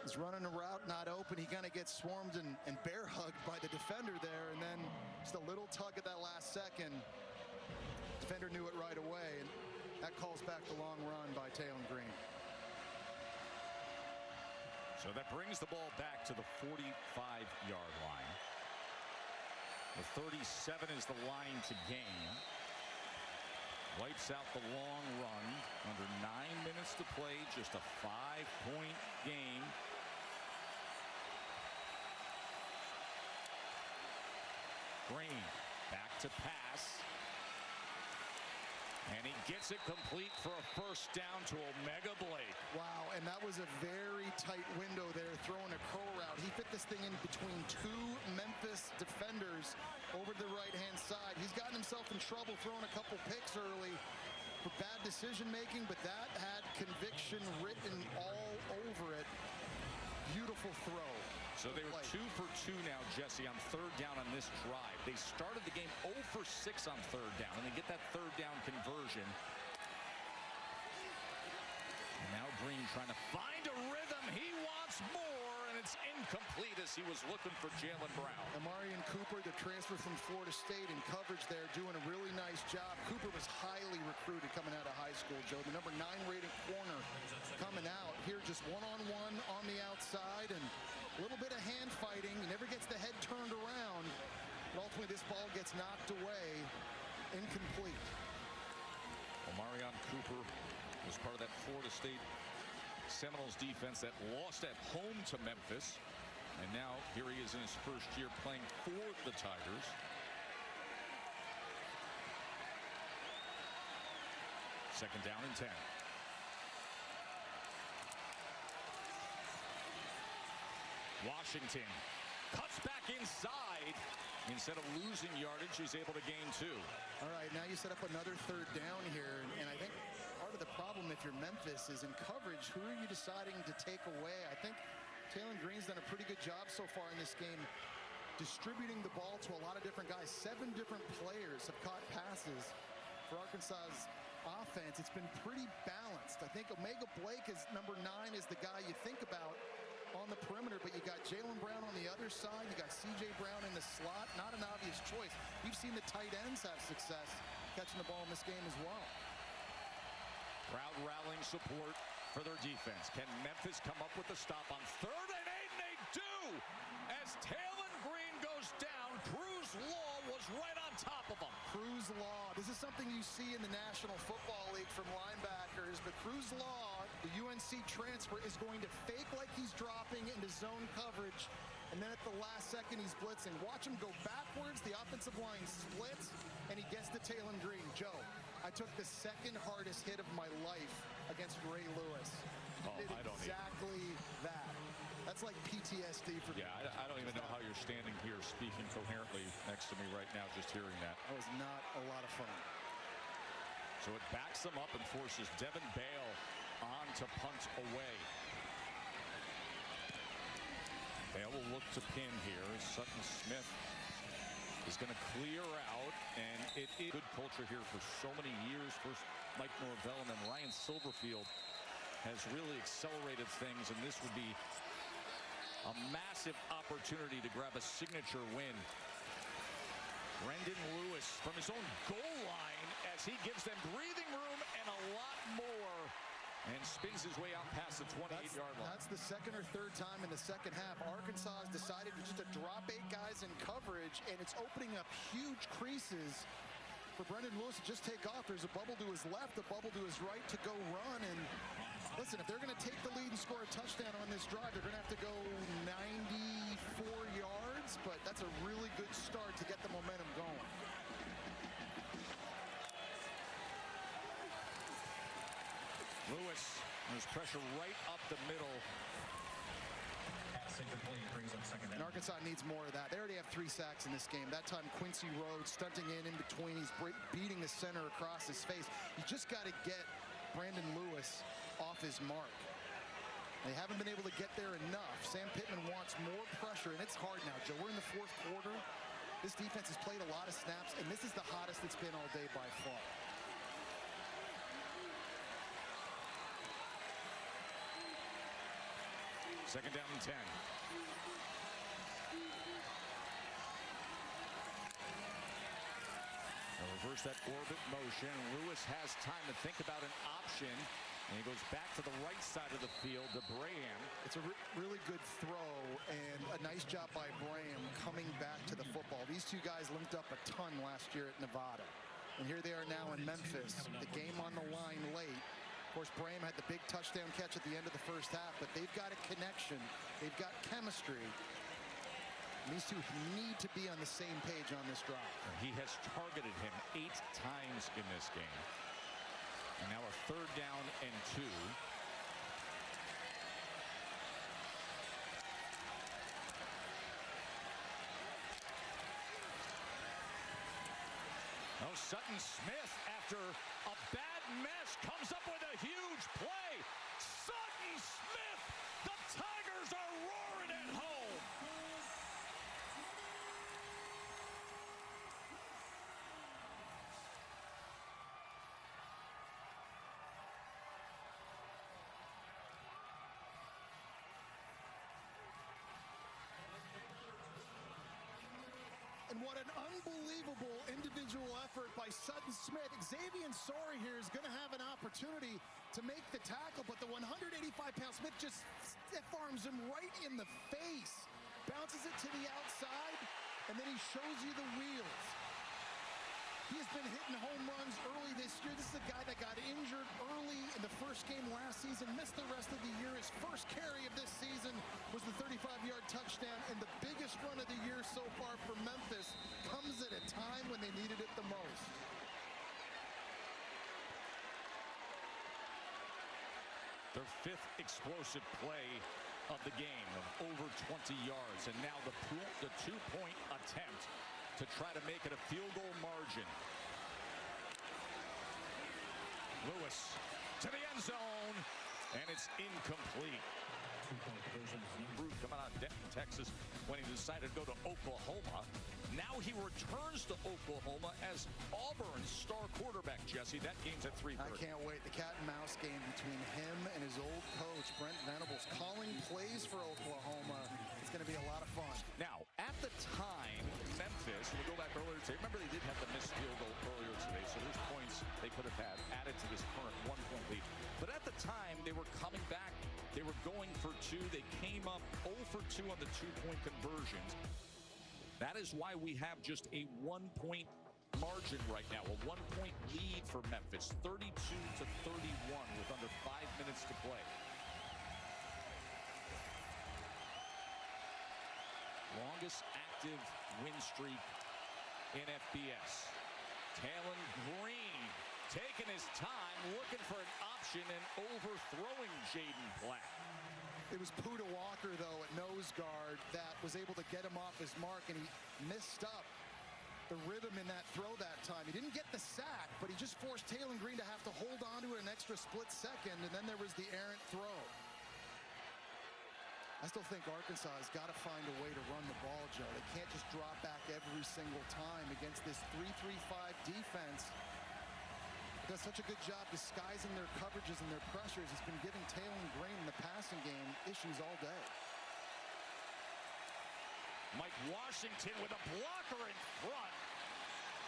He's running a route not open. He kind of gets swarmed and bear hugged by the defender there, and then just a little tug at that last second. Defender knew it right away, and that calls back the long run by Talon Green. So that brings the ball back to the 45-yard line. The 37 is the line to gain. Wipes out the long run. Under 9 minutes to play, just a 5-point game. Green back to pass. And he gets it complete for a first down to Omega Blake. Wow, and that was a very tight window there, throwing a curl route. He fit this thing in between 2 Memphis defenders over to the right-hand side. He's gotten himself in trouble throwing a couple picks early for bad decision-making, but that had conviction written all over it. Beautiful throw. So they were 2 for 2 now, Jesse, on third down on this drive. They started the game 0 for 6 on third down, and they get that third down conversion. And now Green trying to find a rhythm. He wants more, and it's incomplete as he was looking for Jalen Brown. Amarian Cooper, the transfer from Florida State, in coverage there, doing a really nice job. Cooper was highly recruited coming out of high school, Joe. The number 9 rated corner coming out here, just one-on-one on the outside, and a little bit of hand fighting. He never gets the head turned around, but ultimately this ball gets knocked away, incomplete. Amarian Cooper was part of that Florida State Seminoles defense that lost at home to Memphis. And now here he is in his first year playing for the Tigers. Second down and 10. Washington cuts back inside. Instead of losing yardage, he's able to gain 2. All right, now you set up another third down here, and I think part of the problem if you're Memphis is in coverage, who are you deciding to take away? I think Talon Green's done a pretty good job so far in this game distributing the ball to a lot of different guys. 7 different players have caught passes for Arkansas's offense. It's been pretty balanced. I think Omega Blake is number 9 is the guy you think about on the perimeter, but you got Jalen Brown on the other side. You got C.J. Brown in the slot. Not an obvious choice. We've seen the tight ends have success catching the ball in this game as well. Crowd rallying support for their defense. Can Memphis come up with a stop on 3rd and 8? And they do! As Talon Green goes down, Cruz Law was right on top of him. Cruz Law. This is something you see in the National Football League from linebackers, but Cruz Law, the UNC transfer, is going to fake like he's dropping into zone coverage, and then at the last second he's blitzing. Watch him go backwards, the offensive line splits, and he gets to Talon Green. Joe, I took the second hardest hit of my life against Ray Lewis. Did exactly that. That's like PTSD for me. Yeah, I don't even know how you're standing here speaking coherently next to me right now, just hearing that. That was not a lot of fun. So it backs them up and forces Devin Bale on to punt away. Bale will look to pin here. Sutton Smith is going to clear out, and it is good culture here for so many years. First Mike Norvell, and then Ryan Silverfield has really accelerated things, and this would be a massive opportunity to grab a signature win. Brendan Lewis from his own goal line as he gives them breathing room and a lot more, and spins his way out past the 28-yard line. That's the second or third time in the second half Arkansas has decided just to drop 8 guys in coverage, and it's opening up huge creases for Brendan Lewis to just take off. There's a bubble to his left, a bubble to his right to go run, and Listen, if they're going to take the lead and score a touchdown on this drive, they're going to have to go 94 yards, but that's a really good start to get the momentum going. Lewis, there's pressure right up the middle. And Arkansas needs more of that. They already have 3 sacks in this game. That time, Quincy Rhodes stunting in between. He's beating the center across his face. You just got to get Brandon Lewis off his mark. They haven't been able to get there enough. Sam Pittman wants more pressure, and it's hard now, Joe. We're in the 4th quarter. This defense has played a lot of snaps, and this is the hottest it's been all day by far. Second down and 10. They'll reverse that orbit motion. Lewis has time to think about an option. And he goes back to the right side of the field to Braham. It's a really good throw and a nice job by Braham coming back to the football. These two guys linked up a ton last year at Nevada. And here they are now in Memphis. The game on the line late. Of course, Braham had the big touchdown catch at the end of the first half, but they've got a connection. They've got chemistry. And these two need to be on the same page on this drive. He has targeted him 8 times in this game. And now a 3rd down and 2. Oh, Sutton Smith, after a bad mess, comes up with a huge play. Sutton Smith, the Tigers are roaring at home. And what an unbelievable individual effort by Sutton Smith. Xavier Sorey here is going to have an opportunity to make the tackle, but the 185-pound Smith just stiff arms him right in the face. Bounces it to the outside, and then he shows you the wheels. He has been hitting home runs early this year. This is a guy that got injured early in the first game last season, missed the rest of the year. His first carry of this season was the 35-yard touchdown, and the biggest run of the year so far for Memphis comes at a time when they needed it the most. Their 5th explosive play of the game of over 20 yards, and now the 2-point attempt to try to make it a field goal margin. Lewis to the end zone, and it's incomplete. Coming out of Denton, Texas, when he decided to go to Oklahoma. Now he returns to Oklahoma as Auburn's star quarterback, Jesse. That game's at 3:30. I can't wait. The cat and mouse game between him and his old coach, Brent Venables, calling plays for Oklahoma. It's going to be a lot of fun. Now, at the time, Memphis, we'll go back earlier today. Remember, they did have the missed field goal earlier today, so there's points they could have had added to this current 1-point lead. But at the time, they were coming back. They were going for 2. They came up 0 for 2 on the 2-point conversions. That is why we have just a 1-point margin right now, a 1-point lead for Memphis, 32-31 with under 5 minutes to play. Longest active win streak in FBS. Talon Green taking his time, looking for an option and overthrowing Jaden Platt. It was Puda Walker, though, at nose guard that was able to get him off his mark, and he missed up the rhythm in that throw that time. He didn't get the sack, but he just forced Talon Green to have to hold on to it an extra split second, and then there was the errant throw. I still think Arkansas has got to find a way to run the ball, Joe. They can't just drop back every single time against this 3-3-5 defense. Does such a good job disguising their coverages and their pressures. It's been giving Talon Green in the passing game issues all day. Mike Washington with a blocker in front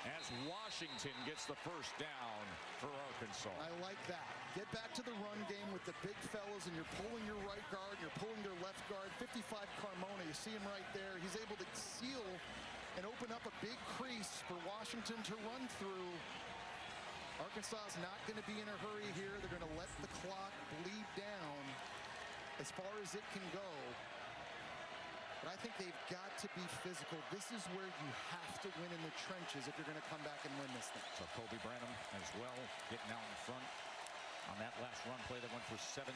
as Washington gets the first down for Arkansas. I like that. Get back to the run game with the big fellas, and you're pulling your right guard, you're pulling their left guard. 55 Carmona, you see him right there. He's able to seal and open up a big crease for Washington to run through. Arkansas is not going to be in a hurry here. They're going to let the clock bleed down as far as it can go. But I think they've got to be physical. This is where you have to win in the trenches if you're going to come back and win this thing. So Kobe Branham as well getting out in front on that last run play that went for 17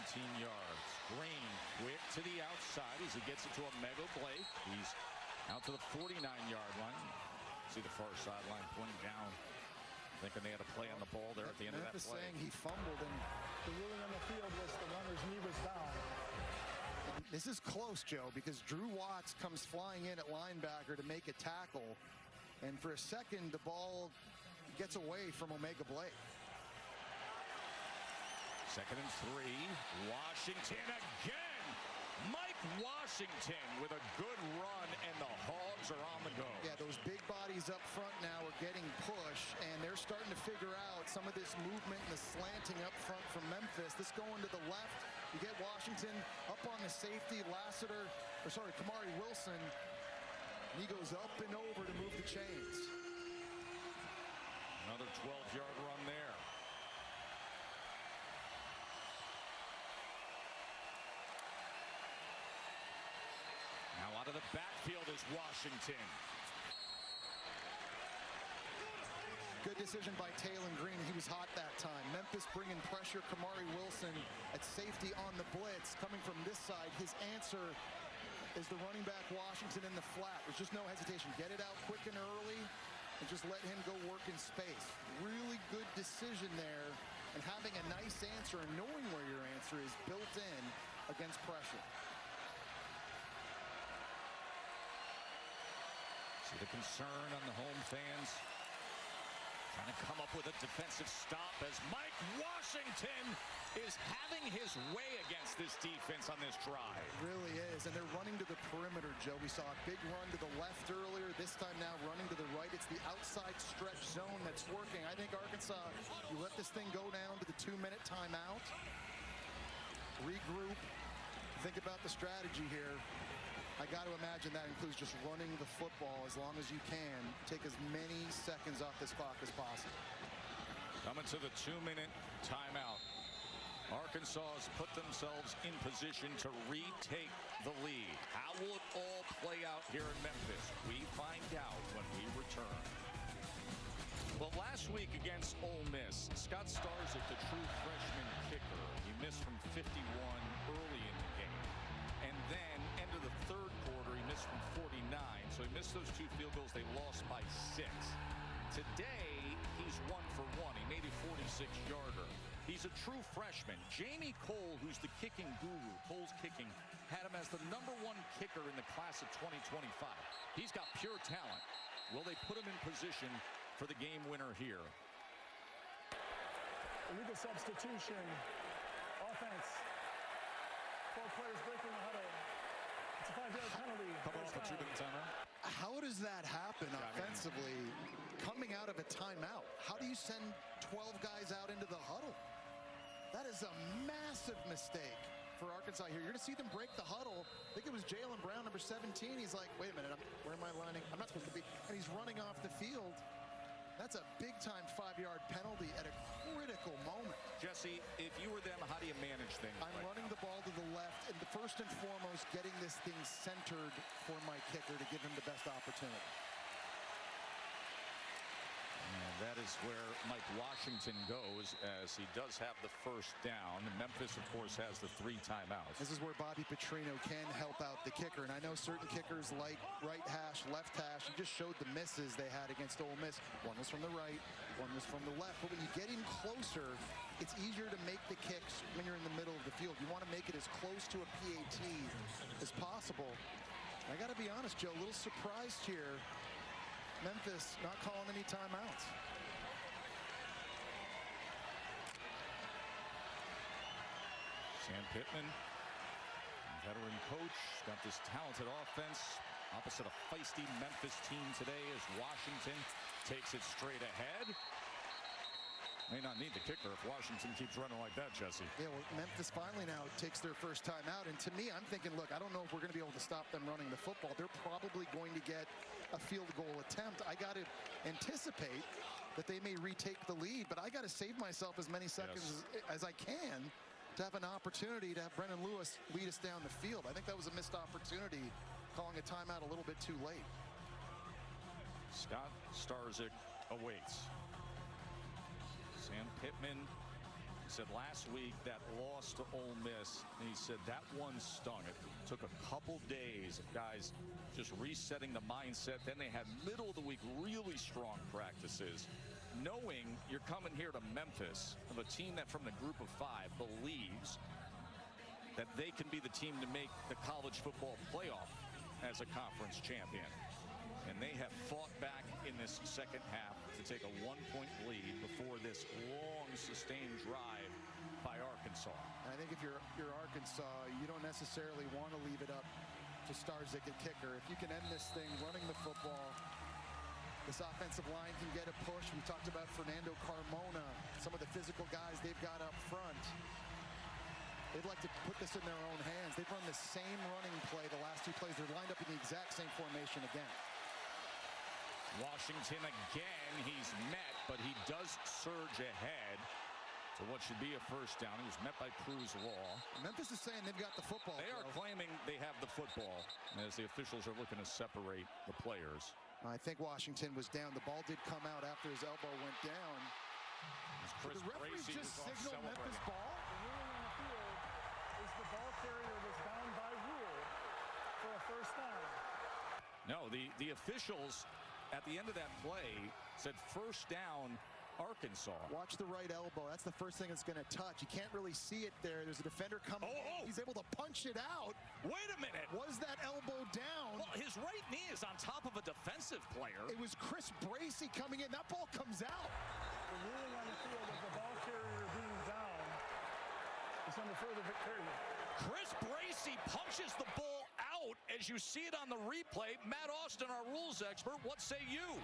yards. Green quick to the outside as he gets it to a Mega Blake. He's out to the 49-yard line. See the far sideline pointing down, thinking they had a play on the ball there at the end of that play. Saying he fumbled, and The ruling on the field was the runner's knee was down. this is close, Joe, because Drew Watts comes flying in at linebacker to make a tackle, and for a second the ball gets away from Omega Blake. 2nd and 3. Washington again. Mike Washington with a good run, and the Hogs are on the go. Yeah, those big bodies up front now are getting push, and they're starting to figure out some of this movement and the slanting up front from Memphis. This going to the left. You get Washington up on the safety, Kamari Wilson. He goes up and over to move the chains. Another 12-yard run there. Now out of the backfield is Washington. Good decision by Taylon Green. He was hot that time. Memphis bringing pressure. Kamari Wilson at safety on the blitz. Coming from this side, his answer is the running back Washington in the flat. There's just no hesitation. Get it out quick and early and just let him go work in space. Really good decision there. And having a nice answer and knowing where your answer is built in against pressure. See the concern on the home fans. Trying to come up with a defensive stop as Mike Washington is having his way against this defense on this drive. It really is, and they're running to the perimeter, Joe. We saw a big run to the left earlier. This time now running to the right. It's the outside stretch zone that's working. I think Arkansas, you let this thing go down to the 2-minute timeout. Regroup. Think about the strategy here. I got to imagine that includes just running the football as long as you can. Take as many seconds off this clock as possible. Coming to the 2-minute timeout. Arkansas has put themselves in position to retake the lead. How will it all play out here in Memphis? We find out when we return. Well, last week against Ole Miss, Scott Starzik, the true freshman kicker, he missed from 51 early in the game. And then, end of the third quarter, he missed from 49. So he missed those 2 field goals. They lost by 6. Today, he's 1 for 1. He made a 46-yarder. He's a true freshman. Jamie Cole, who's the kicking guru, Cole's Kicking, had him as the #1 kicker in the class of 2025. He's got pure talent. Will they put him in position for the game winner here? Illegal substitution. Offense. 4 players breaking the huddle. It's a 5-yard penalty. Coming off a 2-minute timeout. How does that happen offensively coming out of a timeout? How do you send 12 guys out into the huddle? That is a massive mistake for Arkansas here. You're going to see them break the huddle. I think it was Jalen Brown, number 17. He's like, wait a minute, where am I lining? I'm not supposed to be. And he's running off the field. That's a big-time 5-yard penalty at a critical moment. Jesse, if you were them, how do you manage things? I'm running the ball to the left, and first and foremost, getting this thing centered for my kicker to give him the best opportunity. And that is where Mike Washington goes, as he does have the first down. Memphis, of course, has the 3 timeouts. This is where Bobby Petrino can help out the kicker. And I know certain kickers like right hash, left hash. You just showed the misses they had against Ole Miss. One was from the right, one was from the left. But when you get in closer, it's easier to make the kicks when you're in the middle of the field. You want to make it as close to a PAT as possible. I got to be honest, Joe, a little surprised here. Memphis not calling any timeouts. Sam Pittman, veteran coach, got this talented offense opposite a feisty Memphis team today as Washington takes it straight ahead. May not need the kicker if Washington keeps running like that, Jesse. Yeah, well, Memphis finally now takes their first time out. And to me, I'm thinking, look, I don't know if we're going to be able to stop them running the football. They're probably going to get a field goal attempt. I got to anticipate that they may retake the lead, but I got to save myself as many seconds as I can to have an opportunity to have Brendan Lewis lead us down the field. I think that was a missed opportunity, calling a timeout a little bit too late. Scott Starzik awaits. Sam Pittman said last week that loss to Ole Miss, and he said that one stung. It took a couple days of guys just resetting the mindset. Then they had middle of the week really strong practices, knowing you're coming here to Memphis, of a team that from the group of 5 believes that they can be the team to make the college football playoff as a conference champion. And they have fought back in this second half to take a 1-point lead before this long, sustained drive by Arkansas. And I think if you're Arkansas, you don't necessarily want to leave it up to Starzik at kicker. If you can end this thing running the football, this offensive line can get a push. We talked about Fernando Carmona, some of the physical guys they've got up front. They'd like to put this in their own hands. They've run the same running play the last 2 plays. They're lined up in the exact same formation again. Washington again, he's met, but he does surge ahead to what should be a first down. He was met by Cruz Law. Memphis is saying they've got the football. They are claiming they have the football as the officials are looking to separate the players. I think Washington was down. The ball did come out after his elbow went down. Chris the referee Bracey just was off signaled Memphis ball. The ruling on the field is the ball carrier was down by rule for a first down. No, the officials at the end of that play said first down Arkansas. Watch the right elbow. That's the first thing it's going to touch. You can't really see it there. There's a defender coming in. He's able to punch it out. Wait a minute. Was that elbow down? Well, his right knee is on top of a defensive player. It was Chris Bracey coming in. That ball comes out. The ruling on the field of the ball carrier being down is under further victory. Chris Bracey punches the ball out as you see it on the replay. Matt Austin, our rules expert, what say you?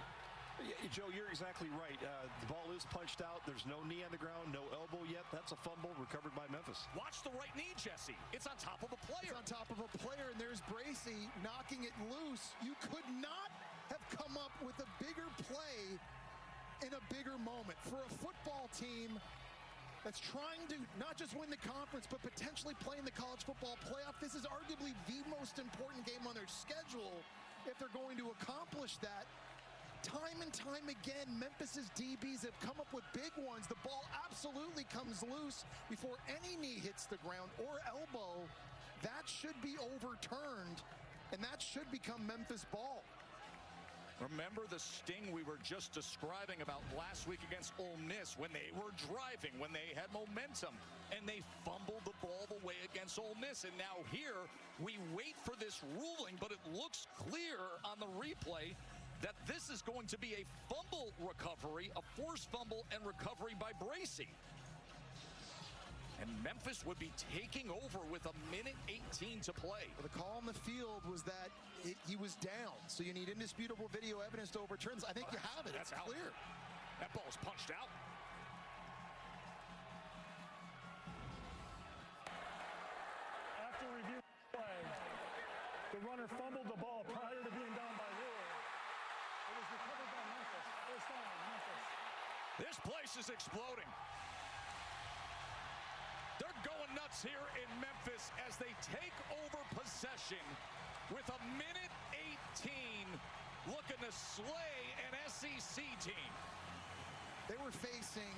Yeah, Joe, you're exactly right. The ball is punched out. There's no knee on the ground, no elbow yet. That's a fumble recovered by Memphis. Watch the right knee, Jesse. It's on top of a player. It's on top of a player, and there's Bracey knocking it loose. You could not have come up with a bigger play in a bigger moment. For a football team that's trying to not just win the conference, but potentially play in the college football playoff, this is arguably the most important game on their schedule if they're going to accomplish that. Time and time again, Memphis's DBs have come up with big ones. The ball absolutely comes loose before any knee hits the ground or elbow. That should be overturned, and that should become Memphis ball. Remember the sting we were just describing about last week against Ole Miss when they were driving, when they had momentum, and they fumbled the ball away against Ole Miss. And now here, we wait for this ruling, but it looks clear on the replay that this is going to be a fumble recovery, a forced fumble and recovery by Bracey. And Memphis would be taking over with 1:18 to play. Well, the call on the field was that he was down, so you need indisputable video evidence to overturn this. I think you have it. That's it's clear. That ball's punched out. After review play, the runner fumbled the ball prior to being down by rule. It was recovered by Memphis. First down, Memphis. This place is exploding. They're going nuts here in Memphis as they take over possession with 1:18, looking to slay an SEC team. They were facing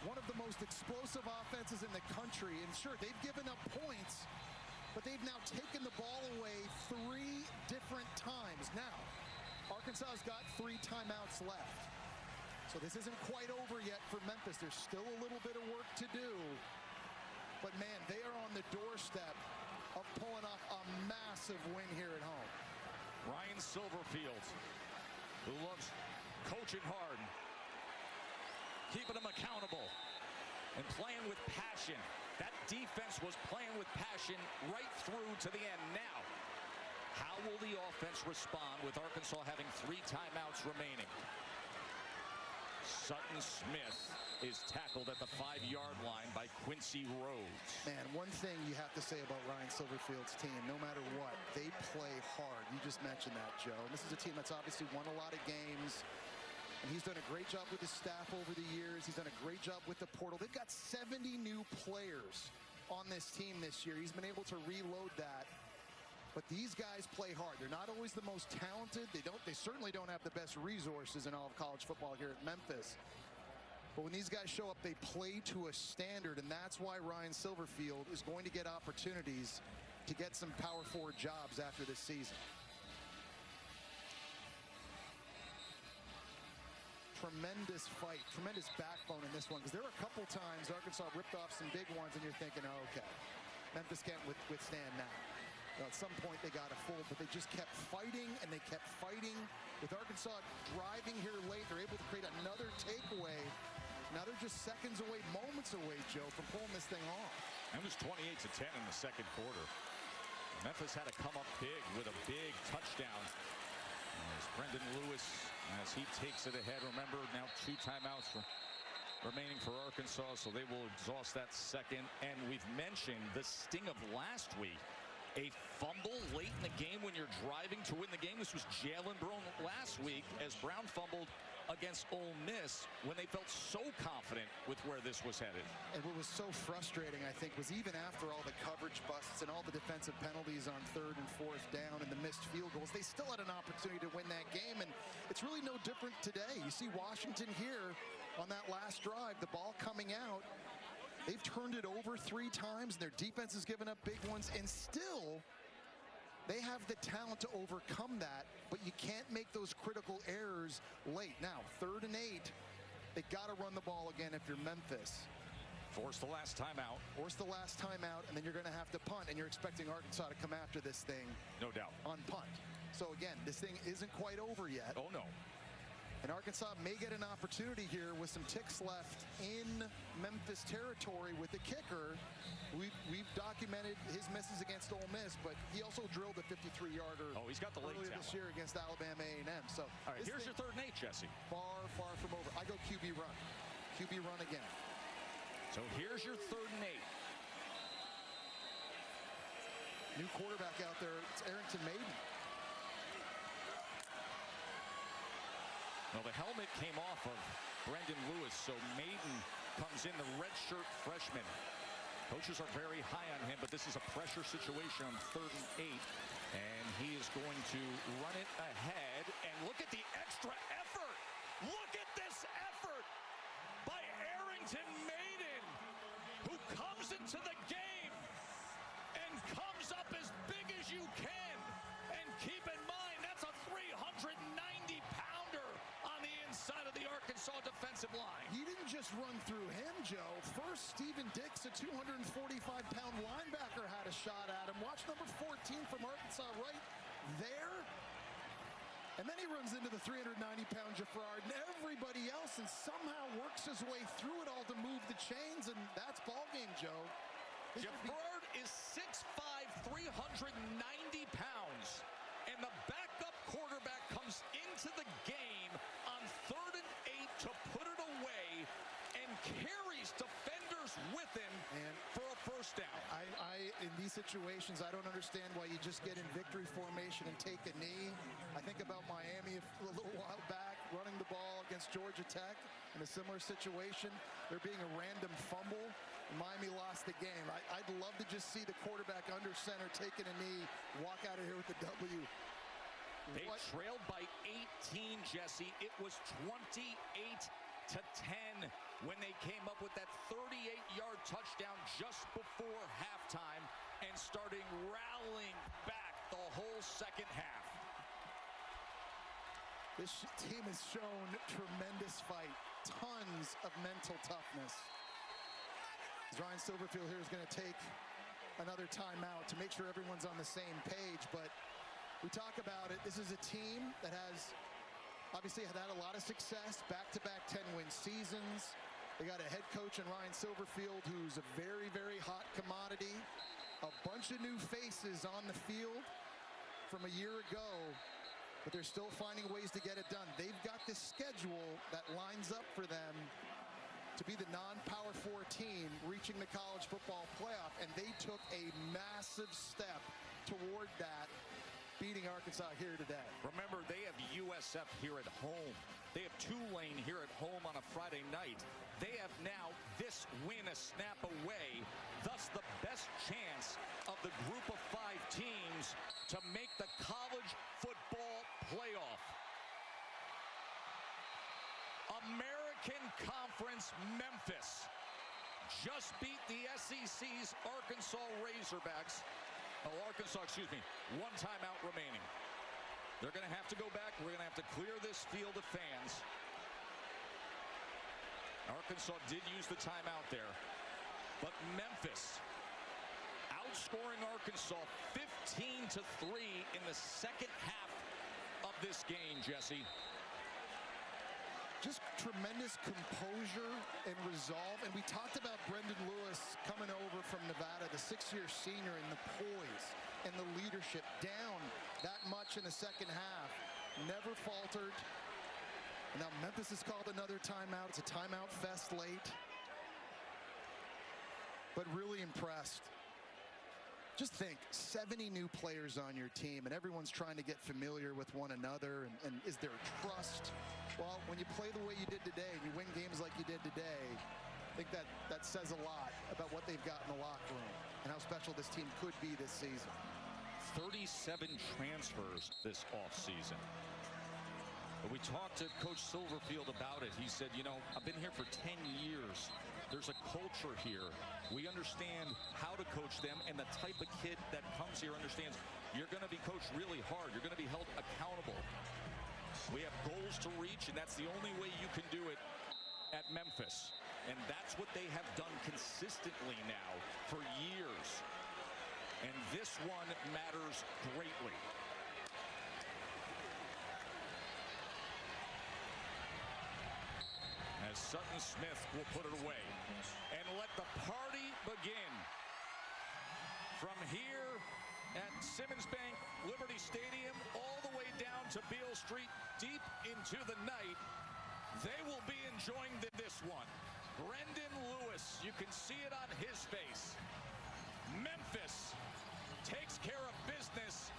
one of the most explosive offenses in the country, and sure, they've given up points, but they've now taken the ball away 3 different times. Now, Arkansas has got 3 timeouts left, so this isn't quite over yet for Memphis. There's still a little bit of work to do, but man, they are on the doorstep of pulling off a massive win here at home. Ryan Silverfield, who loves coaching hard, keeping them accountable, and playing with passion. That defense was playing with passion right through to the end. Now, how will the offense respond with Arkansas having 3 timeouts remaining? Sutton Smith is tackled at the 5-yard line by Quincy Rhodes. Man, one thing you have to say about Ryan Silverfield's team, no matter what, they play hard. You just mentioned that, Joe. And this is a team that's obviously won a lot of games. And he's done a great job with his staff over the years. He's done a great job with the portal. They've got 70 new players on this team this year. He's been able to reload that. But these guys play hard. They're not always the most talented. They certainly don't have the best resources in all of college football here at Memphis. But when these guys show up, they play to a standard, and that's why Ryan Silverfield is going to get opportunities to get some Power 4 jobs after this season. Tremendous fight, tremendous backbone in this one, because there were a couple times Arkansas ripped off some big ones, and you're thinking, oh, okay, Memphis can't withstand that. Well, at some point, they got a fold, but they just kept fighting, and they kept fighting. With Arkansas driving here late, they're able to create another takeaway. Now they're just seconds away, moments away, Joe, from pulling this thing off. It was 28-10 in the second quarter. Memphis had to come up big with a big touchdown. As Brendan Lewis, as he takes it ahead. Remember, now 2 timeouts remaining for Arkansas, so they will exhaust that second. And we've mentioned the sting of last week. A fumble late in the game when you're driving to win the game. This was Jalen Brown last week as Brown fumbled against Ole Miss when they felt so confident with where this was headed. And what was so frustrating, I think, was even after all the coverage busts and all the defensive penalties on 3rd and 4th down and the missed field goals, they still had an opportunity to win that game. And it's really no different today. You see Washington here on that last drive, the ball coming out. They've turned it over 3 times. Their defense has given up big ones, and still they have the talent to overcome that, but you can't make those critical errors late. Now, 3rd and 8, they got to run the ball again if you're Memphis. Force the last timeout. Force the last timeout, and then you're going to have to punt, and you're expecting Arkansas to come after this thing. No doubt. On punt. So again, this thing isn't quite over yet. Oh, no. And Arkansas may get an opportunity here with some ticks left in Memphis territory with the kicker. We've documented his misses against Ole Miss, but he also drilled a 53-yarder. Oh, he's got the late earlier talent this year against Alabama A&M. So all right, here's your 3rd and 8, Jesse. Far, far from over. I go QB run. QB run again. So here's your 3rd and 8. New quarterback out there. It's Arrington Maiden. Well, the helmet came off of Brendan Lewis, so Maiden comes in, the redshirt freshman. Coaches are very high on him, but this is a pressure situation on 3rd and 8. And he is going to run it ahead. And look at the extra effort. Look at this effort by Arrington Maiden, who comes into the game and comes up as big as you can. And keep in mind, that's a 390-pounder on the inside of the Arkansas defensive line. He didn't just run through him, Joe. First, Stephen Dix, a 245-pound linebacker, had a shot at him. Watch number 14 from Arkansas right there. And then he runs into the 390-pound Jaffrard and everybody else and somehow works his way through it all to move the chains, and that's ball game, Joe. Jaffrard is 6'5", 390 pounds, and the backup quarterback comes into the game on 3rd and 8 to put it away and carries defenders with him for a first down. In these situations, I don't understand why you just get in victory formation and take a knee. I think about Miami a little while back, running the ball against Georgia Tech in a similar situation. There being a random fumble, and Miami lost the game. I'd love to just see the quarterback under center taking a knee, walk out of here with the W. They trailed by 18, Jesse. It was 28-10 when they came up with that 38-yard touchdown just before halftime and starting rallying back the whole second half. This team has shown tremendous fight, tons of mental toughness. Ryan Silverfield here is going to take another timeout to make sure everyone's on the same page, but we talk about it. This is a team that has obviously had a lot of success, back-to-back 10-win seasons. They got a head coach in Ryan Silverfield who's a very, very hot commodity. A bunch of new faces on the field from a year ago, but they're still finding ways to get it done. They've got this schedule that lines up for them to be the non-Power 4 team reaching the college football playoff, and they took a massive step toward that, beating Arkansas here today. Remember, they have USF here at home They have Tulane here at home on a Friday night. They have now this win a snap away, thus the best chance of the group of 5 teams to make the college football playoff. American Conference Memphis just beat the SEC's Arkansas Razorbacks. One timeout remaining. They're going to have to go back. We're going to have to clear this field of fans. Arkansas did use the timeout there. But Memphis outscoring Arkansas 15-3 in the second half of this game, Jesse. Just tremendous composure and resolve. And we talked about Brendan Lewis coming over from Nevada, the 6-year senior, and the poise and the leadership down that much in the second half. Never faltered. And now Memphis has called another timeout. It's a timeout fest late. But really impressed. Just think, 70 new players on your team, and everyone's trying to get familiar with one another. And is there trust? Well, when you play the way you did today, and you win games like you did today, I think that says a lot about what they've got in the locker room and how special this team could be this season. 37 transfers this offseason. But we talked to Coach Silverfield about it. He said, you know, I've been here for 10 years. There's a culture here. We understand how to coach them, and the type of kid that comes here understands you're going to be coached really hard. You're going to be held accountable. We have goals to reach, and that's the only way you can do it at Memphis. And that's what they have done consistently now for years. And this one matters greatly. As Sutton Smith will put it away. And let the party begin. From here at Simmons Bank Liberty Stadium all the way down to Beale Street, deep into the night, they will be enjoying this one. Brendan Lewis, you can see it on his face. Memphis takes care of business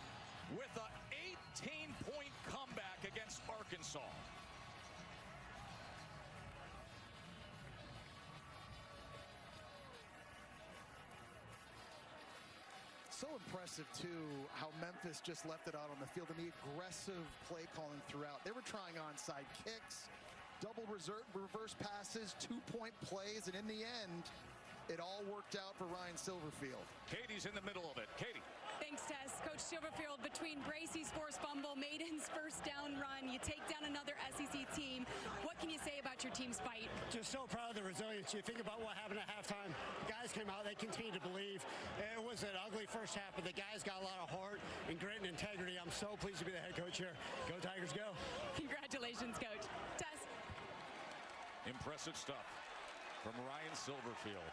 with an 18-point comeback against Arkansas. So impressive, too, how Memphis just left it out on the field and the aggressive play calling throughout. They were trying onside kicks, double reverse passes, 2-point plays, and in the end, it all worked out for Ryan Silverfield. Katie's in the middle of it. Katie. Thanks, Tess. Coach Silverfield, between Bracey's forced fumble, Maiden's first down run, you take down another SEC team. What can you say about your team's fight? Just so proud of the resilience. You think about what happened at halftime. The guys came out. They continued to believe. It was an ugly first half, but the guys got a lot of heart and grit and integrity. I'm so pleased to be the head coach here. Go Tigers, go. Congratulations, Coach. Tess. Impressive stuff from Ryan Silverfield.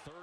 30